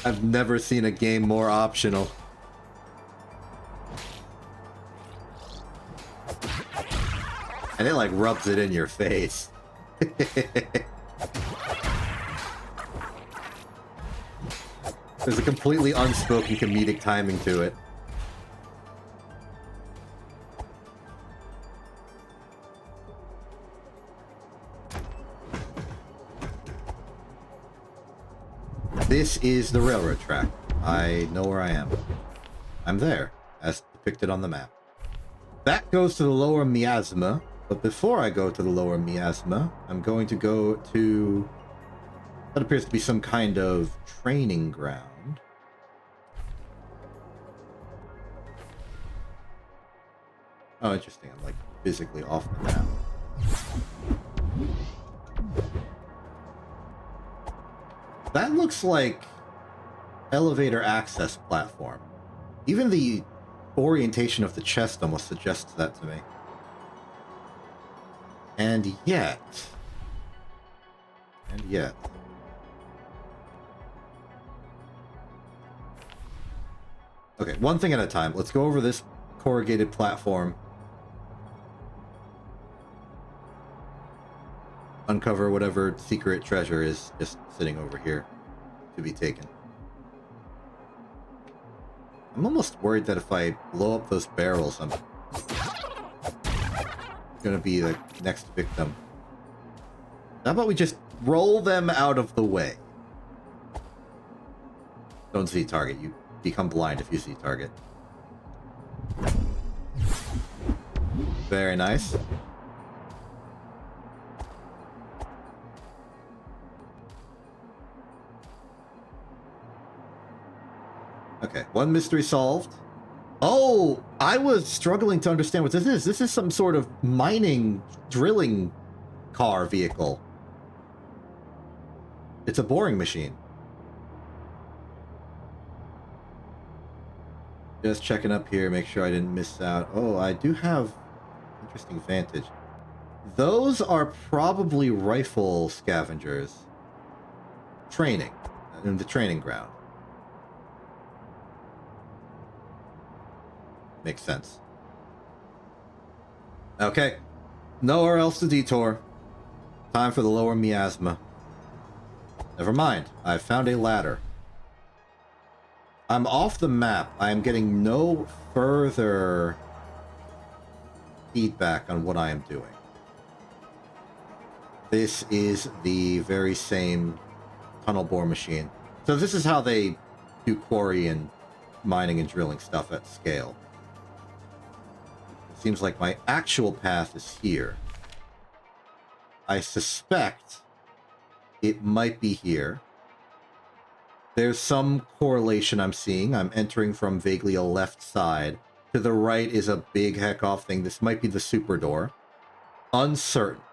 I've never seen a game more optional. And it like rubs it in your face. There's a completely unspoken comedic timing to it. This is the railroad track. I know where I am. I'm there, as depicted on the map. That goes to the lower miasma, but before I go to the lower miasma, I'm going to go to... That appears to be some kind of training ground. Oh, interesting. I'm like physically off the map. That looks like elevator access platform. Even the orientation of the chest almost suggests that to me. And yet... Okay, one thing at a time. Let's go over this corrugated platform. Uncover whatever secret treasure is just sitting over here to be taken. I'm almost worried that if I blow up those barrels, I'm gonna be the next victim. How about we just roll them out of the way? Don't see target. You become blind if you see target. Very nice. Okay, one mystery solved. Oh, I was struggling to understand what this is. This is some sort of mining, drilling car vehicle. It's a boring machine. Just checking up here, make sure I didn't miss out. Oh, I do have interesting vantage. Those are probably rifle scavengers. Training. In the training ground. Makes sense. Okay. Nowhere else to detour. Time for the lower miasma. Never mind. I've found a ladder. I'm off the map. I am getting no further feedback on what I am doing. This is the very same tunnel bore machine. So this is how they do quarry and mining and drilling stuff at scale. It seems like my actual path is here. I suspect it might be here. There's some correlation I'm seeing. I'm entering from vaguely a left side. To the right is a big heck-off thing. This might be the super door. Uncertain.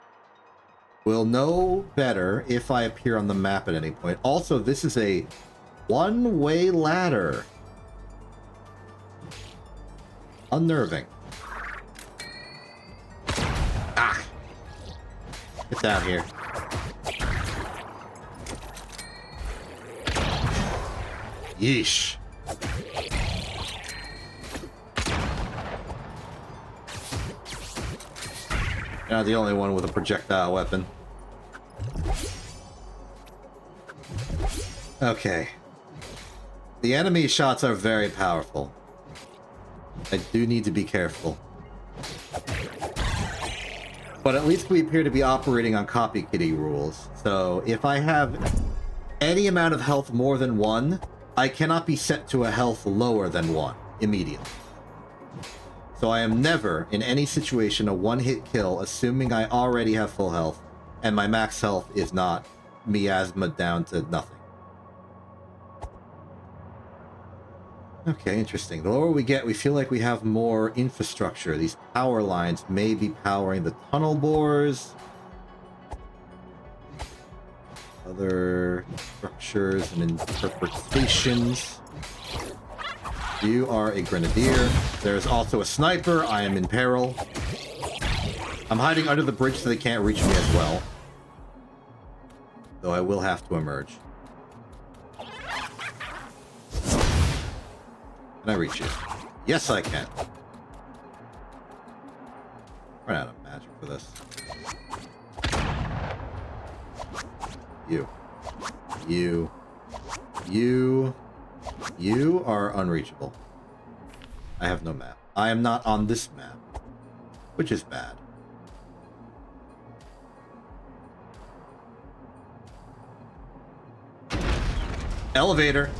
We'll know better if I appear on the map at any point. Also, this is a one-way ladder. Unnerving. Ah! Get down here. Yeesh. You're not the only one with a projectile weapon. Okay. The enemy shots are very powerful. I do need to be careful. But at least we appear to be operating on copy kitty rules. So if I have any amount of health more than one, I cannot be set to a health lower than 1 immediately. So I am never, in any situation, a one-hit kill, assuming I already have full health, and my max health is not miasma down to nothing. Okay, interesting. The lower we get, we feel like we have more infrastructure. These power lines may be powering the tunnel bores. Other structures and interpretations. You are a grenadier. There's also a sniper. I am in peril. I'm hiding under the bridge so they can't reach me as well. Though I will have to emerge. Can I reach you? Yes, I can. Run out of magic for this. You are unreachable. I have no map. I am not on this map, which is bad. Elevator.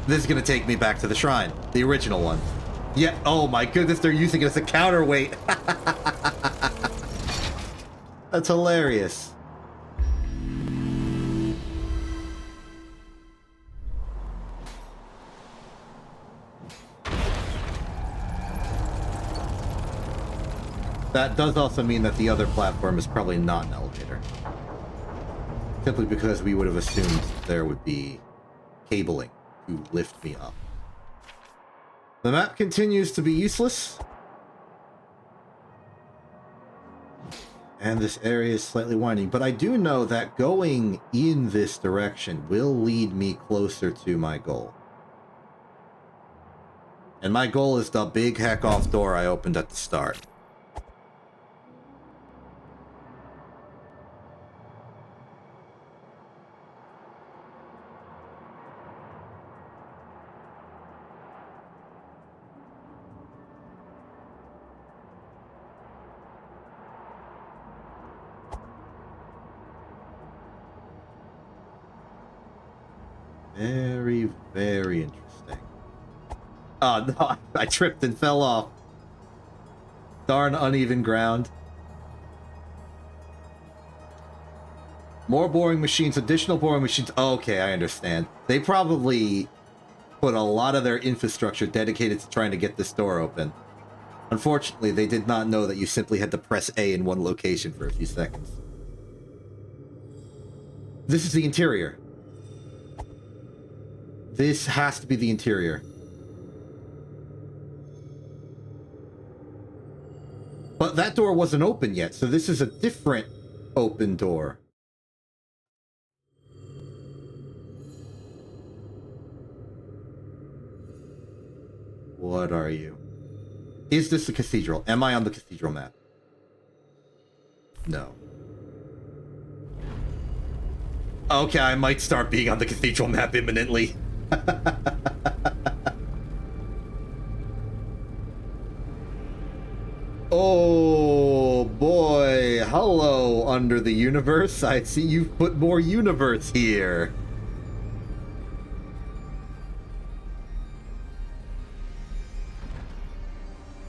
This is gonna take me back to the shrine, the original one. Yeah. Oh my goodness, they're using it as a counterweight. That's hilarious. That does also mean that the other platform is probably not an elevator. Simply because we would have assumed there would be cabling to lift me up. The map continues to be useless. And this area is slightly winding, but I do know that going in this direction will lead me closer to my goal. And my goal is the big heck off door I opened at the start. Very, very interesting. Oh no, I tripped and fell off. Darn uneven ground. More boring machines, additional boring machines. Okay, I understand. They probably put a lot of their infrastructure dedicated to trying to get this door open. Unfortunately, they did not know that you simply had to press A in one location for a few seconds. This is the interior. This has to be the interior. But that door wasn't open yet, so this is a different open door. What are you? Is this the cathedral? Am I on the cathedral map? No. Okay, I might start being on the cathedral map imminently. Oh boy, hello under the universe. I see you've put more universe here.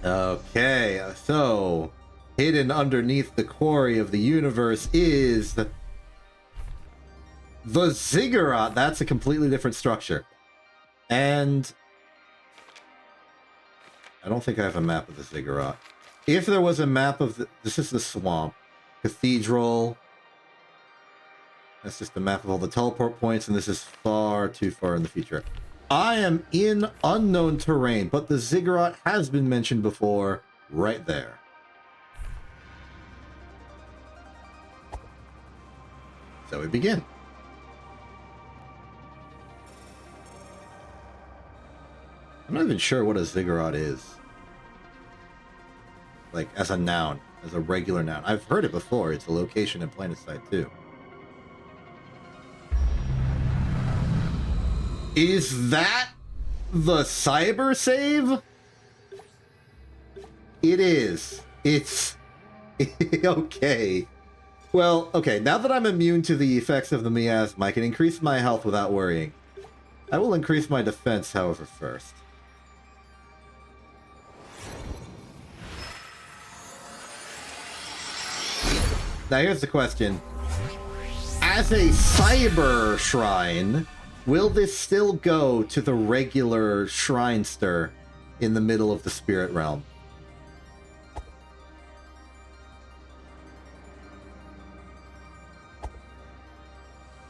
Okay, so hidden underneath the quarry of the universe is the ziggurat. That's a completely different structure. And I don't think I have a map of the ziggurat. If there was a map of this is the swamp, cathedral. That's just a map of all the teleport points, and this is far too far in the future. I am in unknown terrain, but the ziggurat has been mentioned before, right there. So we begin. I'm not even sure what a ziggurat is. Like, as a noun, as a regular noun. I've heard it before. It's a location in PlanetSide 2. Is that the cyber save? It is. It's... okay. Well, okay, now that I'm immune to the effects of the miasma, I can increase my health without worrying. I will increase my defense, however, first. Now here's the question. As a cyber shrine, will this still go to the regular shrinester in the middle of the spirit realm?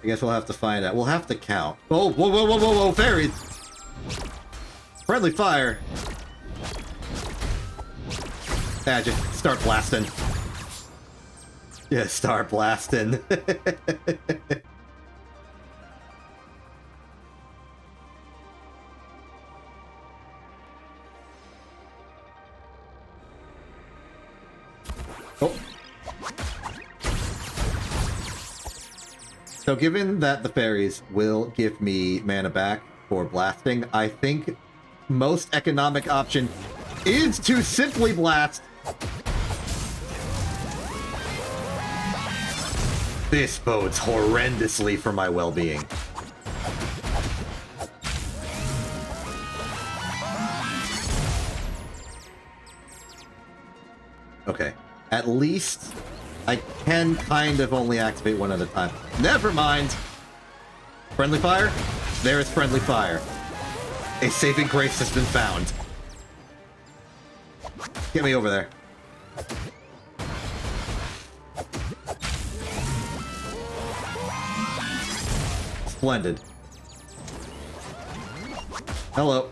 I guess we'll have to find out. We'll have to count. Oh, whoa, whoa, whoa, whoa, whoa, fairies! Friendly fire! Ah, just start blasting. Yeah, start blasting. Oh. So given that the fairies will give me mana back for blasting, I think most economic option is to simply blast. This bodes horrendously for my well-being. Okay. At least I can kind of only activate one at a time. Never mind! Friendly fire? There is friendly fire. A saving grace has been found. Get me over there. Splendid. Hello.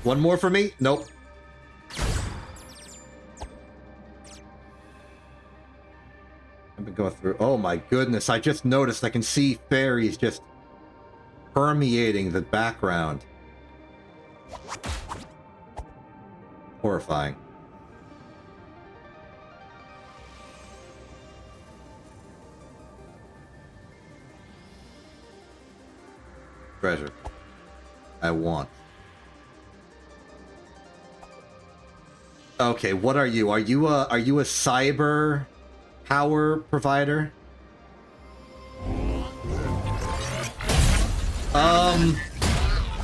One more for me? Nope. I've been going through... Oh my goodness, I just noticed I can see fairies just permeating the background. Horrifying. Treasure. I want. Okay, what are you? Are you a cyber power provider?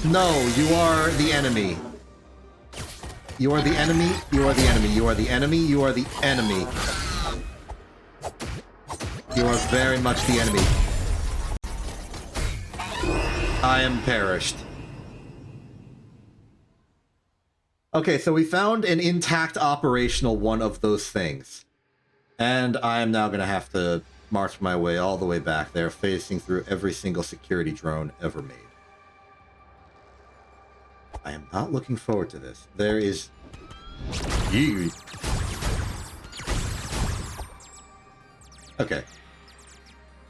No, you are the enemy. You are the enemy, you are the enemy, you are the enemy, you are the enemy. You are very much the enemy. I am perished. Okay, so we found an intact operational one of those things. And I am now going to have to march my way all the way back there, facing through every single security drone ever made. I am not looking forward to this. There is... You. Okay.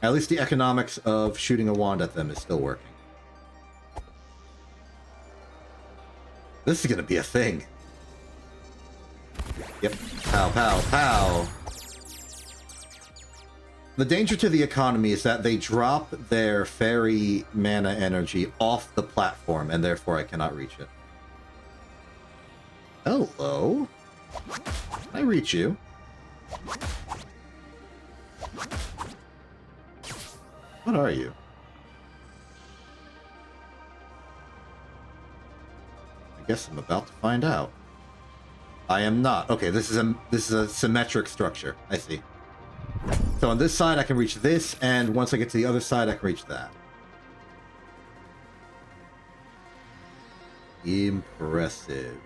At least the economics of shooting a wand at them is still working. This is gonna be a thing. Yep. Pow, pow, pow. The danger to the economy is that they drop their fairy mana energy off the platform, and therefore I cannot reach it. Hello? Can I reach you? What are you? I guess I'm about to find out. I am not. Okay, this is a symmetric structure. I see. So on this side I can reach this, and once I get to the other side I can reach that. Impressive.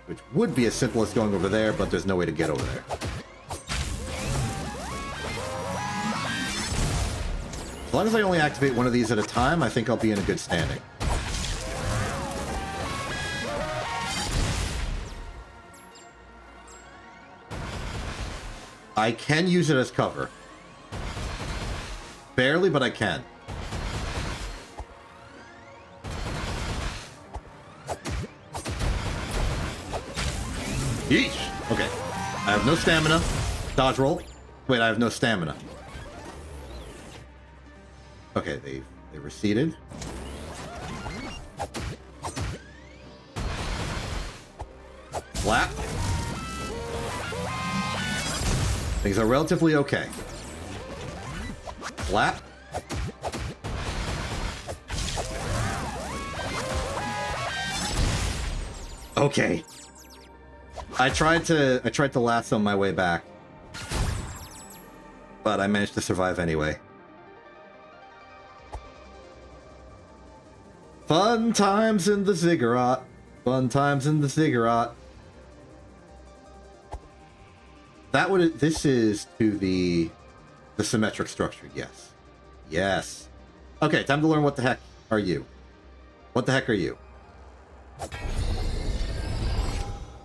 Which would be as simple as going over there, but there's no way to get over there. As long as I only activate one of these at a time, I think I'll be in a good standing. I can use it as cover. Barely, but I can. Yeesh! Okay. I have no stamina. Dodge roll. Wait, I have no stamina. Okay, they receded. Flap. Things are relatively okay. Flap. Okay. I tried to lasso my way back, but I managed to survive anyway. Fun times in the ziggurat. Fun times in the ziggurat. This is to the symmetric structure, yes. Yes. Okay, time to learn what the heck are you. What the heck are you?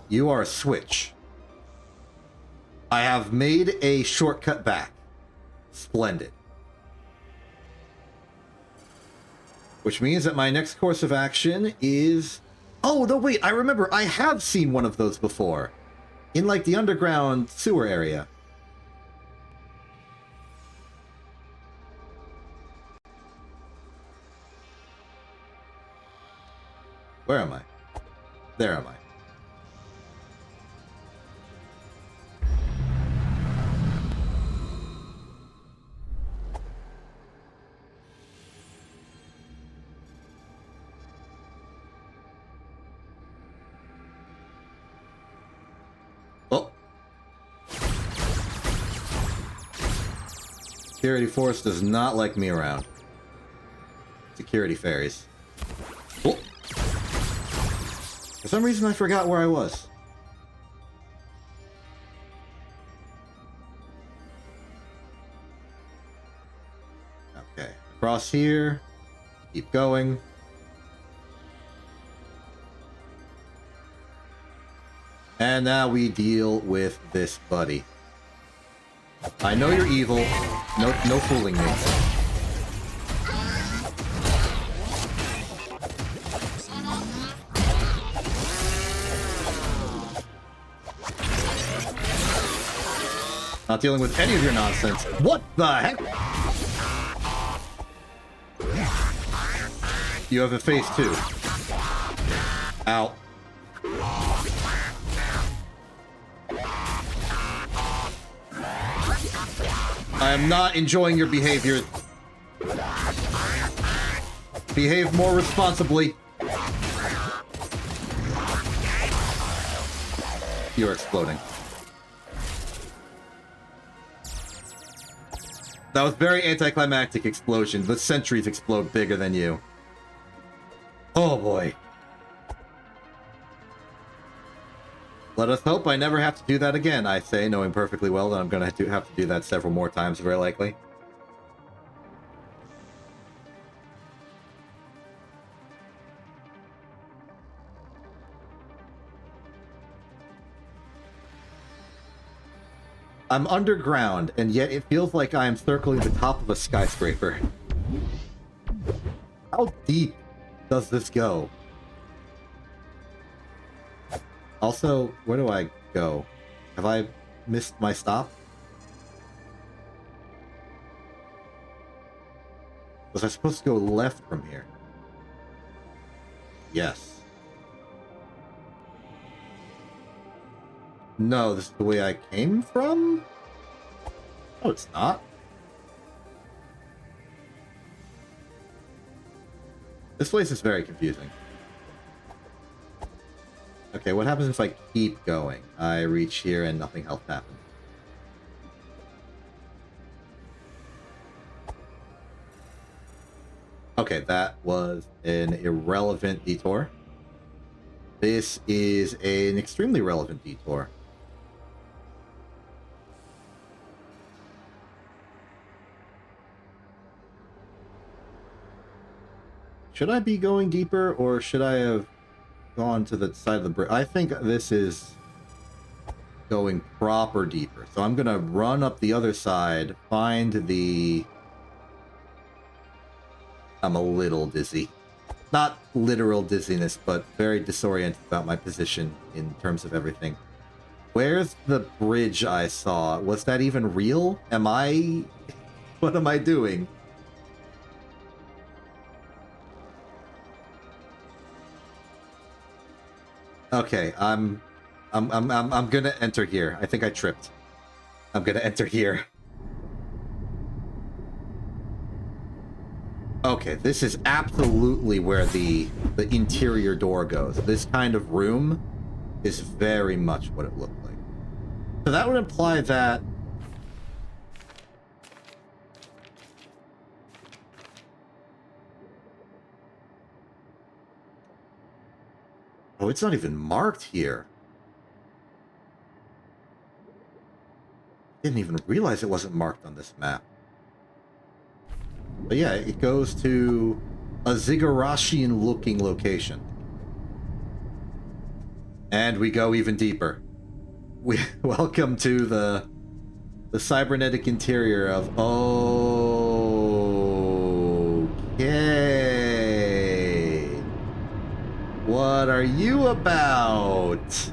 You are a switch. I have made a shortcut back. Splendid. Which means that my next course of action is... Oh, no, wait, I remember. I have seen one of those before. In, like, the underground sewer area. Where am I? There am I. Oh. Security Force does not like me around. Security fairies. Oh. For some reason, I forgot where I was. Okay. Across here. Keep going. And now we deal with this buddy. I know you're evil. No fooling me. Not dealing with any of your nonsense. What the heck? You have a face too. Ow. I am not enjoying your behavior. Behave more responsibly. You're exploding. That was very anticlimactic explosion. The sentries explode bigger than you. Oh boy. Let us hope I never have to do that again, I say, knowing perfectly well that I'm going to have to do that several more times, very likely. I'm underground, and yet it feels like I am circling the top of a skyscraper. How deep does this go? Also, where do I go? Have I missed my stop? Was I supposed to go left from here? Yes. No, this is the way I came from? Oh, it's not. This place is very confusing. Okay, what happens if I keep going? I reach here and nothing else happens. Okay, that was an irrelevant detour. This is an extremely relevant detour. Should I be going deeper, or should I have gone to the side of the bridge? I think this is going proper deeper. So I'm gonna run up the other side, find the... I'm a little dizzy. Not literal dizziness, but very disoriented about my position in terms of everything. Where's the bridge I saw? Was that even real? Am I... What am I doing? Okay, I'm I'm gonna enter here. I think I tripped. I'm gonna enter here. Okay, this is absolutely where the interior door goes. This kind of room is very much what it looked like. So that would imply that... Oh, it's not even marked here. Didn't even realize it wasn't marked on this map. But yeah, it goes to a Zigurashian-looking location. And we go even deeper. Welcome to the cybernetic interior of... Okay. What are you about?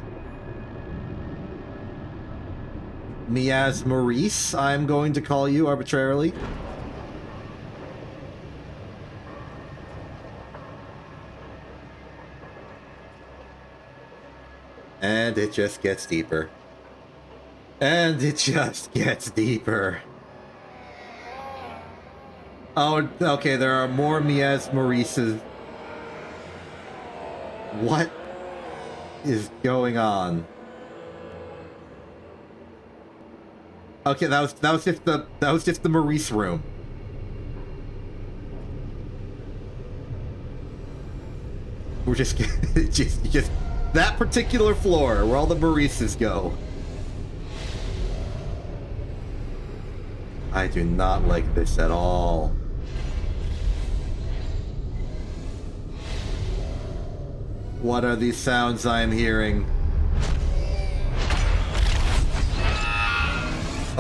Miaz Maurice, I'm going to call you arbitrarily. And it just gets deeper. And it just gets deeper. Oh, okay, there are more Miaz Maurices. What is going on? Okay, that was just the Maurice room. We're just that particular floor where all the Maurices go. I do not like this at all. What are these sounds I am hearing?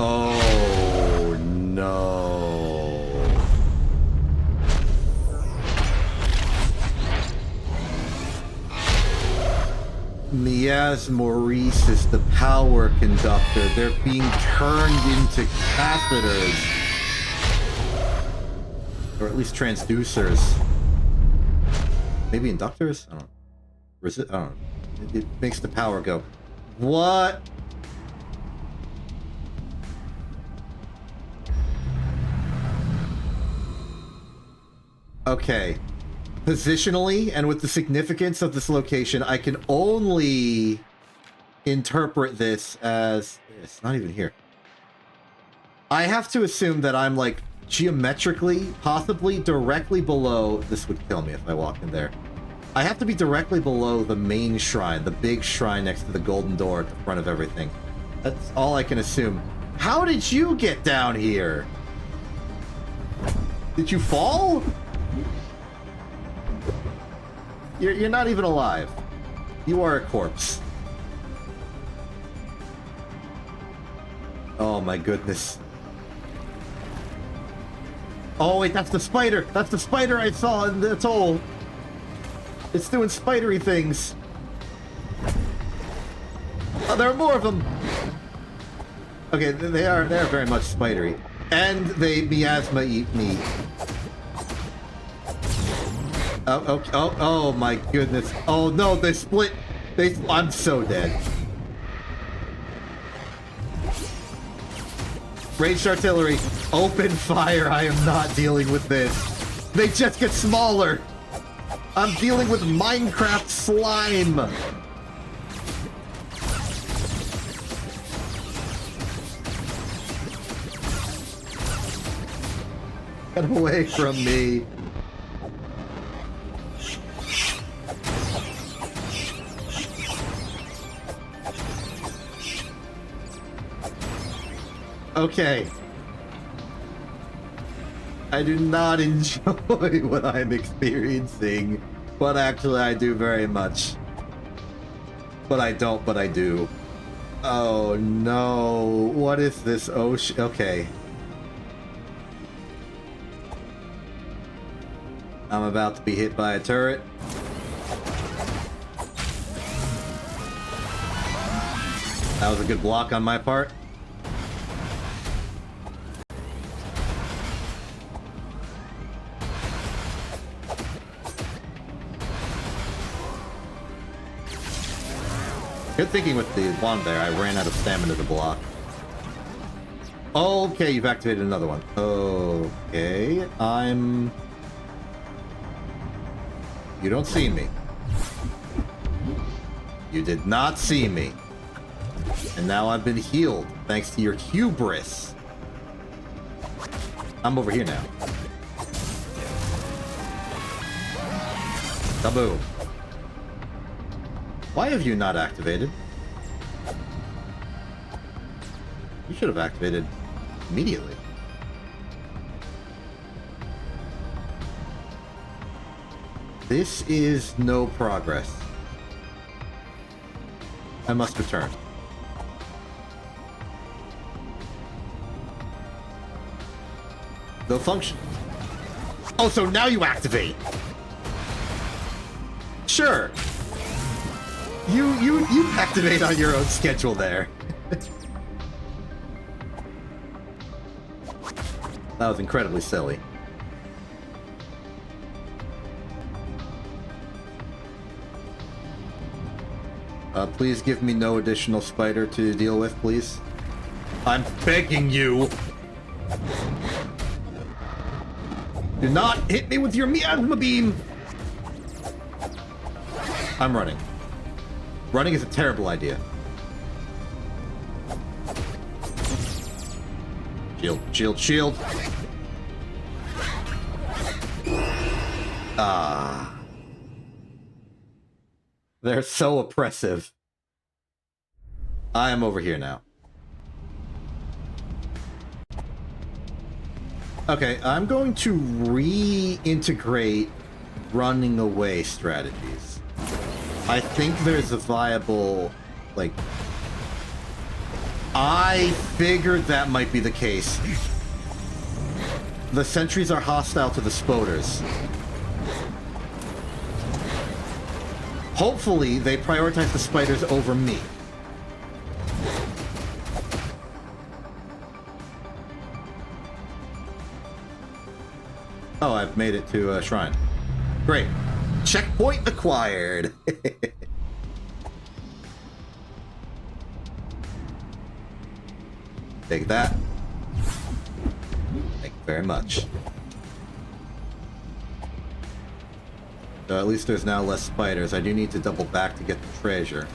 Oh no. Miaz Maurice is the power conductor. They're being turned into catheters. Or at least transducers. Maybe inductors? I don't know. I don't know. It makes the power go. What? Okay. Positionally, and with the significance of this location, I can only interpret this as... It's not even here. I have to assume that I'm, like, geometrically, possibly directly below... This would kill me if I walked in there. I have to be directly below the main shrine, the big shrine next to the golden door at the front of everything. That's all I can assume. How did you get down here? Did you fall? You're not even alive. You are a corpse. Oh my goodness. Oh wait, that's the spider! That's the spider I saw in the atoll! It's doing spidery things. Oh, there are more of them! Okay, they are very much spidery. And they miasma eat me. Oh my goodness. Oh no, they split. I'm so dead. Ranged artillery. Open fire. I am not dealing with this. They just get smaller. I'm dealing with Minecraft slime. Get away from me. Okay. I do not enjoy what I'm experiencing, but actually I do very much. But I don't, but I do. Oh no, what is this ocean? Okay. I'm about to be hit by a turret. That was a good block on my part. Good thinking with the wand there. I ran out of stamina to block. Okay, you've activated another one. Okay, You don't see me. You did not see me. And now I've been healed, thanks to your hubris. I'm over here now. Kaboom. Why have you not activated? You should have activated immediately. This is no progress. I must return. No function. Oh, so now you activate. Sure. You activate on your own schedule there. That was incredibly silly. Please give me no additional spider to deal with, please. I'm begging you. Do not hit me with your miasma beam. I'm running. Running is a terrible idea. Shield, shield, shield. Ah. They're so oppressive. I am over here now. Okay, I'm going to reintegrate running away strategies. I think there's a viable, like... I figured that might be the case. The sentries are hostile to the spoders. Hopefully, they prioritize the spiders over me. Oh, I've made it to a shrine. Great. Checkpoint acquired. Take that. Thank you very much. So at least there's now less spiders. I do need to double back to get the treasure.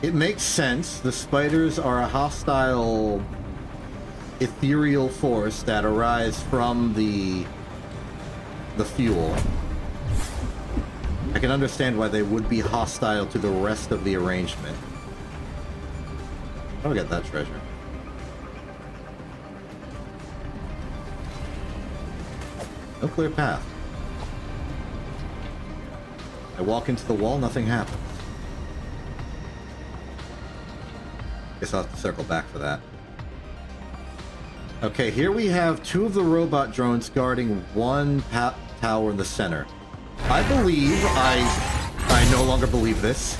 It makes sense. The spiders are a hostile ethereal force that arise from the fuel. I can understand why they would be hostile to the rest of the arrangement. How do I get that treasure? No clear path. I walk into the wall, nothing happens. Guess I'll have to circle back for that. Okay, here we have two of the robot drones guarding one tower in the center. I believe I no longer believe this.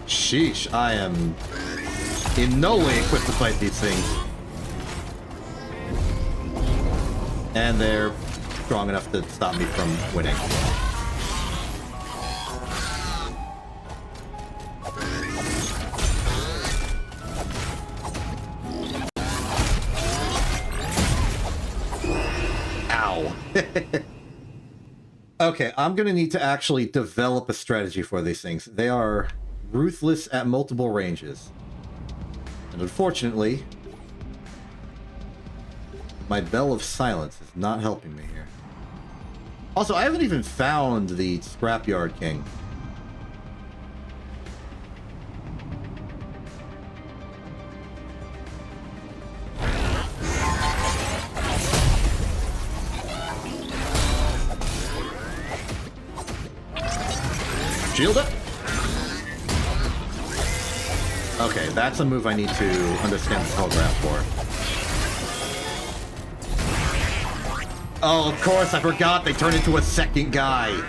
Sheesh, I am in no way equipped to fight these things. And they're strong enough to stop me from winning. Ow. Okay, I'm gonna need to actually develop a strategy for these things. They are ruthless at multiple ranges. And unfortunately, my Bell of Silence is not helping me here. Also, I haven't even found the Scrapyard King. Shield up! Okay, that's a move I need to understand the telegraph for. Oh, of course, I forgot they turned into a second guy.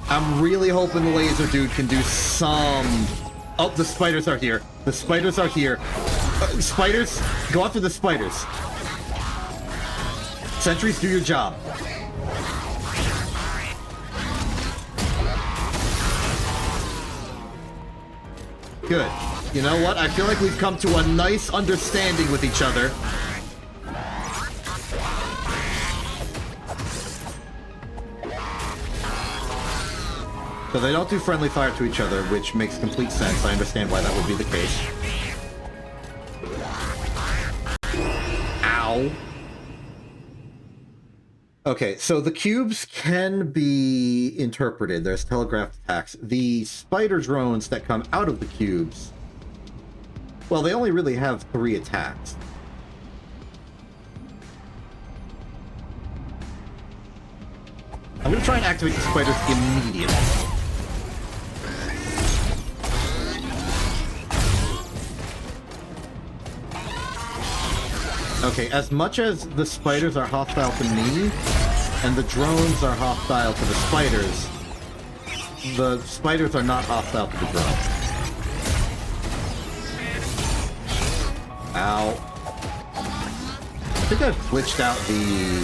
I'm really hoping the laser dude can do some Oh, the spiders are here. The spiders are here. Spiders, go after the spiders. Sentries, do your job. Good. You know what? I feel like we've come to a nice understanding with each other. So they don't do friendly fire to each other, which makes complete sense. I understand why that would be the case. Ow. Okay, so the cubes can be interpreted. There's telegraphed attacks. The spider drones that come out of the cubes, well, they only really have 3 attacks. I'm going to try and activate the spiders immediately. Okay, as much as the spiders are hostile to me, and the drones are hostile to the spiders are not hostile to the drones. Ow. I think I've glitched out the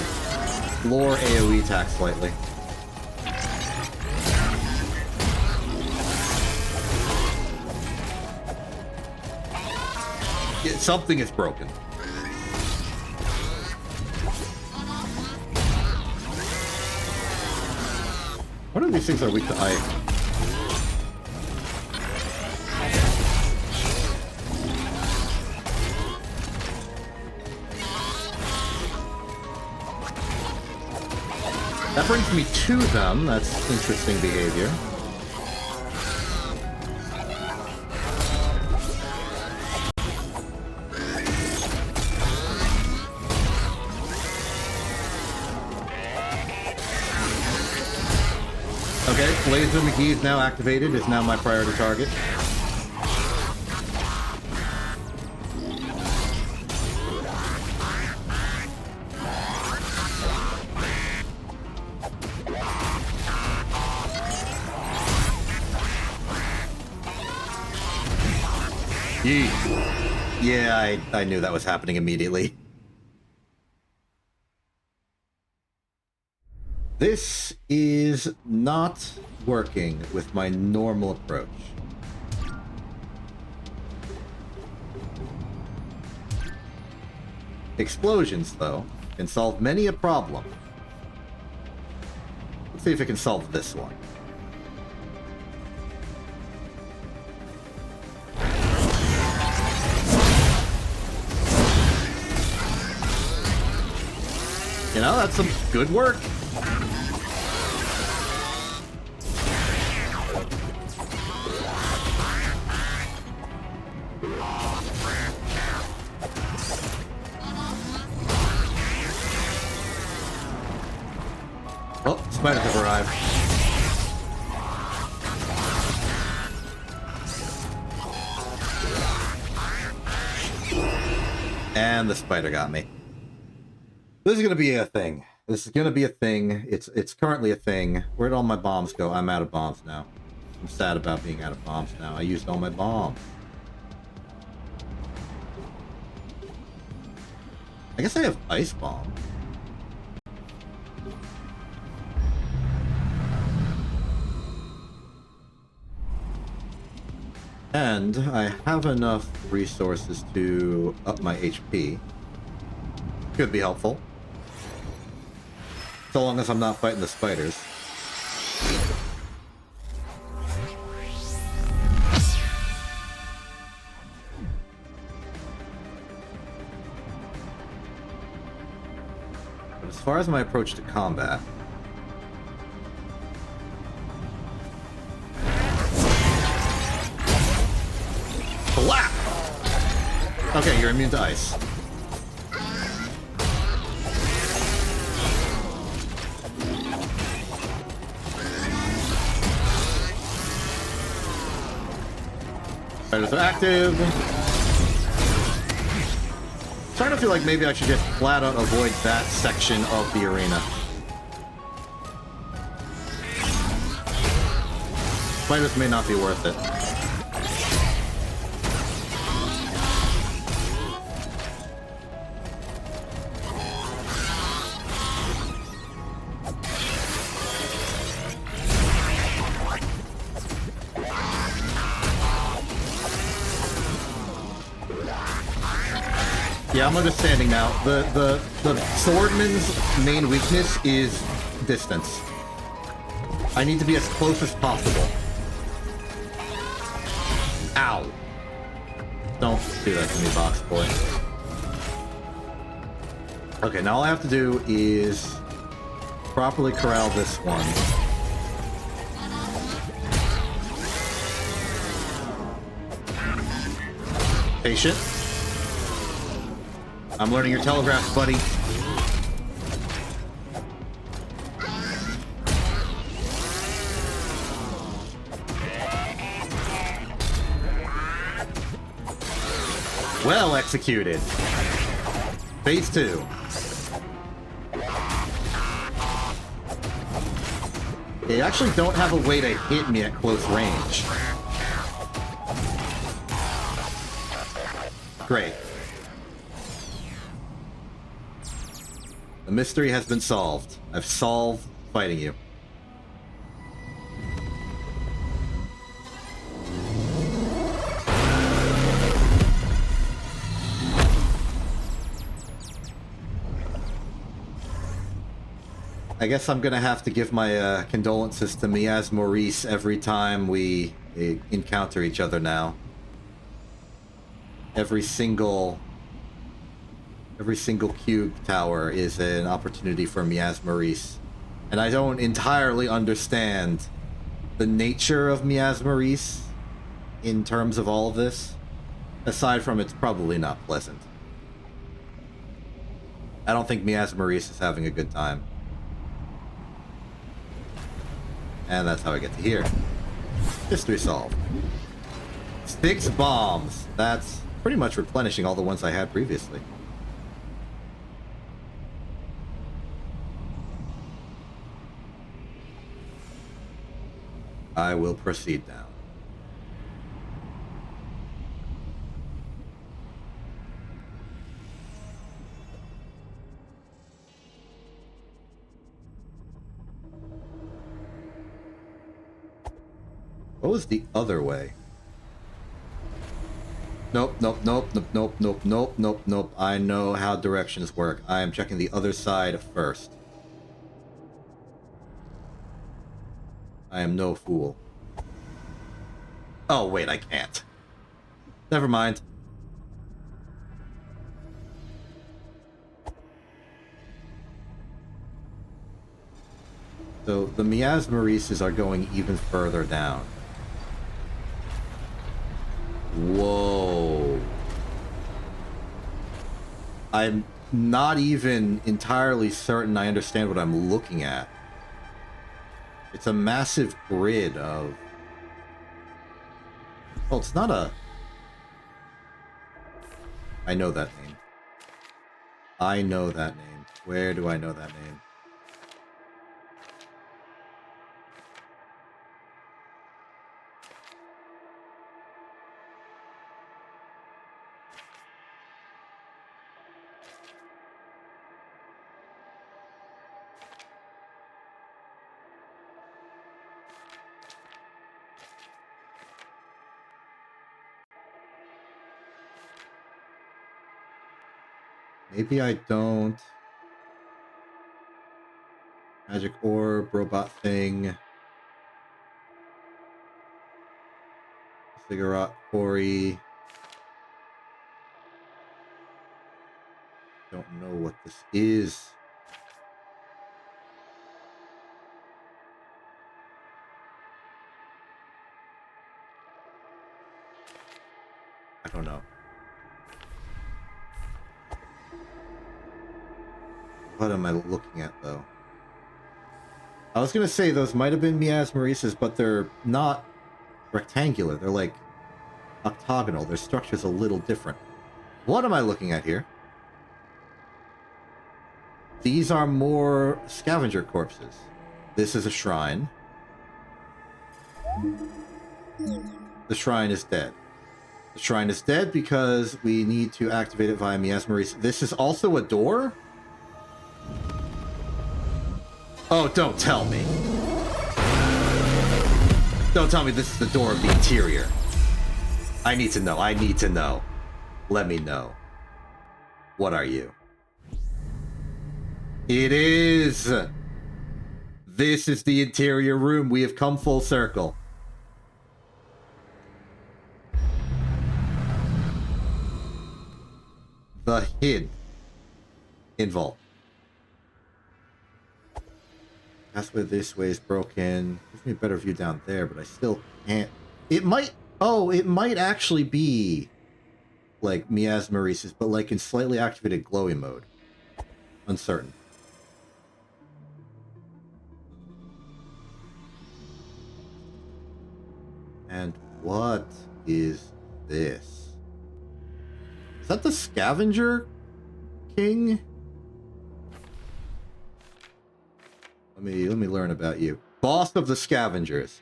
floor AoE attack slightly. Yeah, something is broken. What of these things are weak to ice? That brings me to them. That's interesting behavior. Okay, Laser McGee is now activated, is now my priority target. Yeah, I knew that was happening immediately. This is not working with my normal approach. Explosions, though, can solve many a problem. Let's see if it can solve this one. You know, that's some good work. Oh, spiders have arrived. And the spider got me. This is gonna be a thing. This is gonna be a thing. It's currently a thing. Where'd all my bombs go? I'm out of bombs now. I'm sad about being out of bombs now. I used all my bombs. I guess I have ice bomb. And I have enough resources to up my HP. Could be helpful. So long as I'm not fighting the spiders. But as far as my approach to combat, slap! Okay, you're immune to ice. Spiders are active. I'm starting to feel like maybe I should just flat out avoid that section of the arena. Spiders may not be worth it. Yeah, I'm understanding now. The swordman's main weakness is distance. I need to be as close as possible. Ow. Don't do that to me, box boy. Okay, now all I have to do is properly corral this one. Patient. I'm learning your telegraphs, buddy. Well executed. Phase 2. They actually don't have a way to hit me at close range. Great. The mystery has been solved. I've solved fighting you. I guess I'm gonna have to give my condolences to Miaz Maurice every time we encounter each other now. Every single cube tower is an opportunity for Miaz Maurice. And I don't entirely understand the nature of Miaz Maurice in terms of all of this. Aside from it's probably not pleasant. I don't think Miaz Maurice is having a good time. And that's how I get to here. Mystery solved. 6 bombs. That's pretty much replenishing all the ones I had previously. I will proceed now. What was the other way? Nope, nope, nope, nope, nope, nope, nope, nope, nope. I know how directions work. I am checking the other side first. I am no fool. Oh, wait, I can't. Never mind. So, the Miaz Maurices are going even further down. Whoa. I'm not even entirely certain I understand what I'm looking at. It's a massive grid of... Well, it's not a... I know that name. I know that name. Where do I know that name? Maybe I don't. Magic orb, robot thing. Cigarette quarry. Don't know what this is. I don't know. What am I looking at, though? I was gonna say those might have been Miaz Maurices, but they're not rectangular. They're like octagonal. Their structure's a little different. What am I looking at here? These are more scavenger corpses. This is a shrine. The shrine is dead. The shrine is dead because we need to activate it via Miaz Maurice. This is also a door? Oh, don't tell me. Don't tell me this is the door of the interior. I need to know. I need to know. Let me know. What are you? It is! This is the interior room. We have come full circle. The hid involved. Pathway this way is broken. Gives me a better view down there, but I still can't. It might. Oh, it might actually be like miasmeresis, but like in slightly activated glowy mode. Uncertain. And what is this? Is that the Scavenger King? Let me learn about you. Boss of the Scavengers.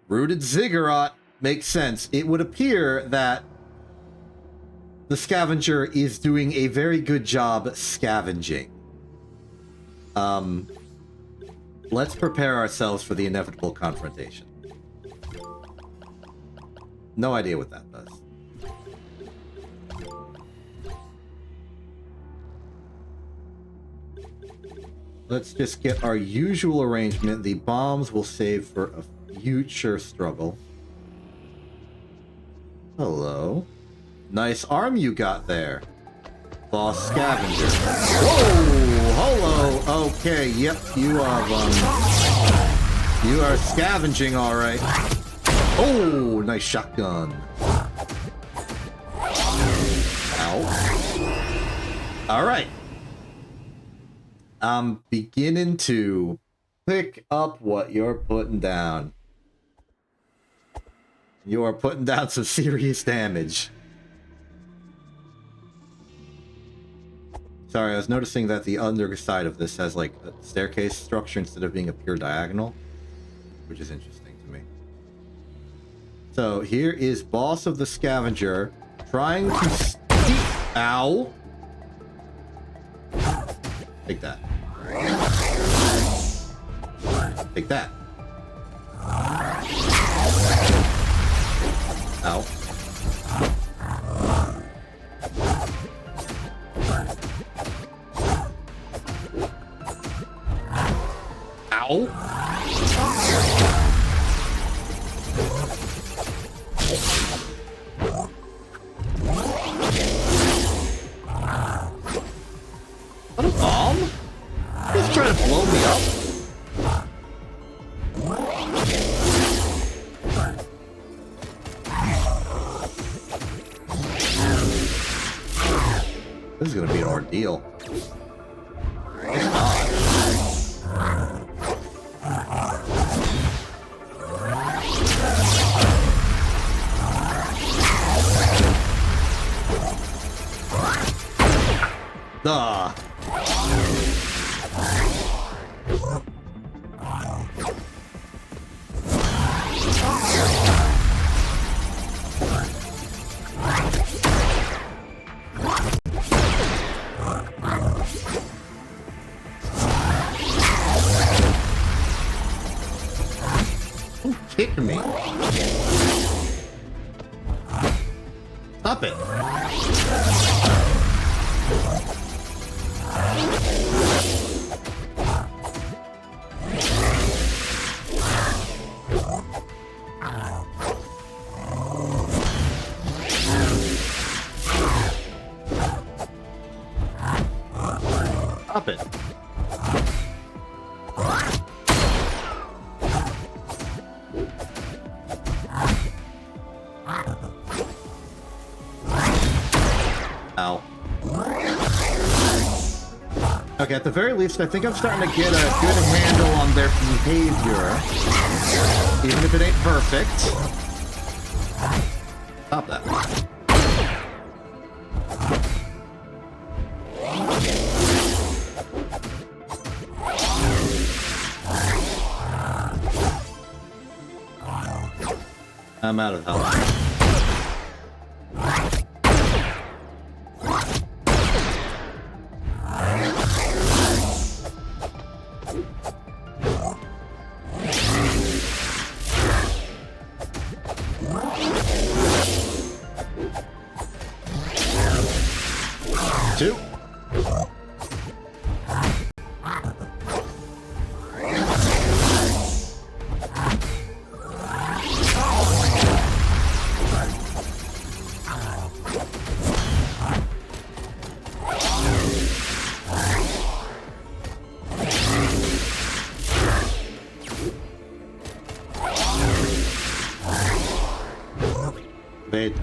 Rooted Ziggurat makes sense. It would appear that the Scavenger is doing a very good job scavenging. Let's prepare ourselves for the inevitable confrontation. No idea what that does. Let's just get our usual arrangement. The bombs will save for a future struggle. Hello. Nice arm you got there. Boss Scavenger. Whoa! Hello! Okay, yep, you are scavenging, alright. Oh, nice shotgun. Ow. Alright. I'm beginning to pick up what you're putting down. You are putting down some serious damage. Sorry, I was noticing that the underside of this has like a staircase structure instead of being a pure diagonal, which is interesting to me. So here is Boss of the Scavenger trying to steal. Ow! Take that. Take that. Ow. Ow. What a bomb? He's trying to blow me up. This is gonna be an ordeal. It's not. Duh. Don't kick me. Stop it. Stop it. Ow. Okay, at the very least, I think I'm starting to get a good handle on their behavior. Even if it ain't perfect. Stop that. I'm out of health. Wait.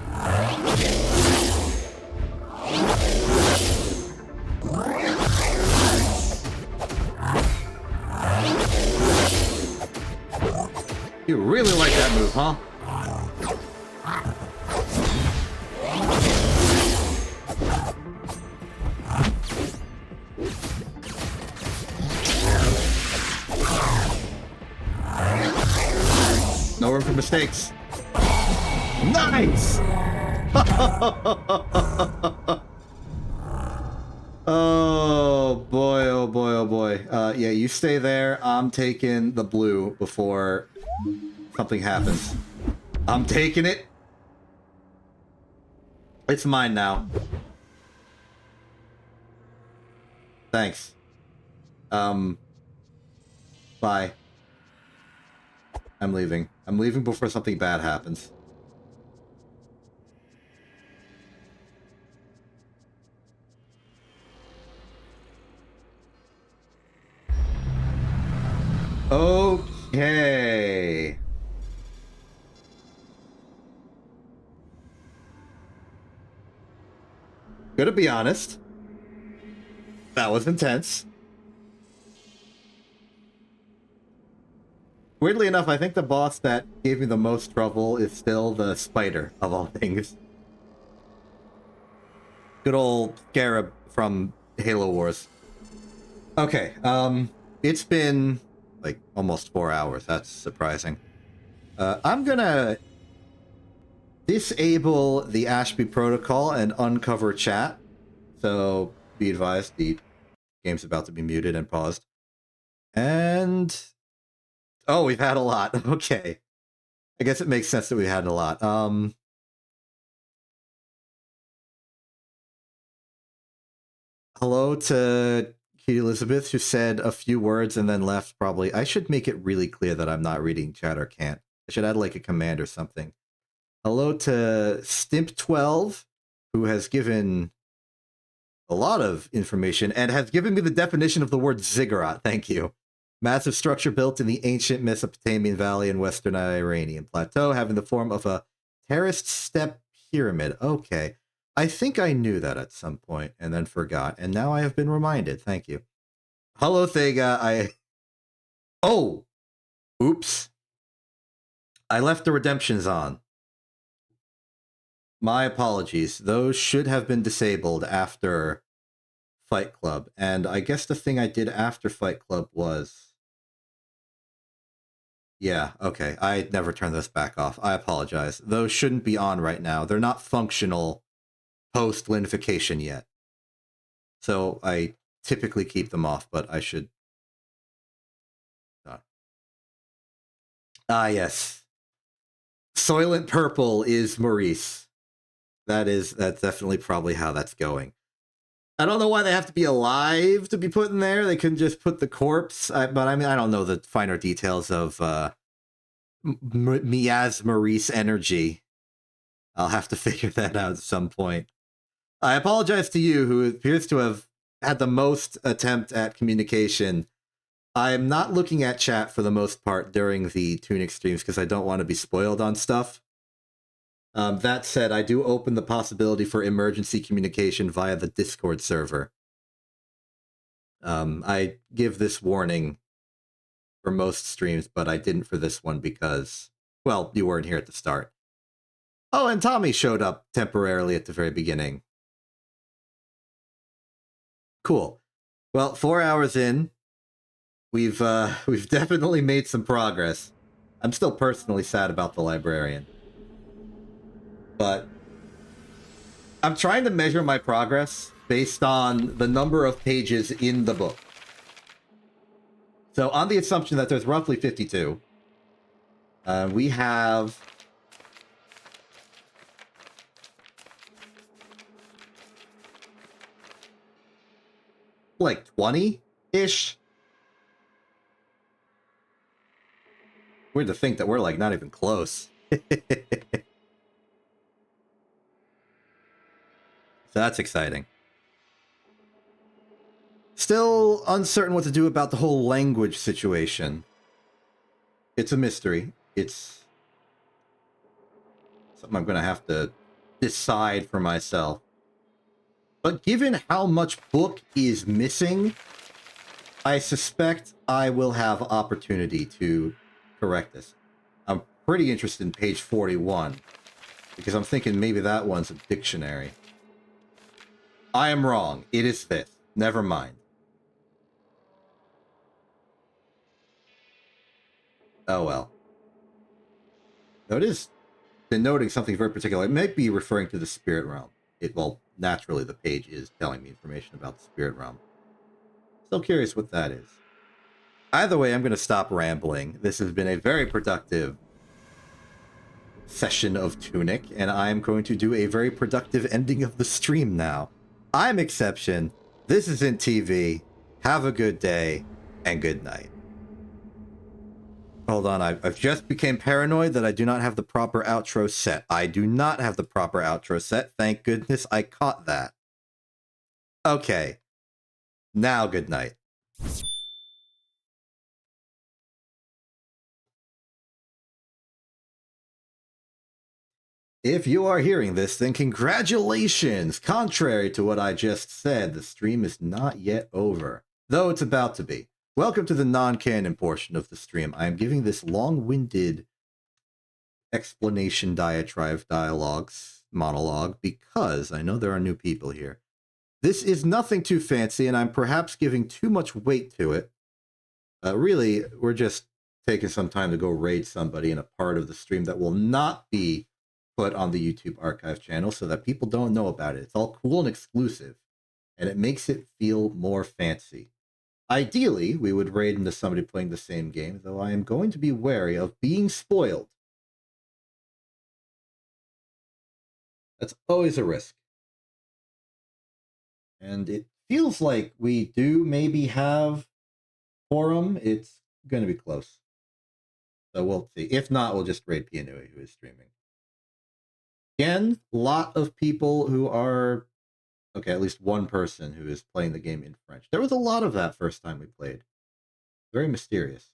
You really like that move, huh? No room for mistakes. Nice! Oh boy, oh boy, oh boy. Yeah, you stay there. I'm taking the blue before something happens. I'm taking it. It's mine now. Thanks. Bye. I'm leaving. I'm leaving before something bad happens. Okay. Gonna be honest. That was intense. Weirdly enough, I think the boss that gave me the most trouble is still the spider, of all things. Good old Scarab from Halo Wars. Okay, it's been, like, almost 4 hours. That's surprising. I'm gonna disable the Ashby protocol and uncover chat. So, be advised, the game's about to be muted and paused. And... oh, we've had a lot. Okay. I guess it makes sense that we had a lot. Hello to Kate Elizabeth, who said a few words and then left, probably. I should make it really clear that I'm not reading chat or can't. I should add, like, a command or something. Hello to Stimp12, who has given a lot of information and has given me the definition of the word ziggurat. Thank you. Massive structure built in the ancient Mesopotamian valley in western Iranian plateau, having the form of a terraced step pyramid. Okay. I think I knew that at some point and then forgot, and now I have been reminded. Thank you. Hello, Thega. Oh! Oops. I left the redemptions on. My apologies. Those should have been disabled after Fight Club. And I guess the thing I did after Fight Club was... yeah, okay. I never turned this back off. I apologize. Those shouldn't be on right now. They're not functional post-linification yet. So I typically keep them off, but I should... yes. Soylent Purple is Maurice. That's definitely probably how that's going. I don't know why they have to be alive to be put in there. They couldn't just put the corpse. But I mean, I don't know the finer details of Miaz Maurice energy. I'll have to figure that out at some point. I apologize to you, who appears to have had the most attempt at communication. I'm not looking at chat for the most part during the Tunic streams because I don't want to be spoiled on stuff. That said, I do open the possibility for emergency communication via the Discord server. I give this warning for most streams, but I didn't for this one because, well, you weren't here at the start. Oh, and Tommy showed up temporarily at the very beginning. Cool. Well, 4 hours in, we've definitely made some progress. I'm still personally sad about the librarian. But I'm trying to measure my progress based on the number of pages in the book. So on the assumption that there's roughly 52, we have... like 20-ish? Weird to think that we're, like, not even close. So that's exciting. Still uncertain what to do about the whole language situation. It's a mystery. It's Something I'm going to have to decide for myself. But given how much book is missing, I suspect I will have opportunity to correct this. I'm pretty interested in page 41, because I'm thinking maybe that one's a dictionary. I am wrong. It is this. Never mind. Oh well. Though it is denoting something very particular. It might be referring to the spirit realm. Well, naturally, the page is telling me information about the spirit realm. Still curious what that is. Either way, I'm going to stop rambling. This has been a very productive session of Tunic, and I'm going to do a very productive ending of the stream now. I'm Exception. This isn't TV. Have a good day, and good night. Hold on, I've just became paranoid that I do not have the proper outro set. I do not have the proper outro set. Thank goodness I caught that. Okay. Now, good night. If you are hearing this, then congratulations! Contrary to what I just said, the stream is not yet over, though it's about to be. Welcome to the non-canon portion of the stream. I am giving this long-winded explanation monologue, because I know there are new people here. This is nothing too fancy, and I'm perhaps giving too much weight to it. Really, we're just taking some time to go raid somebody in a part of the stream that will not be put on the YouTube archive channel so that people don't know about it. It's all cool and exclusive, and it makes it feel more fancy. Ideally, we would raid into somebody playing the same game, though I am going to be wary of being spoiled. That's always a risk. And it feels like we do maybe have quorum. It's going to be close. So we'll see. If not, we'll just raid Pianui, who is streaming. Again, a lot of people who are... Okay, at least one person who is playing the game in French. There was a lot of that first time we played. Very mysterious.